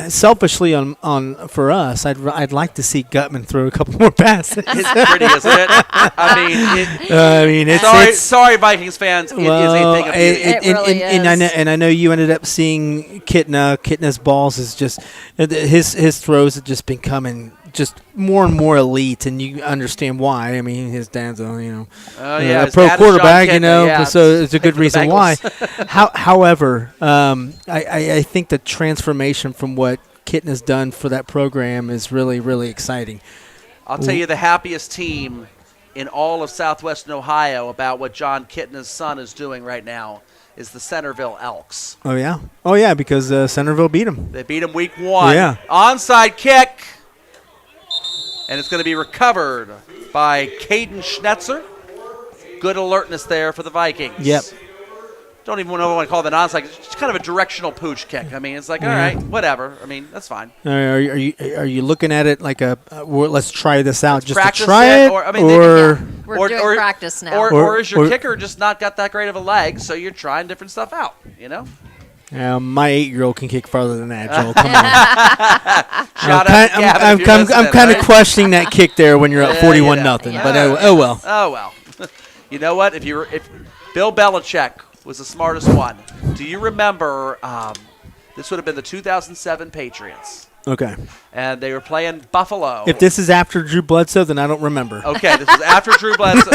Speaker 3: Selfishly, on for us, I'd like to see Gutman throw a couple more passes.
Speaker 2: It's pretty, isn't it? I mean,
Speaker 3: it's
Speaker 2: sorry, Vikings fans. It is a thing of beauty.
Speaker 4: It really
Speaker 3: and I know you ended up seeing Kitna. Kitna's balls is just his throws have just been coming just more and more elite, and you understand why. I mean, his dad's a
Speaker 2: his
Speaker 3: pro
Speaker 2: dad is
Speaker 3: quarterback,
Speaker 2: John Kitna, yeah,
Speaker 3: so it's a good
Speaker 2: for the
Speaker 3: reason why.
Speaker 2: Bengals.
Speaker 3: However, I think the transformation from what Kitna's done for that program is really, really exciting.
Speaker 2: I'll tell you the happiest team in all of southwestern Ohio about what John Kitna's son is doing right now is the Centerville Elks.
Speaker 3: Oh yeah, because Centerville beat him.
Speaker 2: They beat him week 1.
Speaker 3: Yeah.
Speaker 2: Onside kick. And it's going to be recovered by Caden Schnetzer. Good alertness there for the Vikings.
Speaker 3: Yep.
Speaker 2: Don't even know what I want to call it an onside. It's just kind of a directional pooch kick. I mean, it's like, all right, whatever. I mean, that's fine.
Speaker 3: Are you looking at it like well, let's try this out just to
Speaker 2: Practice
Speaker 3: try it,
Speaker 2: or, I mean,
Speaker 4: We're doing practice now.
Speaker 2: Or is your
Speaker 3: or-
Speaker 2: kicker just not got that great of a leg, so you're trying different stuff out, you know?
Speaker 3: My 8-year-old can kick farther than that, Joel. Come on.
Speaker 2: Shout out to Gavin
Speaker 3: I'm
Speaker 2: if you're listening,
Speaker 3: kind of
Speaker 2: right?
Speaker 3: questioning that kick there when you're up 41 nothing.
Speaker 4: Yeah.
Speaker 3: But oh well.
Speaker 2: Oh, well. You know what? If Bill Belichick was the smartest one, do you remember this would have been the 2007 Patriots,
Speaker 3: Okay.
Speaker 2: and they were playing Buffalo.
Speaker 3: If this is after Drew Bledsoe, then I don't remember.
Speaker 2: Okay, this is after Drew Bledsoe.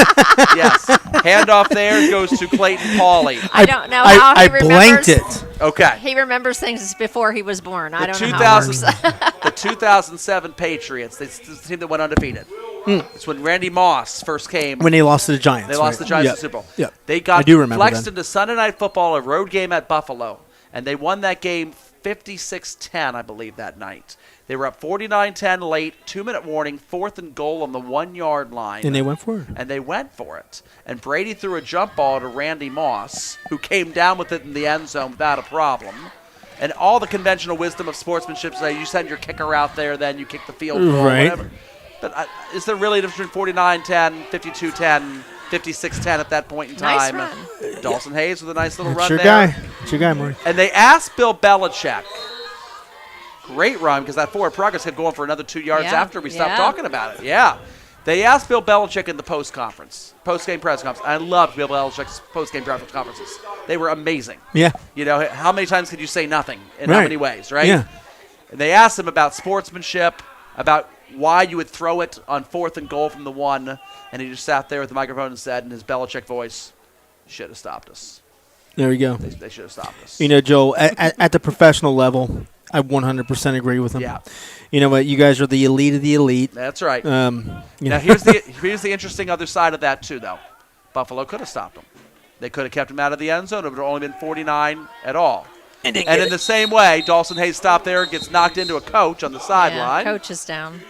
Speaker 2: Yes. Handoff there goes to Clayton Pauley.
Speaker 4: I don't know how he
Speaker 3: I
Speaker 4: remembers.
Speaker 3: blanked it.
Speaker 2: Okay.
Speaker 4: He remembers things before he was born. I don't know how it works.
Speaker 2: The 2007 Patriots, it's the team that went undefeated. It's when Randy Moss first came.
Speaker 3: When they lost to the Giants.
Speaker 2: They lost
Speaker 3: right?
Speaker 2: the Giants
Speaker 3: Yep.
Speaker 2: in the Super Bowl.
Speaker 3: Yep.
Speaker 2: They
Speaker 3: I
Speaker 2: got
Speaker 3: do remember
Speaker 2: flexed
Speaker 3: then.
Speaker 2: into Sunday Night Football, a road game at Buffalo, and they won that game 56-10, I believe, that night. They were up 49-10 late, 2-minute warning, 4th and goal on the 1-yard line.
Speaker 3: And they went for it.
Speaker 2: And they went for it. And Brady threw a jump ball to Randy Moss, who came down with it in the end zone without a problem. And all the conventional wisdom of sportsmanship say you send your kicker out there, then you kick the field goal,
Speaker 3: Right.
Speaker 2: whatever. But is there really a difference between 49-10, 52-10, 56-10 at that point in
Speaker 4: Nice
Speaker 2: time?
Speaker 4: run.
Speaker 2: Dawson Hayes with a nice little
Speaker 3: It's
Speaker 2: run
Speaker 3: your
Speaker 2: there.
Speaker 3: guy. It's your guy, Maury.
Speaker 2: And they asked Bill Belichick. Great run because that forward progress had going for another 2 yards
Speaker 4: Yeah,
Speaker 2: after we stopped
Speaker 4: yeah.
Speaker 2: talking about it. Yeah. They asked Bill Belichick in the post-game press conference. I loved Bill Belichick's post-game press conferences. They were amazing.
Speaker 3: Yeah.
Speaker 2: You know, how many times could you say nothing in how
Speaker 3: Right.
Speaker 2: many ways, right?
Speaker 3: Yeah.
Speaker 2: And they asked him about sportsmanship, about why you would throw it on 4th and goal from the 1, and he just sat there with the microphone and said in his Belichick voice, should have stopped us.
Speaker 3: There we go.
Speaker 2: They should have stopped us.
Speaker 3: You know, Joel, at the professional level, I 100% agree with him.
Speaker 2: Yeah.
Speaker 3: You know what? You guys are the elite of the elite.
Speaker 2: That's right.
Speaker 3: You
Speaker 2: Now,
Speaker 3: know.
Speaker 2: here's the interesting other side of that, too, though. Buffalo could have stopped him. They could have kept him out of the end zone. It would have only been 49 at all. And in the same way, Dawson Hayes stopped there, gets knocked into a coach on the sideline.
Speaker 4: Yeah, coach is down.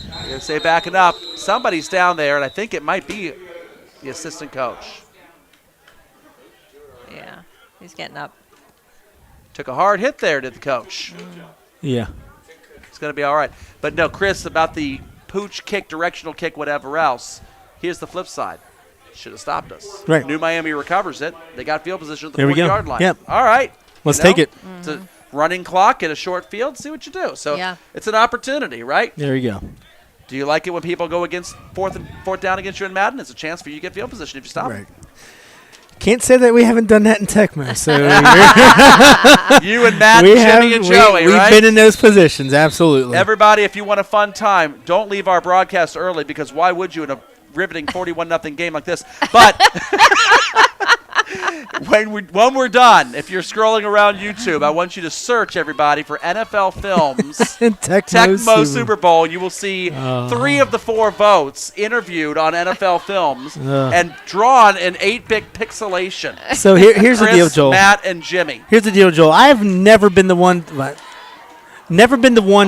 Speaker 2: You're going to say backing up. Somebody's down there, and I think it might be the assistant coach.
Speaker 4: Yeah, he's getting up.
Speaker 2: Took a hard hit there, did the coach.
Speaker 3: Yeah.
Speaker 2: It's going to be all right. But no, Chris, about the pooch kick, directional kick, whatever else, here's the flip side. Should have stopped us.
Speaker 3: Right.
Speaker 2: New Miami recovers it. They got field position at the
Speaker 3: There we go.
Speaker 2: 40-yard line.
Speaker 3: Yep.
Speaker 2: All right.
Speaker 3: Let's take it.
Speaker 2: It's a running clock in a short field. See what you do. So
Speaker 4: Yeah.
Speaker 2: it's an opportunity, right?
Speaker 3: There you go.
Speaker 2: Do you like it when people go against fourth down against you in Madden? It's a chance for you to get field position if you stop.
Speaker 3: Right. Can't say that we haven't done that in Tecmo. So
Speaker 2: You and Matt, Jimmy, and Joey,
Speaker 3: we've
Speaker 2: right?
Speaker 3: been in those positions. Absolutely.
Speaker 2: Everybody, if you want a fun time, don't leave our broadcast early because why would you in a riveting 41-0 game like this? But When we're done, if you're scrolling around YouTube, I want you to search, everybody, for NFL Films Tecmo Super Bowl. You will see 3 of the 4 votes interviewed on NFL Films and drawn in 8-bit pixelation.
Speaker 3: So here's the
Speaker 2: Chris,
Speaker 3: deal, Joel.
Speaker 2: Matt, and Jimmy.
Speaker 3: Here's the deal, Joel. I have never been the one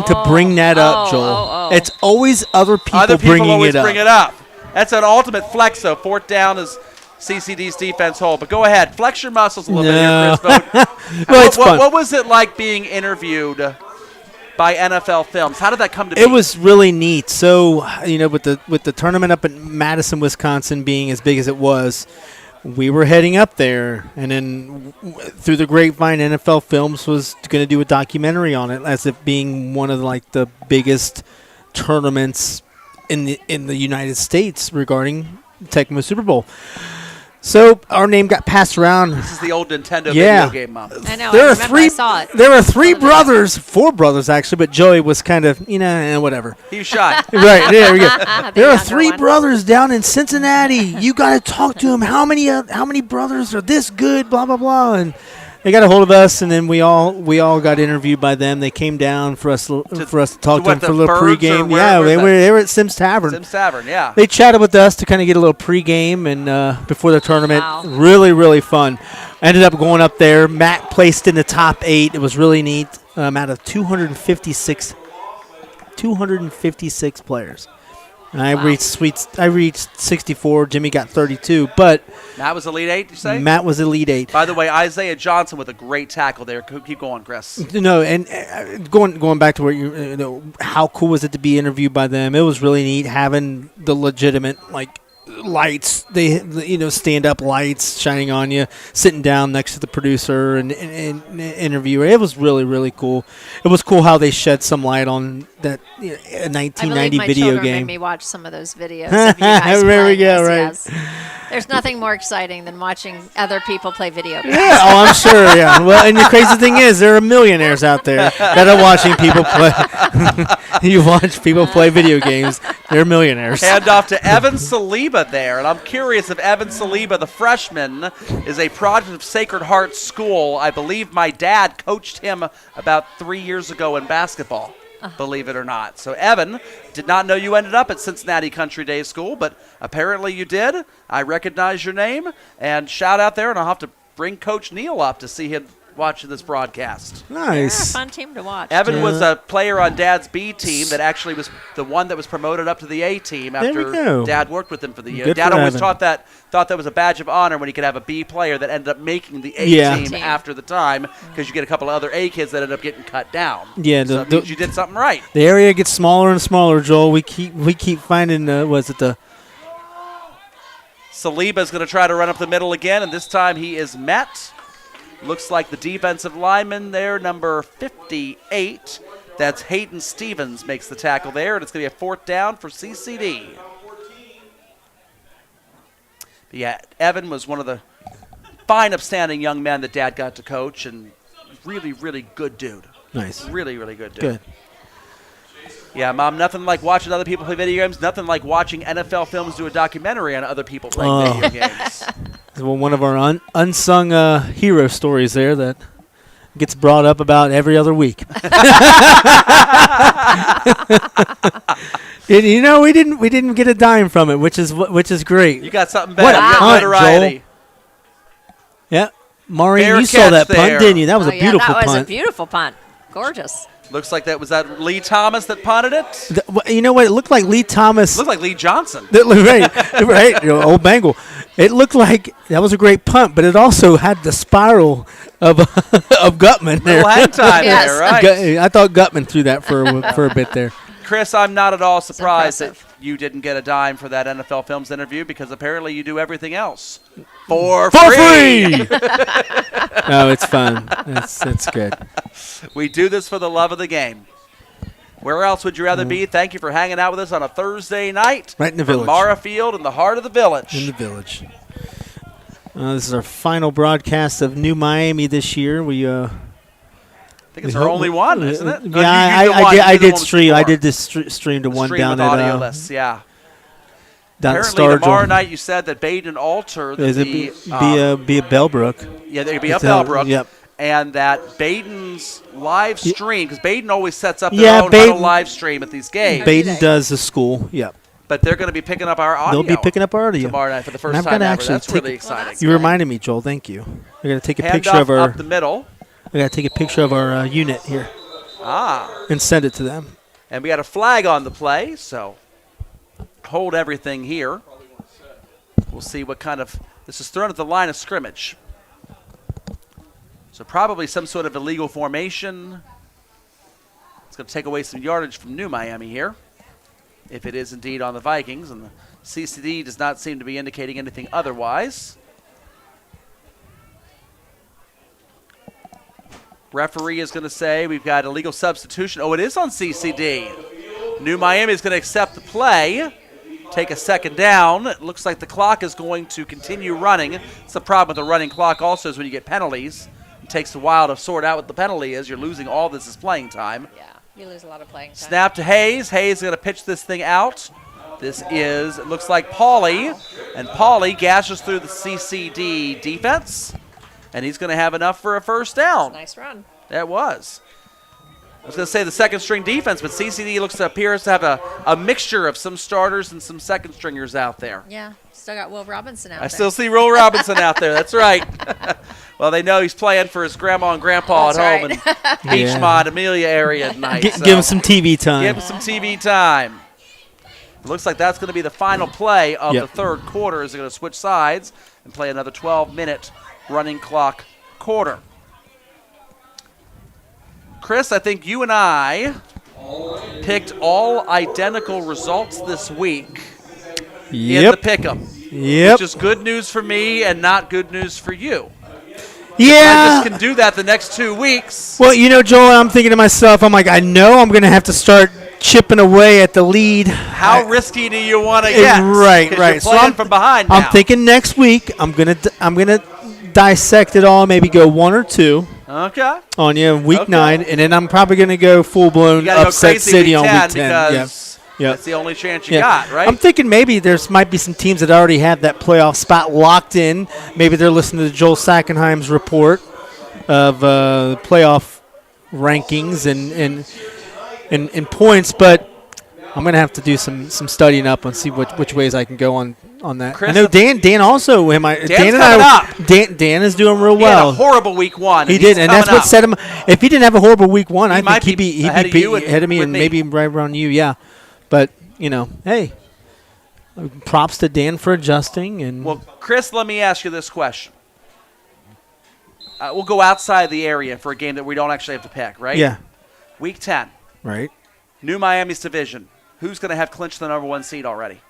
Speaker 3: to bring that up, Joel. It's always other people
Speaker 2: Other people
Speaker 3: bringing
Speaker 2: always
Speaker 3: it up.
Speaker 2: bring it up. That's an ultimate flex, though. 4th down is CCD's defense hold. But go ahead. Flex your muscles a little bit here, Chris.
Speaker 3: Well, it's fun.
Speaker 2: What was it like being interviewed by NFL Films? How did that come to be?
Speaker 3: It was really neat. So, with the tournament up in Madison, Wisconsin being as big as it was, we were heading up there, and then through the grapevine, NFL Films was going to do a documentary on it, as it being one of the biggest tournaments in the United States regarding Tecmo Super Bowl. So our name got passed around.
Speaker 2: This is the old Nintendo video game, Mom.
Speaker 4: I know.
Speaker 3: There
Speaker 4: I
Speaker 3: are
Speaker 4: remember
Speaker 3: three.
Speaker 4: I saw it.
Speaker 3: There are 3 brothers, 4 brothers actually, but Joey was kind of whatever.
Speaker 2: He was shy.
Speaker 3: Right, there we go.
Speaker 4: The
Speaker 3: There are
Speaker 4: younger
Speaker 3: 3
Speaker 4: one.
Speaker 3: brothers down in Cincinnati. You got to talk to them. How many brothers are this good? Blah blah blah. And they got a hold of us, and then we all got interviewed by them. They came down for us to talk to them for a little pregame. Yeah, they were at Sims Tavern.
Speaker 2: Sims Tavern, yeah.
Speaker 3: They chatted with us to kind of get a little pregame and before the tournament.
Speaker 4: Wow.
Speaker 3: Really, really fun. Ended up going up there. Matt placed in the top 8. It was really neat. Out of 256 players. And I reached 64. Jimmy got 32. But
Speaker 2: Matt was Elite 8, you say?
Speaker 3: Matt was Elite 8.
Speaker 2: By the way, Isaiah Johnson with a great tackle there. Keep going, Chris.
Speaker 3: No, and going back to where how cool was it to be interviewed by them? It was really neat having the legitimate lights. They stand up lights shining on you, sitting down next to the producer and interviewer. It was really, really cool. It was cool how they shed some light on that a 1990
Speaker 4: I believe my
Speaker 3: video
Speaker 4: children
Speaker 3: game.
Speaker 4: made me watch some of those videos of you guys
Speaker 3: There we
Speaker 4: playing
Speaker 3: go,
Speaker 4: this,
Speaker 3: right.
Speaker 4: yes. There's nothing more exciting than watching other people play video games.
Speaker 3: Yeah, I'm sure. Yeah. Well, and the crazy thing is, there are millionaires out there that are watching people play. You watch people play video games; they're millionaires.
Speaker 2: Hand off to Evan Saliba there. And I'm curious if Evan Saliba, the freshman, is a product of Sacred Heart School. I believe my dad coached him about 3 years ago in basketball, believe it or not. So, Evan, did not know you ended up at Cincinnati Country Day School, but apparently you did. I recognize your name. And shout out there, and I'll have to bring Coach Neal up to see him watching this broadcast.
Speaker 4: They're a
Speaker 3: Nice.
Speaker 4: fun team to watch.
Speaker 2: Evan was a player on Dad's B team that actually was the one that was promoted up to the A team
Speaker 3: There we
Speaker 2: after
Speaker 3: go.
Speaker 2: Dad worked with him for the year.
Speaker 3: Good
Speaker 2: Dad
Speaker 3: for
Speaker 2: always
Speaker 3: Evan.
Speaker 2: thought that was a badge of honor when he could have a B player that ended up making the A
Speaker 3: Yeah.
Speaker 2: team after the time, because you get a couple of other A kids that end up getting cut down.
Speaker 3: Yeah,
Speaker 2: so it means you did something right.
Speaker 3: The area gets smaller and smaller, Joel. We keep finding the
Speaker 2: Saliba's going to try to run up the middle again, and this time he is met. Looks like the defensive lineman there, number 58. That's Hayden Stevens makes the tackle there, and it's going to be a 4th down for CCD. But yeah, Evan was one of the fine, upstanding young men that Dad got to coach, and really, really good dude.
Speaker 3: nice.
Speaker 2: Really, really good dude.
Speaker 3: Good.
Speaker 2: Yeah, Mom, nothing like watching other people play video games. Nothing like watching NFL Films do a documentary on other people playing video games.
Speaker 3: Well, one of our unsung hero stories there that gets brought up about every other week. And, we didn't get a dime from it, which is great.
Speaker 2: You got something
Speaker 3: What
Speaker 2: better.
Speaker 3: a
Speaker 2: You got
Speaker 3: punt,
Speaker 2: notoriety.
Speaker 3: Yeah, Maureen,
Speaker 2: Fair
Speaker 3: you saw
Speaker 2: catch
Speaker 3: that
Speaker 2: there.
Speaker 3: punt, didn't you? That was a beautiful
Speaker 4: that was
Speaker 3: punt.
Speaker 4: a beautiful punt. Gorgeous.
Speaker 2: Looks like that was that Lee Thomas that punted it.
Speaker 3: You know what? It looked like Lee Thomas.
Speaker 2: Looked like Lee Johnson.
Speaker 3: right, old Bengal. It looked like that was a great punt, but it also had the spiral of Gutman there.
Speaker 2: Little hang time
Speaker 4: Yes.
Speaker 2: there, right?
Speaker 3: I thought Gutman threw that for a bit there.
Speaker 2: Chris, I'm not at all surprised that
Speaker 4: impressive.
Speaker 2: you didn't get a dime for that NFL Films interview, because apparently you do everything else for
Speaker 3: For
Speaker 2: free.
Speaker 3: No, it's fun. It's good.
Speaker 2: We do this for the love of the game. Where else would you rather be? Thank you for hanging out with us on a Thursday night.
Speaker 3: Right in the
Speaker 2: from
Speaker 3: village.
Speaker 2: Mara Field in the heart of the village.
Speaker 3: In the village. This is our final broadcast of New Miami this year.
Speaker 2: I think it's our only one, isn't it? No,
Speaker 3: Yeah,
Speaker 2: you did the one- you
Speaker 3: I
Speaker 2: did the
Speaker 3: did
Speaker 2: one with
Speaker 3: stream. I
Speaker 2: before.
Speaker 3: did this stream to one
Speaker 2: Stream
Speaker 3: down
Speaker 2: with
Speaker 3: at
Speaker 2: audio lists, yeah.
Speaker 3: down at
Speaker 2: Apparently tomorrow
Speaker 3: Stargell.
Speaker 2: night you said that Baden Alter,
Speaker 3: Is it be a Bellbrook?
Speaker 2: yeah, they'd be up
Speaker 3: It's
Speaker 2: Elbrook.
Speaker 3: Yep.
Speaker 2: And that Baden's live stream, because Baden always sets up their
Speaker 3: Yeah,
Speaker 2: own
Speaker 3: Baden-
Speaker 2: huddle live stream at these games,
Speaker 3: Baden does the school. Yep.
Speaker 2: but they're going to be picking up our audio.
Speaker 3: They'll be picking up our audio.
Speaker 2: tomorrow night for the
Speaker 3: And
Speaker 2: first
Speaker 3: I've
Speaker 2: time
Speaker 3: gotta
Speaker 2: ever.
Speaker 3: actually
Speaker 2: That's
Speaker 3: take-
Speaker 2: really exciting.
Speaker 3: You reminded me, Joel. Thank you. I got to take a
Speaker 2: Hand
Speaker 3: picture
Speaker 2: up,
Speaker 3: of our.
Speaker 2: up the middle.
Speaker 3: I got to take a picture of our unit here and send it to them.
Speaker 2: And we got a flag on the play, so hold everything here. We'll see what kind of – this is thrown at the line of scrimmage. So probably some sort of illegal formation. It's going to take away some yardage from New Miami here, if it is indeed on the Vikings. And the CCD does not seem to be indicating anything otherwise. Referee is going to say we've got illegal substitution. Oh, it is on CCD. New Miami is going to accept the play, take a second down. It looks like the clock is going to continue running. It's the problem with the running clock also is when you get penalties. It takes a while to sort out what the penalty is. You're losing all this is playing time.
Speaker 4: Yeah, you lose a lot of playing time.
Speaker 2: Snap to Hayes. Hayes is going to pitch this thing out. This is, it looks like Pauly. And Pauly gashes through the CCD defense. And he's going to have enough for a first down.
Speaker 4: Nice run.
Speaker 2: That was. I was going to say the second string defense, but CCD appears to have a mixture of some starters and some second stringers out there.
Speaker 4: Yeah, still got Will Robinson out
Speaker 2: I
Speaker 4: there.
Speaker 2: still see Will Robinson out there. That's right. Well, they know he's playing for his grandma and grandpa
Speaker 4: That's
Speaker 2: at home in
Speaker 4: right.
Speaker 2: Beachmont, Amelia area tonight.
Speaker 3: Give
Speaker 2: so
Speaker 3: him some TV time.
Speaker 2: Give him some TV time. It looks like that's going to be the final play of
Speaker 3: Yep.
Speaker 2: the third quarter as they're going to switch sides and play another 12-minute running clock quarter. Chris, I think you and I picked all identical results this week in the pick'em,
Speaker 3: Yep.
Speaker 2: which is good news for me and not good news for you. I
Speaker 3: Yeah.
Speaker 2: just can do that the next 2 weeks.
Speaker 3: Well, Joel, I'm thinking to myself, I'm like, I know I'm going to have to start chipping away at the lead.
Speaker 2: How risky do you want to get?
Speaker 3: Right,
Speaker 2: 'Cause
Speaker 3: right.
Speaker 2: You're playing from behind now.
Speaker 3: I'm thinking next week I'm gonna dissect it all, maybe go 1 or 2
Speaker 2: Okay.
Speaker 3: on you in week
Speaker 2: Okay.
Speaker 3: 9, and then I'm probably gonna go full
Speaker 2: You
Speaker 3: blown
Speaker 2: got to go
Speaker 3: upset
Speaker 2: crazy
Speaker 3: city
Speaker 2: week
Speaker 3: on
Speaker 2: 10
Speaker 3: week 10.
Speaker 2: because
Speaker 3: Yep.
Speaker 2: that's the only chance you got, right?
Speaker 3: I'm thinking maybe might be some teams that already have that playoff spot locked in. Maybe they're listening to Joel Sackenheim's report of playoff rankings and points, but I'm gonna have to do some studying up and see which ways I can go on that.
Speaker 2: Chris,
Speaker 3: I know Dan also. Dan and
Speaker 2: coming
Speaker 3: I.
Speaker 2: up.
Speaker 3: Dan is doing real
Speaker 2: He had
Speaker 3: well.
Speaker 2: a horrible week 1.
Speaker 3: He
Speaker 2: and
Speaker 3: did,
Speaker 2: he's
Speaker 3: and that's
Speaker 2: coming
Speaker 3: what
Speaker 2: up.
Speaker 3: set him. If he didn't have a horrible week 1, I
Speaker 2: might
Speaker 3: think
Speaker 2: be
Speaker 3: he'd
Speaker 2: ahead of
Speaker 3: be
Speaker 2: you and
Speaker 3: ahead of me
Speaker 2: with
Speaker 3: and
Speaker 2: me.
Speaker 3: maybe right around you. Yeah, but hey, props to Dan for adjusting. And
Speaker 2: Well, Chris, let me ask you this question. We'll go outside the area for a game that we don't actually have to pick, right?
Speaker 3: yeah,
Speaker 2: Week 10,
Speaker 3: right.
Speaker 2: New Miami's division. Who's going to have clinched the number 1 seed already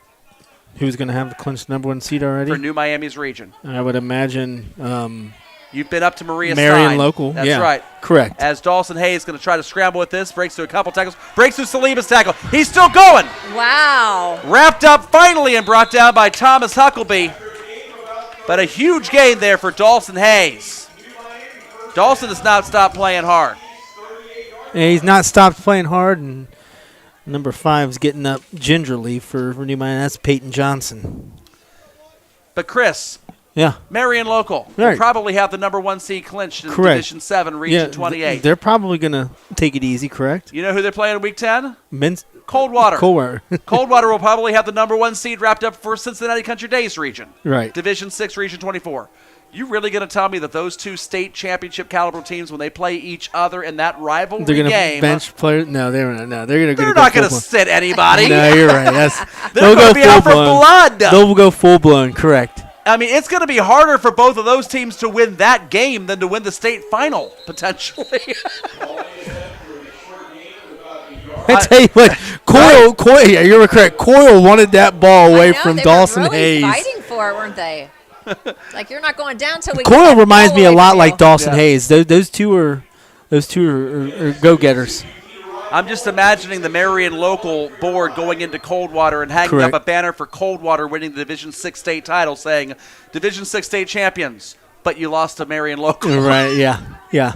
Speaker 3: Who's going to have the clinched number 1 seed already?
Speaker 2: for New Miami's region?
Speaker 3: I would imagine
Speaker 2: You've been up to Maria
Speaker 3: Marion
Speaker 2: Stein.
Speaker 3: local.
Speaker 2: That's
Speaker 3: yeah,
Speaker 2: right.
Speaker 3: Correct.
Speaker 2: As Dawson Hayes is going to try to scramble with this, breaks through a couple tackles, breaks through Saliba's tackle. He's still going.
Speaker 4: Wow.
Speaker 2: Wrapped up finally and brought down by Thomas Huckleby. But a huge gain there for Dawson Hayes. Dawson has not stopped playing hard.
Speaker 3: And he's not stopped playing hard, and number 5 is getting up gingerly for New Miami. That's Peyton Johnson.
Speaker 2: But Chris,
Speaker 3: Yeah,
Speaker 2: Marion Local will
Speaker 3: Right.
Speaker 2: probably have the number 1 seed clinched in
Speaker 3: Correct.
Speaker 2: Division 7, Region
Speaker 3: yeah.
Speaker 2: 28.
Speaker 3: They're probably going to take it easy. Correct.
Speaker 2: You know who they're playing in Week 10?
Speaker 3: Men's
Speaker 2: Coldwater.
Speaker 3: Coldwater.
Speaker 2: Coldwater will probably have the number 1 seed wrapped up for Cincinnati Country Days region.
Speaker 3: Right.
Speaker 2: Division 6, Region 24. You really going to tell me that those 2 state championship caliber teams, when they play each other in that rivalry
Speaker 3: They're going to
Speaker 2: game,
Speaker 3: bench players? No, they're not. No, they're going to.
Speaker 2: they're not going to sit anybody.
Speaker 3: No, you're right.
Speaker 2: They're going to be out for blood.
Speaker 3: They'll go full blown. Correct.
Speaker 2: I mean, it's going to be harder for both of those teams to win that game than to win the state final, potentially.
Speaker 3: I tell you what, Coyle, yeah, you're correct. Coyle wanted that ball away
Speaker 4: I know,
Speaker 3: from
Speaker 4: they
Speaker 3: Dawson
Speaker 4: were really
Speaker 3: Hayes.
Speaker 4: fighting for it, weren't they? Like, you're not going down till we get
Speaker 3: Coyle
Speaker 4: that
Speaker 3: reminds
Speaker 4: ball
Speaker 3: me a
Speaker 4: away
Speaker 3: lot
Speaker 4: from
Speaker 3: like
Speaker 4: you.
Speaker 3: Dawson
Speaker 2: Yeah.
Speaker 3: Hayes. Those two are go-getters.
Speaker 2: I'm just imagining the Marion local board going into Coldwater and hanging
Speaker 3: Correct.
Speaker 2: up a banner for Coldwater winning the Division 6 state title saying, Division 6 state champions, but you lost to Marion local.
Speaker 3: Right? Yeah. Yeah.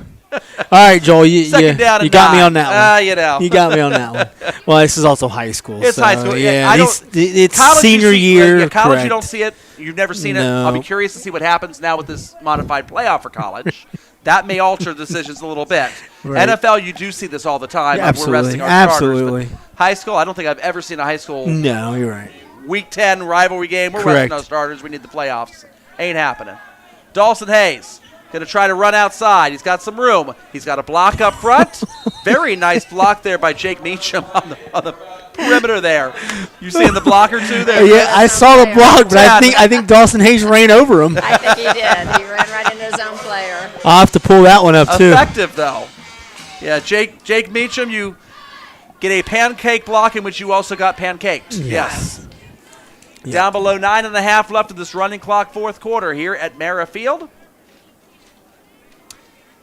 Speaker 3: right, Joel,
Speaker 2: Second down
Speaker 3: you
Speaker 2: and
Speaker 3: got me
Speaker 2: 9.
Speaker 3: on that one.
Speaker 2: You know.
Speaker 3: You got me on that one. Well, this is also high school.
Speaker 2: It's
Speaker 3: so,
Speaker 2: high school.
Speaker 3: Yeah,
Speaker 2: I
Speaker 3: these-
Speaker 2: don't-
Speaker 3: it's
Speaker 2: College, you
Speaker 3: senior
Speaker 2: see-
Speaker 3: year.
Speaker 2: Yeah, college,
Speaker 3: correct.
Speaker 2: you don't see it. You've never seen it.
Speaker 3: No.
Speaker 2: I'll be curious to see what happens now with this modified playoff for college. That may alter decisions a little bit.
Speaker 3: Right.
Speaker 2: NFL, you do see this all the time.
Speaker 3: Yeah,
Speaker 2: We're
Speaker 3: absolutely.
Speaker 2: resting our
Speaker 3: Absolutely.
Speaker 2: starters. But high school, I don't think I've ever seen a high school
Speaker 3: No, you're right.
Speaker 2: Week 10 rivalry game. We're
Speaker 3: Correct.
Speaker 2: resting our starters. We need the playoffs. Ain't happening. Dawson Hayes going to try to run outside. He's got some room. He's got a block up front. Very nice block there by Jake Meacham on the perimeter there. You seeing the block or two there?
Speaker 3: Yeah, I saw the block, but
Speaker 2: Yeah.
Speaker 3: I think Dawson Hayes ran over him.
Speaker 4: I think he did. He ran right into his own player.
Speaker 3: I'll have to pull that one up too.
Speaker 2: Effective, though. Yeah, Jake Meacham, you get a pancake block in which you also got pancaked. Yes. Down below 9.5 left of this running clock, fourth quarter here at Mara Field.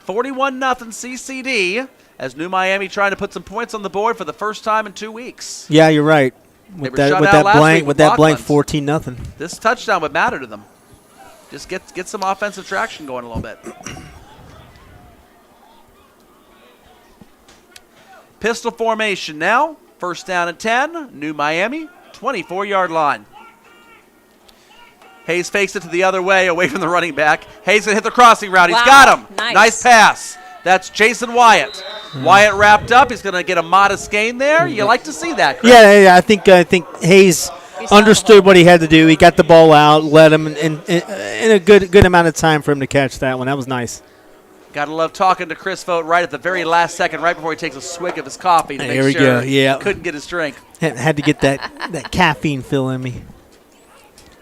Speaker 2: 41-0 CCD as New Miami trying to put some points on the board for the first time in 2 weeks.
Speaker 3: Yeah, you're right.
Speaker 2: They
Speaker 3: With
Speaker 2: were shut out
Speaker 3: that
Speaker 2: last
Speaker 3: blank,
Speaker 2: week
Speaker 3: with
Speaker 2: with
Speaker 3: that blank,
Speaker 2: Lachlan's.
Speaker 3: 14-0.
Speaker 2: This touchdown would matter to them. Just get some offensive traction going a little bit. Pistol formation now. First down and 10. New Miami, 24-yard line. Hayes fakes it to the other way, away from the running back. Hayes going to hit the crossing route. He's
Speaker 4: Wow,
Speaker 2: got him.
Speaker 4: nice.
Speaker 2: Pass. That's Jason Wyatt. Wyatt wrapped up. He's going to get a modest gain there. You like to see that, Chris.
Speaker 3: Yeah, I think Hayes understood what he had to do. He got the ball out, led him in a good amount of time for him to catch that one. That was nice.
Speaker 2: Got to love talking to Chris Vogt right at the very last second, right before he takes a swig of his coffee to
Speaker 3: There
Speaker 2: make
Speaker 3: we
Speaker 2: sure
Speaker 3: go, yeah.
Speaker 2: he couldn't get his drink.
Speaker 3: Had to get that caffeine fill in me.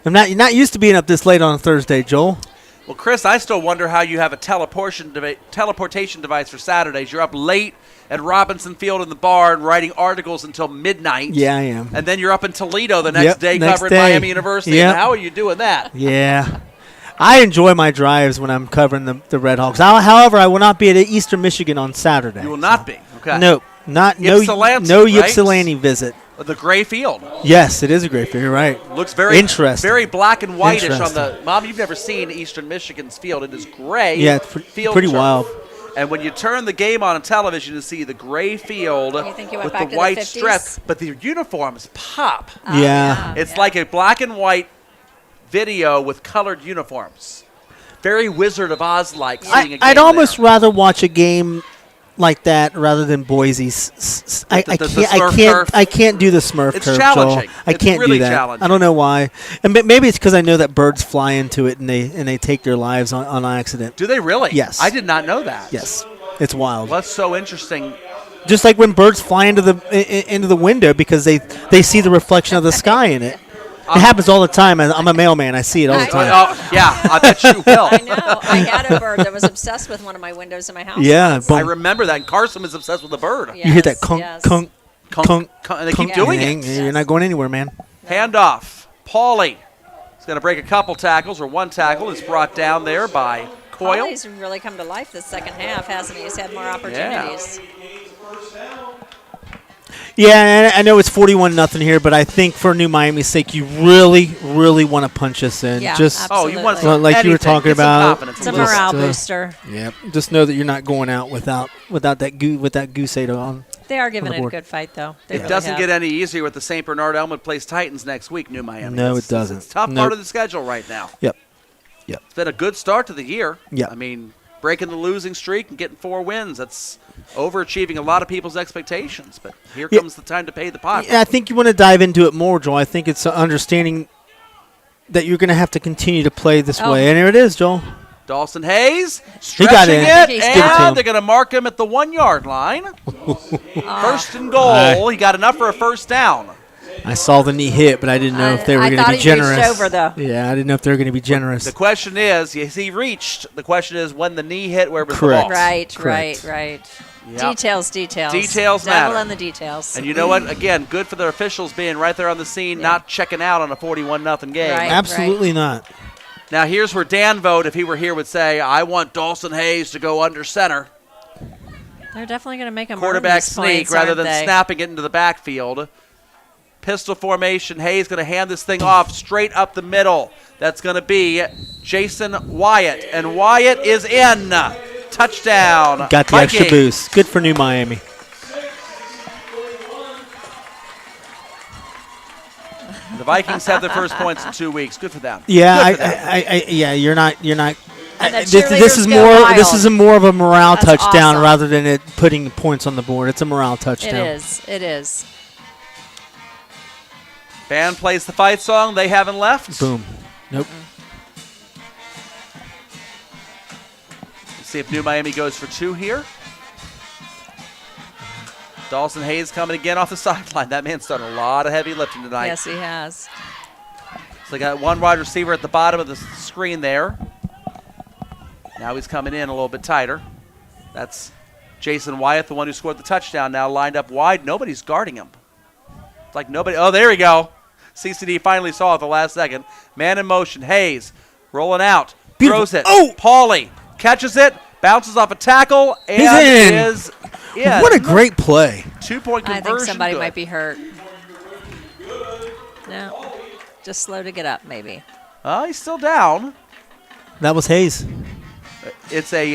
Speaker 3: I'm not used to being up this late on a Thursday, Joel.
Speaker 2: Well, Chris, I still wonder how you have a teleportation device for Saturdays. You're up late at Robinson Field in the barn writing articles until midnight.
Speaker 3: Yeah, I am.
Speaker 2: And then you're up in Toledo the next
Speaker 3: Yep,
Speaker 2: day
Speaker 3: next
Speaker 2: covering
Speaker 3: day.
Speaker 2: Miami University.
Speaker 3: Yep.
Speaker 2: And how are you doing that?
Speaker 3: Yeah. I enjoy my drives when I'm covering the Red Hawks. However, I will not be at Eastern Michigan on Saturday.
Speaker 2: You will not be. Okay.
Speaker 3: No, no
Speaker 2: Ypsilanti, right?
Speaker 3: Ypsilanti visit.
Speaker 2: The gray field.
Speaker 3: Yes, it is a great field. You're right.
Speaker 2: Looks very
Speaker 3: Interesting.
Speaker 2: very black and whitish on the.
Speaker 3: Interesting.
Speaker 2: Mom, you've never seen Eastern Michigan's field. It is gray.
Speaker 3: Yeah, it's
Speaker 2: field
Speaker 3: pretty
Speaker 2: turf.
Speaker 3: wild.
Speaker 2: And when you turn the game on television, you see the gray field
Speaker 4: You think you went
Speaker 2: with
Speaker 4: back
Speaker 2: the
Speaker 4: to the
Speaker 2: white
Speaker 4: 50s?
Speaker 2: strips, but the uniforms pop.
Speaker 3: Yeah.
Speaker 2: It's like a black and white video with colored uniforms. Very Wizard of Oz-like. seeing a game
Speaker 3: I'd almost
Speaker 2: there.
Speaker 3: rather watch a game like that rather than Boise's. I
Speaker 2: Smurf
Speaker 3: can't do the Smurf
Speaker 2: It's
Speaker 3: turf,
Speaker 2: challenging.
Speaker 3: Joel. I
Speaker 2: It's
Speaker 3: can't
Speaker 2: really
Speaker 3: do that.
Speaker 2: challenging.
Speaker 3: I don't know why. And maybe it's because I know that birds fly into it and they take their lives on accident.
Speaker 2: Do they really?
Speaker 3: Yes.
Speaker 2: I did not know that.
Speaker 3: Yes, it's wild.
Speaker 2: Well, that's so interesting.
Speaker 3: Just like when birds fly into the window because they see the reflection of the sky in it. It happens all the time. I'm a mailman. I see it all the time.
Speaker 2: Oh, yeah, I bet you will.
Speaker 4: I know. I had a bird that was obsessed with one of my windows in my house.
Speaker 3: Yeah,
Speaker 4: once.
Speaker 3: boom.
Speaker 2: I remember that. And Carson is obsessed with the bird.
Speaker 3: You hear that
Speaker 4: Yes,
Speaker 3: kunk,
Speaker 4: yes.
Speaker 3: kunk,
Speaker 2: Kunk,
Speaker 3: kunk,
Speaker 2: kunk, and they
Speaker 3: kunk.
Speaker 2: keep doing
Speaker 3: Dang,
Speaker 2: it.
Speaker 3: You're not going anywhere, man.
Speaker 2: Handoff. Paulie. He's going to break a couple tackles, or one tackle is brought down there by Coyle.
Speaker 4: He's really come to life this second half, hasn't he? He's had more opportunities.
Speaker 3: Yeah, and I know it's 41-0 here, but I think for New Miami's sake, you really, really want to punch us in.
Speaker 4: Yeah,
Speaker 3: Just
Speaker 2: Oh, you want
Speaker 4: Absolutely.
Speaker 2: some
Speaker 3: Like you were
Speaker 2: anything.
Speaker 3: talking
Speaker 2: Get some
Speaker 3: about.
Speaker 2: confidence.
Speaker 4: It's a
Speaker 3: Just,
Speaker 4: morale
Speaker 3: uh,
Speaker 4: booster.
Speaker 3: yeah, just know that you're not going out without that goose egg on.
Speaker 4: They are giving
Speaker 3: the
Speaker 4: it a
Speaker 3: board.
Speaker 4: good fight, though. They
Speaker 2: It
Speaker 4: really
Speaker 2: doesn't
Speaker 4: have.
Speaker 2: get any easier with the St. Bernard Elmwood plays Titans next week, New Miami.
Speaker 3: No,
Speaker 2: It's-
Speaker 3: it doesn't.
Speaker 2: It's a tough
Speaker 3: Nope.
Speaker 2: part of the schedule right now.
Speaker 3: Yep.
Speaker 2: It's been a good start to the year.
Speaker 3: Yep.
Speaker 2: I mean, breaking the losing streak and getting 4 wins, that's overachieving a lot of people's expectations. But here
Speaker 3: Yeah.
Speaker 2: comes the time to pay the pot.
Speaker 3: I think you want to dive into it more, Joel. I think it's understanding that you're going to have to continue to play this
Speaker 4: Oh.
Speaker 3: way. And here it is, Joel.
Speaker 2: Dawson Hayes
Speaker 3: He
Speaker 2: stretching
Speaker 3: got in.
Speaker 2: it,
Speaker 4: Give
Speaker 3: it to him.
Speaker 2: and they're going to mark him at the 1-yard line. First and goal. He got enough for a first down.
Speaker 3: I saw the knee hit, but I didn't know if they were
Speaker 4: I
Speaker 3: going to
Speaker 4: thought
Speaker 3: be
Speaker 4: he reached
Speaker 3: generous.
Speaker 4: over, though.
Speaker 3: Yeah, I didn't know if they were going to be generous.
Speaker 2: The question is, yes, he reached. The question is when the knee hit, where was
Speaker 3: Correct.
Speaker 2: the ball?
Speaker 4: Right,
Speaker 3: Correct.
Speaker 4: right.
Speaker 2: Yep.
Speaker 4: Details.
Speaker 2: Details
Speaker 4: Devil
Speaker 2: matter.
Speaker 4: in the details.
Speaker 2: And you know what? Again, good for the officials being right there on the scene,
Speaker 4: Yeah.
Speaker 2: not checking out on a 41-0 game.
Speaker 4: Right.
Speaker 3: Absolutely not.
Speaker 2: Now, here's where Dan Vogt, if he were here, would say, I want Dawson Hayes to go under center.
Speaker 4: They're definitely going to make him earn
Speaker 2: Quarterback
Speaker 4: these
Speaker 2: sneak
Speaker 4: points,
Speaker 2: rather
Speaker 4: aren't
Speaker 2: than
Speaker 4: they?
Speaker 2: snapping it into the backfield. Pistol formation. Hayes going to hand this thing off straight up the middle. That's going to be Jason Wyatt. And Wyatt is in. Touchdown.
Speaker 3: Got the extra
Speaker 2: Vikings.
Speaker 3: boost. Good for New Miami.
Speaker 2: The Vikings have their first points in 2 weeks. Good for them.
Speaker 3: Yeah,
Speaker 2: Good for them.
Speaker 3: yeah. You're not.
Speaker 4: And the
Speaker 3: This is
Speaker 4: cheerleaders
Speaker 3: more.
Speaker 4: go
Speaker 3: This
Speaker 4: wild.
Speaker 3: is more of a morale
Speaker 4: That's
Speaker 3: touchdown
Speaker 4: awesome.
Speaker 3: rather than it putting points on the board. It's a morale
Speaker 4: It
Speaker 3: touchdown.
Speaker 4: is. It is.
Speaker 2: Band plays the fight song. They haven't left.
Speaker 3: Boom. Nope.
Speaker 2: Let's see if New Miami goes for 2 here. Dawson Hayes coming again off the sideline. That man's done a lot of heavy lifting tonight.
Speaker 4: Yes, he has.
Speaker 2: So they got one wide receiver at the bottom of the screen there. Now he's coming in a little bit tighter. That's Jason Wyatt, the one who scored the touchdown, now lined up wide. Nobody's guarding him. It's like nobody. Oh, there we go. CCD finally saw it at the last second. Man in motion. Hayes rolling out.
Speaker 3: Beautiful.
Speaker 2: Throws it.
Speaker 3: Oh!
Speaker 2: Pauly catches it. Bounces off a tackle. And
Speaker 3: He's in.
Speaker 2: is in.
Speaker 3: What a great play.
Speaker 2: 2-point
Speaker 4: I
Speaker 2: conversion.
Speaker 4: think somebody
Speaker 2: good.
Speaker 4: might be hurt. No, just slow to get up, maybe.
Speaker 2: He's still down.
Speaker 3: That was Hayes.
Speaker 2: It's a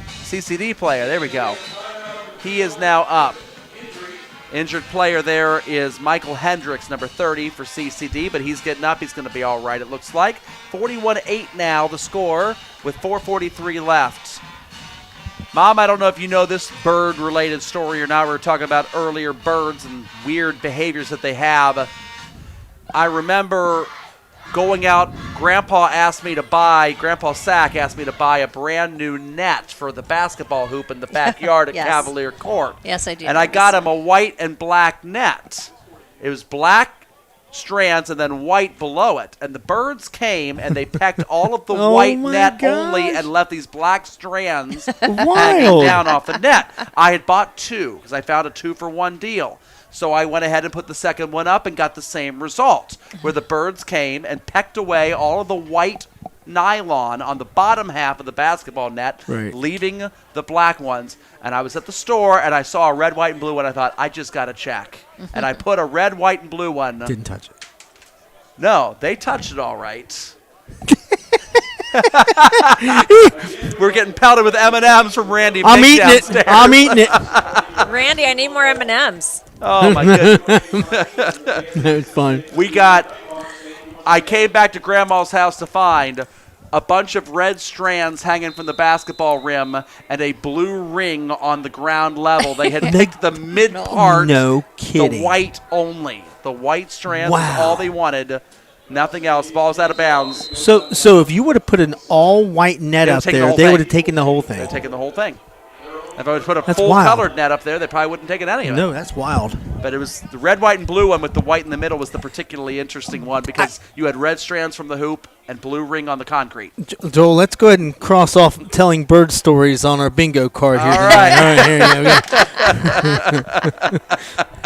Speaker 2: CCD player. There we go. He is now up. Injured player there is Michael Hendricks, number 30 for CCD, but he's getting up. He's going to be all right, it looks like. 41-8 now, the score, with 4:43 left. Mom, I don't know if you know this bird-related story or not. We were talking about earlier birds and weird behaviors that they have. I remember going out, Grandpa Sack asked me to buy a brand new net for the basketball hoop in the backyard at
Speaker 4: Yes.
Speaker 2: Cavalier Court.
Speaker 4: Yes, I do.
Speaker 2: And I got him a white and black net. It was black strands and then white below it. And the birds came and they pecked all of the
Speaker 3: Oh
Speaker 2: white
Speaker 3: my
Speaker 2: net
Speaker 3: gosh.
Speaker 2: only and left these black strands hanging
Speaker 3: Wild.
Speaker 2: down off the net. I had bought 2 because I found a 2-for-1 deal. So I went ahead and put the second one up and got the same result, where the birds came and pecked away all of the white nylon on the bottom half of the basketball net,
Speaker 3: Right.
Speaker 2: leaving the black ones. And I was at the store and I saw a red, white, and blue one. I thought, I just got to check. And I put a red, white, and blue one.
Speaker 3: Didn't touch it.
Speaker 2: No, they touched it all right. We're getting pelted with M&Ms from Randy
Speaker 3: I'm
Speaker 2: Mink
Speaker 3: eating
Speaker 2: downstairs.
Speaker 3: it. I'm eating it.
Speaker 4: Randy, I need more M&Ms.
Speaker 2: Oh, my goodness.
Speaker 3: It's fun.
Speaker 2: I came back to Grandma's house to find a bunch of red strands hanging from the basketball rim and a blue ring on the ground level. They had picked the mid part,
Speaker 3: No kidding.
Speaker 2: the white only. The white strands was
Speaker 3: Wow.
Speaker 2: all they wanted. Nothing else. Ball's out of bounds.
Speaker 3: So if you would have put an all-white net
Speaker 2: They would've
Speaker 3: up
Speaker 2: taken the
Speaker 3: there,
Speaker 2: whole
Speaker 3: they
Speaker 2: thing.
Speaker 3: would have taken the whole thing.
Speaker 2: They're taking the whole thing. If I would put a
Speaker 3: That's
Speaker 2: full-colored net up there, they probably wouldn't have taken any of it.
Speaker 3: No, that's wild.
Speaker 2: But it was the red, white, and blue one with the white in the middle was the particularly interesting one because you had red strands from the hoop and blue ring on the concrete.
Speaker 3: Joel, let's go ahead and cross off telling bird stories on our bingo card here.
Speaker 2: All
Speaker 3: tonight.
Speaker 2: right.
Speaker 3: All right, here you go.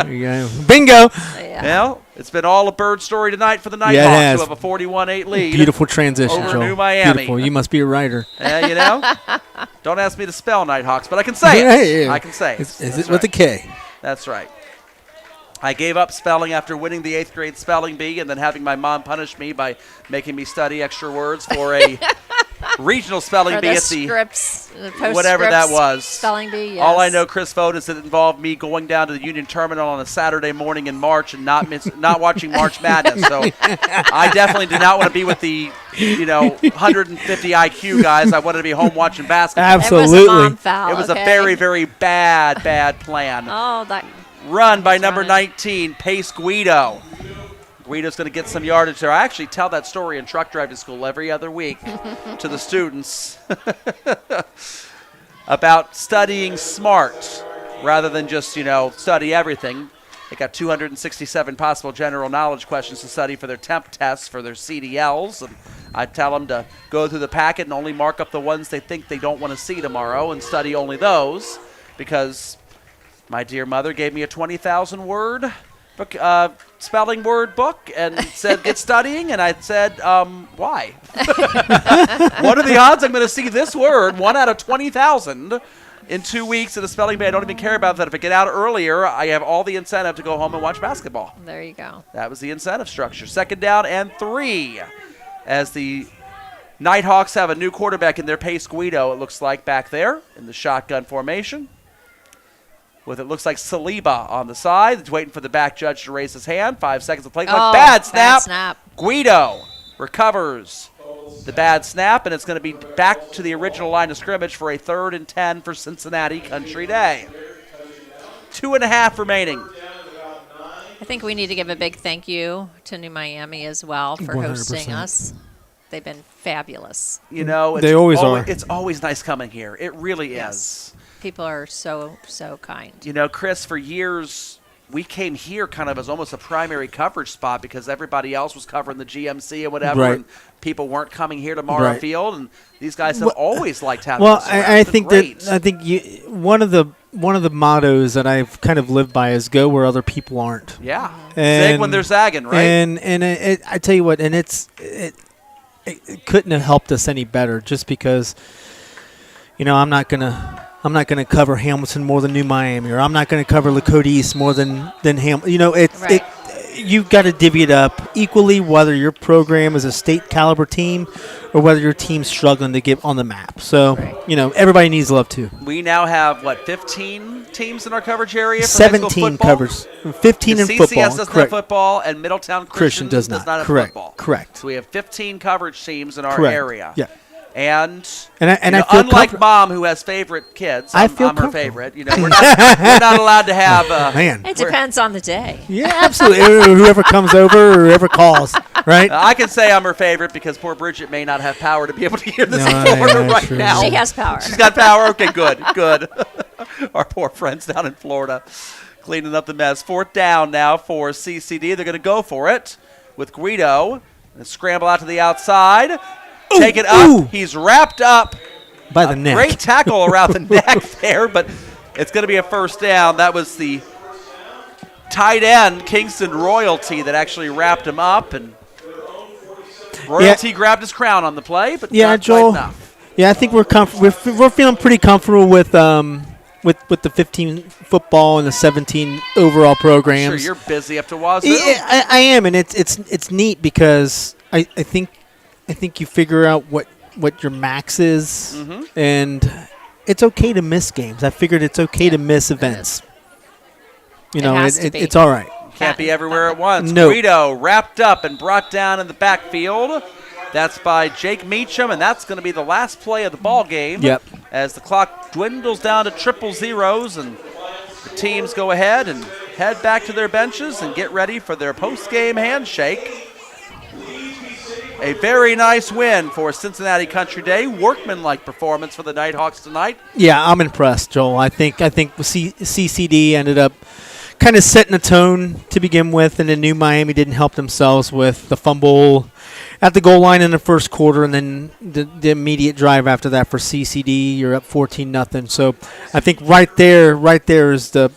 Speaker 3: There you go. Bingo.
Speaker 4: Yeah.
Speaker 2: Well, it's been all a bird story tonight for the Nighthawks,
Speaker 3: Yeah, it has.
Speaker 2: who have a 41-8 lead.
Speaker 3: Beautiful transition,
Speaker 2: Over
Speaker 3: Joel.
Speaker 2: New Miami.
Speaker 3: Beautiful. You must be a writer.
Speaker 2: You know? Don't ask me to spell Nighthawks, but I can say it.
Speaker 3: Yeah, yeah.
Speaker 2: I can say it.
Speaker 3: Is
Speaker 2: That's
Speaker 3: it with a
Speaker 2: right.
Speaker 3: K?
Speaker 2: That's right. I gave up spelling after winning the 8th grade spelling bee and then having my mom punish me by making me study extra words for a regional spelling
Speaker 4: For
Speaker 2: bee
Speaker 4: the
Speaker 2: at the
Speaker 4: scripts, the
Speaker 2: whatever that
Speaker 4: postscripts
Speaker 2: was.
Speaker 4: Spelling bee, yes.
Speaker 2: All I know, Chris Vogt, is it involved me going down to the Union Terminal on a Saturday morning in March and not watching March Madness. So I definitely did not want to be with the 150 IQ guys. I wanted to be home watching basketball.
Speaker 3: Absolutely.
Speaker 4: It was a mom foul,
Speaker 2: It was
Speaker 4: okay?
Speaker 2: a very, very bad plan.
Speaker 4: Oh, that.
Speaker 2: Run by
Speaker 4: Just
Speaker 2: number
Speaker 4: running.
Speaker 2: 19, Pace Guido. Guido's going to get some yardage there. I actually tell that story in truck driving school every other week to the students about studying smart rather than just, study everything. They got 267 possible general knowledge questions to study for their temp tests for their CDLs. And I tell them to go through the packet and only mark up the ones they think they don't want to see tomorrow and study only those because my dear mother gave me a 20,000 word book, spelling word book and said, get studying. And I said, why? What are the odds I'm going to see this word, 1 out of 20,000, in 2 weeks in a spelling bee? I don't even care about that. If I get out earlier, I have all the incentive to go home and watch basketball.
Speaker 4: There you go.
Speaker 2: That was the incentive structure. 2nd down and 3 as the Nighthawks have a new quarterback in their Pace Guido, it looks like, back there in the shotgun formation. With it looks like Saliba on the side. He's waiting for the back judge to raise his hand. 5 seconds of play clock. Bad snap. Guido recovers the bad snap, and it's going to be back to the original line of scrimmage for a 3rd and 10 for Cincinnati Country Day. 2.5 remaining.
Speaker 4: I think we need to give a big thank you to New Miami as well for hosting
Speaker 3: 100%.
Speaker 4: us. They've been fabulous.
Speaker 2: You know,
Speaker 3: They always are.
Speaker 2: It's always nice coming here. It really
Speaker 4: Yes.
Speaker 2: is.
Speaker 4: People are so kind.
Speaker 2: You know, Chris, for years, we came here kind of as almost a primary coverage spot because everybody else was covering the GMC and whatever,
Speaker 3: Right.
Speaker 2: and people weren't coming here to Mara
Speaker 3: Right.
Speaker 2: Field, and these guys have always liked having
Speaker 3: Well,
Speaker 2: us around.
Speaker 3: I
Speaker 2: It's been
Speaker 3: think
Speaker 2: great.
Speaker 3: that one of the mottos that I've kind of lived by is go where other people aren't.
Speaker 2: Yeah.
Speaker 3: And-
Speaker 2: Zig when they're zagging, right?
Speaker 3: And I tell you what, and it couldn't have helped us any better just because, you know, I'm not gonna cover Hamilton more than New Miami, or I'm not gonna cover Lakota East more than Hamilton. You know,
Speaker 4: Right.
Speaker 3: You've got to divvy it up equally, whether your program is a state caliber team or whether your team's struggling to get on the map. So,
Speaker 4: Right.
Speaker 3: you know, everybody needs love too.
Speaker 2: We now have, 15 teams in our coverage area for high school
Speaker 3: 17
Speaker 2: football?
Speaker 3: covers, 15
Speaker 2: The
Speaker 3: in
Speaker 2: CCS
Speaker 3: football.
Speaker 2: doesn't have
Speaker 3: Correct.
Speaker 2: football, and Middletown
Speaker 3: Christian does not.
Speaker 2: have
Speaker 3: Correct.
Speaker 2: football.
Speaker 3: Correct.
Speaker 2: So we have 15 coverage teams in our
Speaker 3: Correct.
Speaker 2: area.
Speaker 3: Yeah.
Speaker 2: And
Speaker 3: And I
Speaker 2: you know,
Speaker 3: feel
Speaker 2: unlike
Speaker 3: comfort-
Speaker 2: Mom, who has favorite kids,
Speaker 3: I
Speaker 2: I'm
Speaker 3: feel
Speaker 2: her
Speaker 3: comfortable.
Speaker 2: favorite. You know, we're not allowed to have.
Speaker 3: Man.
Speaker 4: It depends on the day.
Speaker 3: Yeah, absolutely. Or whoever comes over or whoever calls, right?
Speaker 2: I can say I'm her favorite because poor Bridget may not have power to be able to hear this
Speaker 3: No,
Speaker 2: recorder
Speaker 3: yeah,
Speaker 2: right
Speaker 3: true.
Speaker 2: now.
Speaker 4: She has power.
Speaker 2: She's got power. Okay, good. Our poor friends down in Florida cleaning up the mess. 4th down now for CCD. They're going to go for it with Guido. And scramble out to the outside. Take it up.
Speaker 3: ooh.
Speaker 2: He's wrapped up.
Speaker 3: By the neck.
Speaker 2: Great tackle around the neck there, but it's going to be a 1st down. That was the tight end, Kingston Royalty, that actually wrapped him up. And Royalty grabbed his crown on the play, but
Speaker 3: Yeah,
Speaker 2: not
Speaker 3: Joel.
Speaker 2: quite enough.
Speaker 3: Yeah, I think we're feeling pretty comfortable with the 15 football and the 17 overall
Speaker 2: Sure,
Speaker 3: programs.
Speaker 2: you're busy up to Wazoo.
Speaker 3: Yeah, I am, and it's neat because I think you figure out what your max is,
Speaker 2: Mm-hmm.
Speaker 3: and it's okay to miss games. I figured it's okay to miss events. You
Speaker 4: It
Speaker 3: know,
Speaker 4: has to be.
Speaker 3: it's all right.
Speaker 2: Can't be everywhere at once.
Speaker 3: No.
Speaker 2: Guido wrapped up and brought down in the backfield. That's by Jake Meacham, and that's going to be the last play of the ball game.
Speaker 3: Yep.
Speaker 2: As the clock dwindles down to 000s, and the teams go ahead and head back to their benches and get ready for their post-game handshake. A very nice win for Cincinnati Country Day. Workman-like performance for the Nighthawks tonight.
Speaker 3: Yeah, I'm impressed, Joel. I think CCD ended up kind of setting a tone to begin with, and then New Miami didn't help themselves with the fumble at the goal line in the first quarter, and then the immediate drive after that for CCD. You're up 14-0. So I think right there is the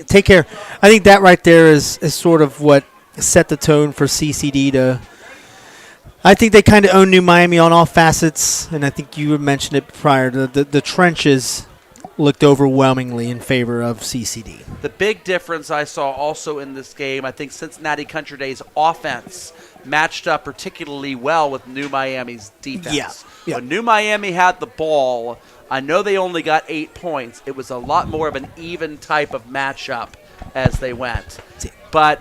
Speaker 3: take care. I think that right there is sort of what set the tone for CCD to. I think they kind of own New Miami on all facets, and I think you mentioned it prior. The trenches looked overwhelmingly in favor of CCD.
Speaker 2: The big difference I saw also in this game, I think Cincinnati Country Day's offense matched up particularly well with New Miami's defense.
Speaker 3: Yeah.
Speaker 2: When New Miami had the ball, I know they only got 8 points. It was a lot more of an even type of matchup as they went. But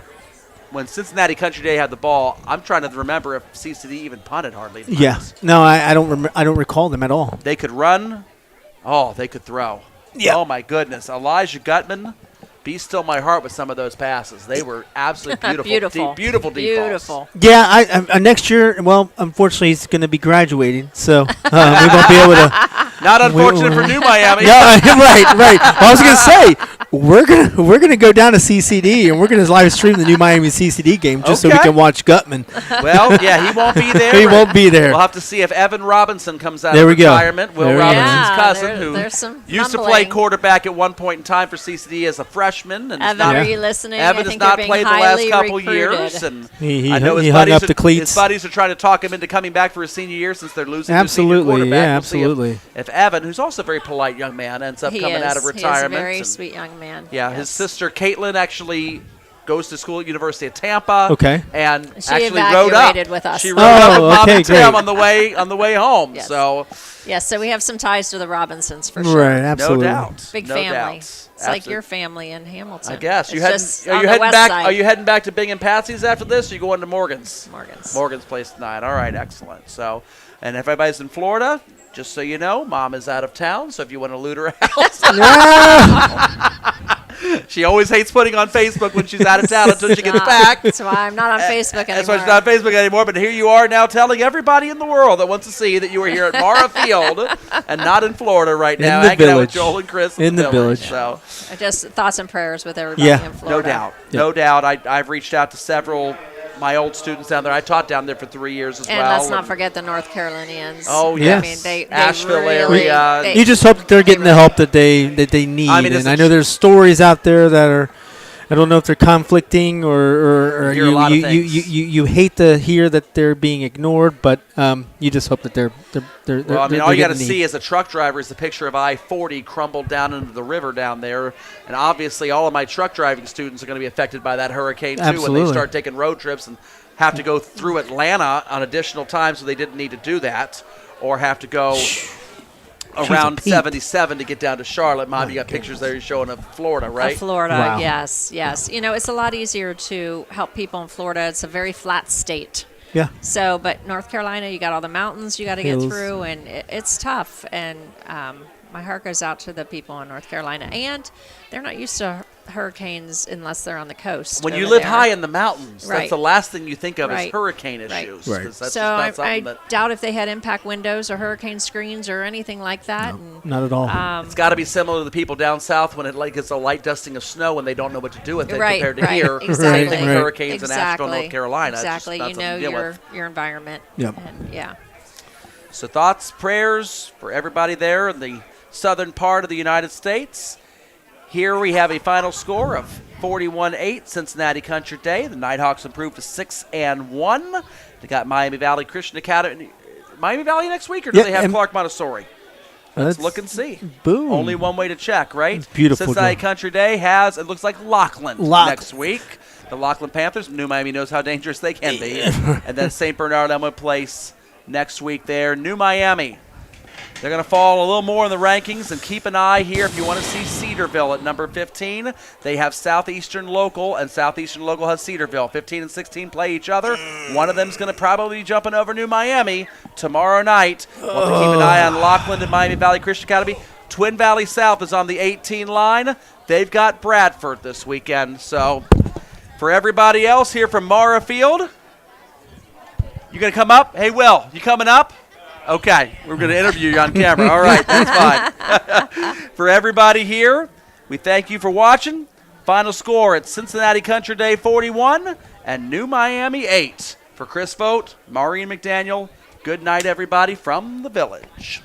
Speaker 2: when Cincinnati Country Day had the ball, I'm trying to remember if CCD even punted hardly.
Speaker 3: Yeah. No, I don't recall them at all.
Speaker 2: They could run. Oh, they could throw.
Speaker 3: Yeah.
Speaker 2: Oh, my goodness. Elijah Gutman, be still my heart with some of those passes. They were absolutely beautiful.
Speaker 4: Beautiful.
Speaker 2: Deep balls.
Speaker 4: Beautiful.
Speaker 3: Yeah, I next year. Well, unfortunately, he's going to be graduating, so we won't be able to.
Speaker 2: Not unfortunate for New Miami.
Speaker 3: Yeah, right. Well, I was going to say we're gonna go down to CCD and we're gonna live stream the New Miami CCD game just so we
Speaker 2: Okay.
Speaker 3: can watch Gutman.
Speaker 2: Well, yeah, he won't be there.
Speaker 3: He won't be there.
Speaker 2: We'll have to see if Evan Robinson comes out
Speaker 3: There
Speaker 2: of
Speaker 3: we go.
Speaker 2: retirement. Will
Speaker 3: There we go.
Speaker 2: Robinson's
Speaker 4: Yeah,
Speaker 2: cousin, who
Speaker 4: there's some
Speaker 2: used to play
Speaker 4: mumbling.
Speaker 2: quarterback at one point in time for CCD as a freshman. And
Speaker 4: Evan,
Speaker 2: not,
Speaker 4: are you listening?
Speaker 2: Evan
Speaker 4: I
Speaker 2: has
Speaker 4: think
Speaker 2: not
Speaker 4: you're being
Speaker 2: played the last
Speaker 4: highly
Speaker 2: couple
Speaker 4: recruited.
Speaker 2: years, and
Speaker 3: He
Speaker 2: I know his
Speaker 3: hung
Speaker 2: buddies
Speaker 3: up the cleats.
Speaker 2: His buddies are trying to talk him into coming back for his senior year since they're losing their senior
Speaker 3: Absolutely,
Speaker 2: quarterback.
Speaker 3: yeah,
Speaker 2: We'll see if-
Speaker 3: absolutely.
Speaker 2: If Evan, who's also a very polite young man, ends up
Speaker 4: He
Speaker 2: coming
Speaker 4: is.
Speaker 2: out of
Speaker 4: He is a
Speaker 2: retirement.
Speaker 4: very
Speaker 2: and-
Speaker 4: sweet young man.
Speaker 2: Yeah, his
Speaker 4: Yes.
Speaker 2: sister Caitlin actually goes to school at University of Tampa.
Speaker 3: Okay.
Speaker 2: And
Speaker 4: She
Speaker 2: actually rode up.
Speaker 4: evacuated with us.
Speaker 2: She rode up with Mom
Speaker 3: okay,
Speaker 2: and Tim
Speaker 3: great.
Speaker 2: on the way home.
Speaker 4: Yes.
Speaker 2: So
Speaker 4: Yes, so we have some ties to the Robinsons for sure.
Speaker 3: Right, absolutely.
Speaker 2: no doubt.
Speaker 4: Big
Speaker 2: no
Speaker 4: family.
Speaker 2: doubt.
Speaker 4: It's like
Speaker 2: Absolutely.
Speaker 4: your family in Hamilton.
Speaker 2: I guess
Speaker 4: It's
Speaker 2: you heading.
Speaker 4: just
Speaker 2: Are
Speaker 4: on
Speaker 2: you
Speaker 4: the
Speaker 2: heading
Speaker 4: west
Speaker 2: back?
Speaker 4: side.
Speaker 2: Are you heading back to Bing and Patsy's after this? Or you going to Morgan's?
Speaker 4: Morgan's.
Speaker 2: Morgan's place tonight. All right, excellent. So, and if everybody's in Florida, just so you know, Mom is out of town. So if you want to loot her house, she always hates putting on Facebook when she's out of town until she gets back.
Speaker 4: That's why I'm not on Facebook anymore.
Speaker 2: That's why she's not on Facebook anymore. But here you are now telling everybody in the world that wants to see that you are here at Mara Field and not in Florida right
Speaker 3: In
Speaker 2: now,
Speaker 3: the
Speaker 2: hanging out with
Speaker 3: village.
Speaker 2: Joel and Chris
Speaker 3: In the village.
Speaker 2: So,
Speaker 4: Just thoughts and prayers with everybody
Speaker 3: Yeah.
Speaker 4: in Florida.
Speaker 2: no doubt. No doubt. I've reached out to several my old students down there. I taught down there for 3 years as
Speaker 4: And
Speaker 2: well.
Speaker 4: let's not forget the North Carolinians.
Speaker 2: Oh,
Speaker 3: yes.
Speaker 4: I mean, they
Speaker 2: Asheville
Speaker 4: really,
Speaker 2: area.
Speaker 4: they-
Speaker 3: You just hope that they're getting the help that they need.
Speaker 2: I mean, it's
Speaker 3: and
Speaker 2: a
Speaker 3: I know there's stories out there that are, I don't know if they're conflicting or
Speaker 2: You hear a lot of things.
Speaker 3: you hate to hear that they're being ignored, but you just hope that they're
Speaker 2: Well, I mean, all you got to
Speaker 3: getting
Speaker 2: see as a truck driver is the picture of I-40 crumbled down into the river down there. And obviously, all of my truck driving students are going to be affected by that hurricane, too, when
Speaker 3: Absolutely.
Speaker 2: they start taking road trips and have to go through Atlanta on additional times so they didn't need to do that, or have to go around
Speaker 3: Pete.
Speaker 2: 77 to get down to Charlotte. Mom, you got pictures there you're showing of Florida, right?
Speaker 4: Florida,
Speaker 3: Wow.
Speaker 4: yes. You know, it's a lot easier to help people in Florida. It's a very flat state.
Speaker 3: Yeah.
Speaker 4: So, but North Carolina, you got all the mountains you got to get
Speaker 3: Hills.
Speaker 4: through, and it's tough. And my heart goes out to the people in North Carolina. And they're not used to hurricanes unless they're on the coast.
Speaker 2: When you
Speaker 4: over
Speaker 2: live
Speaker 4: there.
Speaker 2: high in the mountains, that's
Speaker 4: Right.
Speaker 2: the last thing you think of is
Speaker 4: Right.
Speaker 2: hurricane
Speaker 4: Right.
Speaker 2: issues.
Speaker 3: Right.
Speaker 2: 'Cause that's
Speaker 4: So
Speaker 2: just not
Speaker 4: I
Speaker 2: something that
Speaker 4: doubt if they had impact windows or hurricane screens or anything like that. And,
Speaker 3: Not at all.
Speaker 2: it's got to be similar to the people down south when it like gets a light dusting of snow and they don't know what to do with it
Speaker 4: Right,
Speaker 2: compared to
Speaker 4: right,
Speaker 2: here.
Speaker 4: exactly.
Speaker 2: Same thing with
Speaker 3: Right.
Speaker 2: hurricanes in Asheville, North Carolina. It's just
Speaker 4: Exactly.
Speaker 2: not
Speaker 4: You
Speaker 2: something
Speaker 4: know
Speaker 2: to deal with.
Speaker 4: your environment.
Speaker 3: Yep.
Speaker 4: And yeah.
Speaker 2: So thoughts, prayers for everybody there in the southern part of the United States. Here we have a final score of 41-8, Cincinnati Country Day. The Nighthawks improved to 6-1. They got Miami Valley Christian Academy. Miami Valley next week, or do
Speaker 3: Yeah,
Speaker 2: they have
Speaker 3: and-
Speaker 2: Clark Montessori? Let's look and see.
Speaker 3: Boom.
Speaker 2: Only one way to check, right?
Speaker 3: It's beautiful,
Speaker 2: Cincinnati
Speaker 3: Joe.
Speaker 2: Country Day has, it looks like Lockland
Speaker 3: Lock-
Speaker 2: next week. The Lockland Panthers, New Miami knows how dangerous they can be. And then St. Bernard Elmwood Place next week there. New Miami. They're going to fall a little more in the rankings, and keep an eye here if you want to see Cedarville at number 15. They have Southeastern Local, and Southeastern Local has Cedarville. 15 and 16 play each other. One of them is going to probably be jumping over New Miami tomorrow night. Want to keep an eye on Lockland and Miami Valley Christian Academy. Twin Valley South is on the 18 line. They've got Bradford this weekend. So for everybody else here from Mara Field, you going to come up? Hey, Will, you coming up? Okay, we're going to interview you on camera. All right, that's fine. For everybody here, we thank you for watching. Final score at Cincinnati Country Day 41 and New Miami 8. For Chris Vogt, Maureen McDaniel, good night, everybody, from the Village.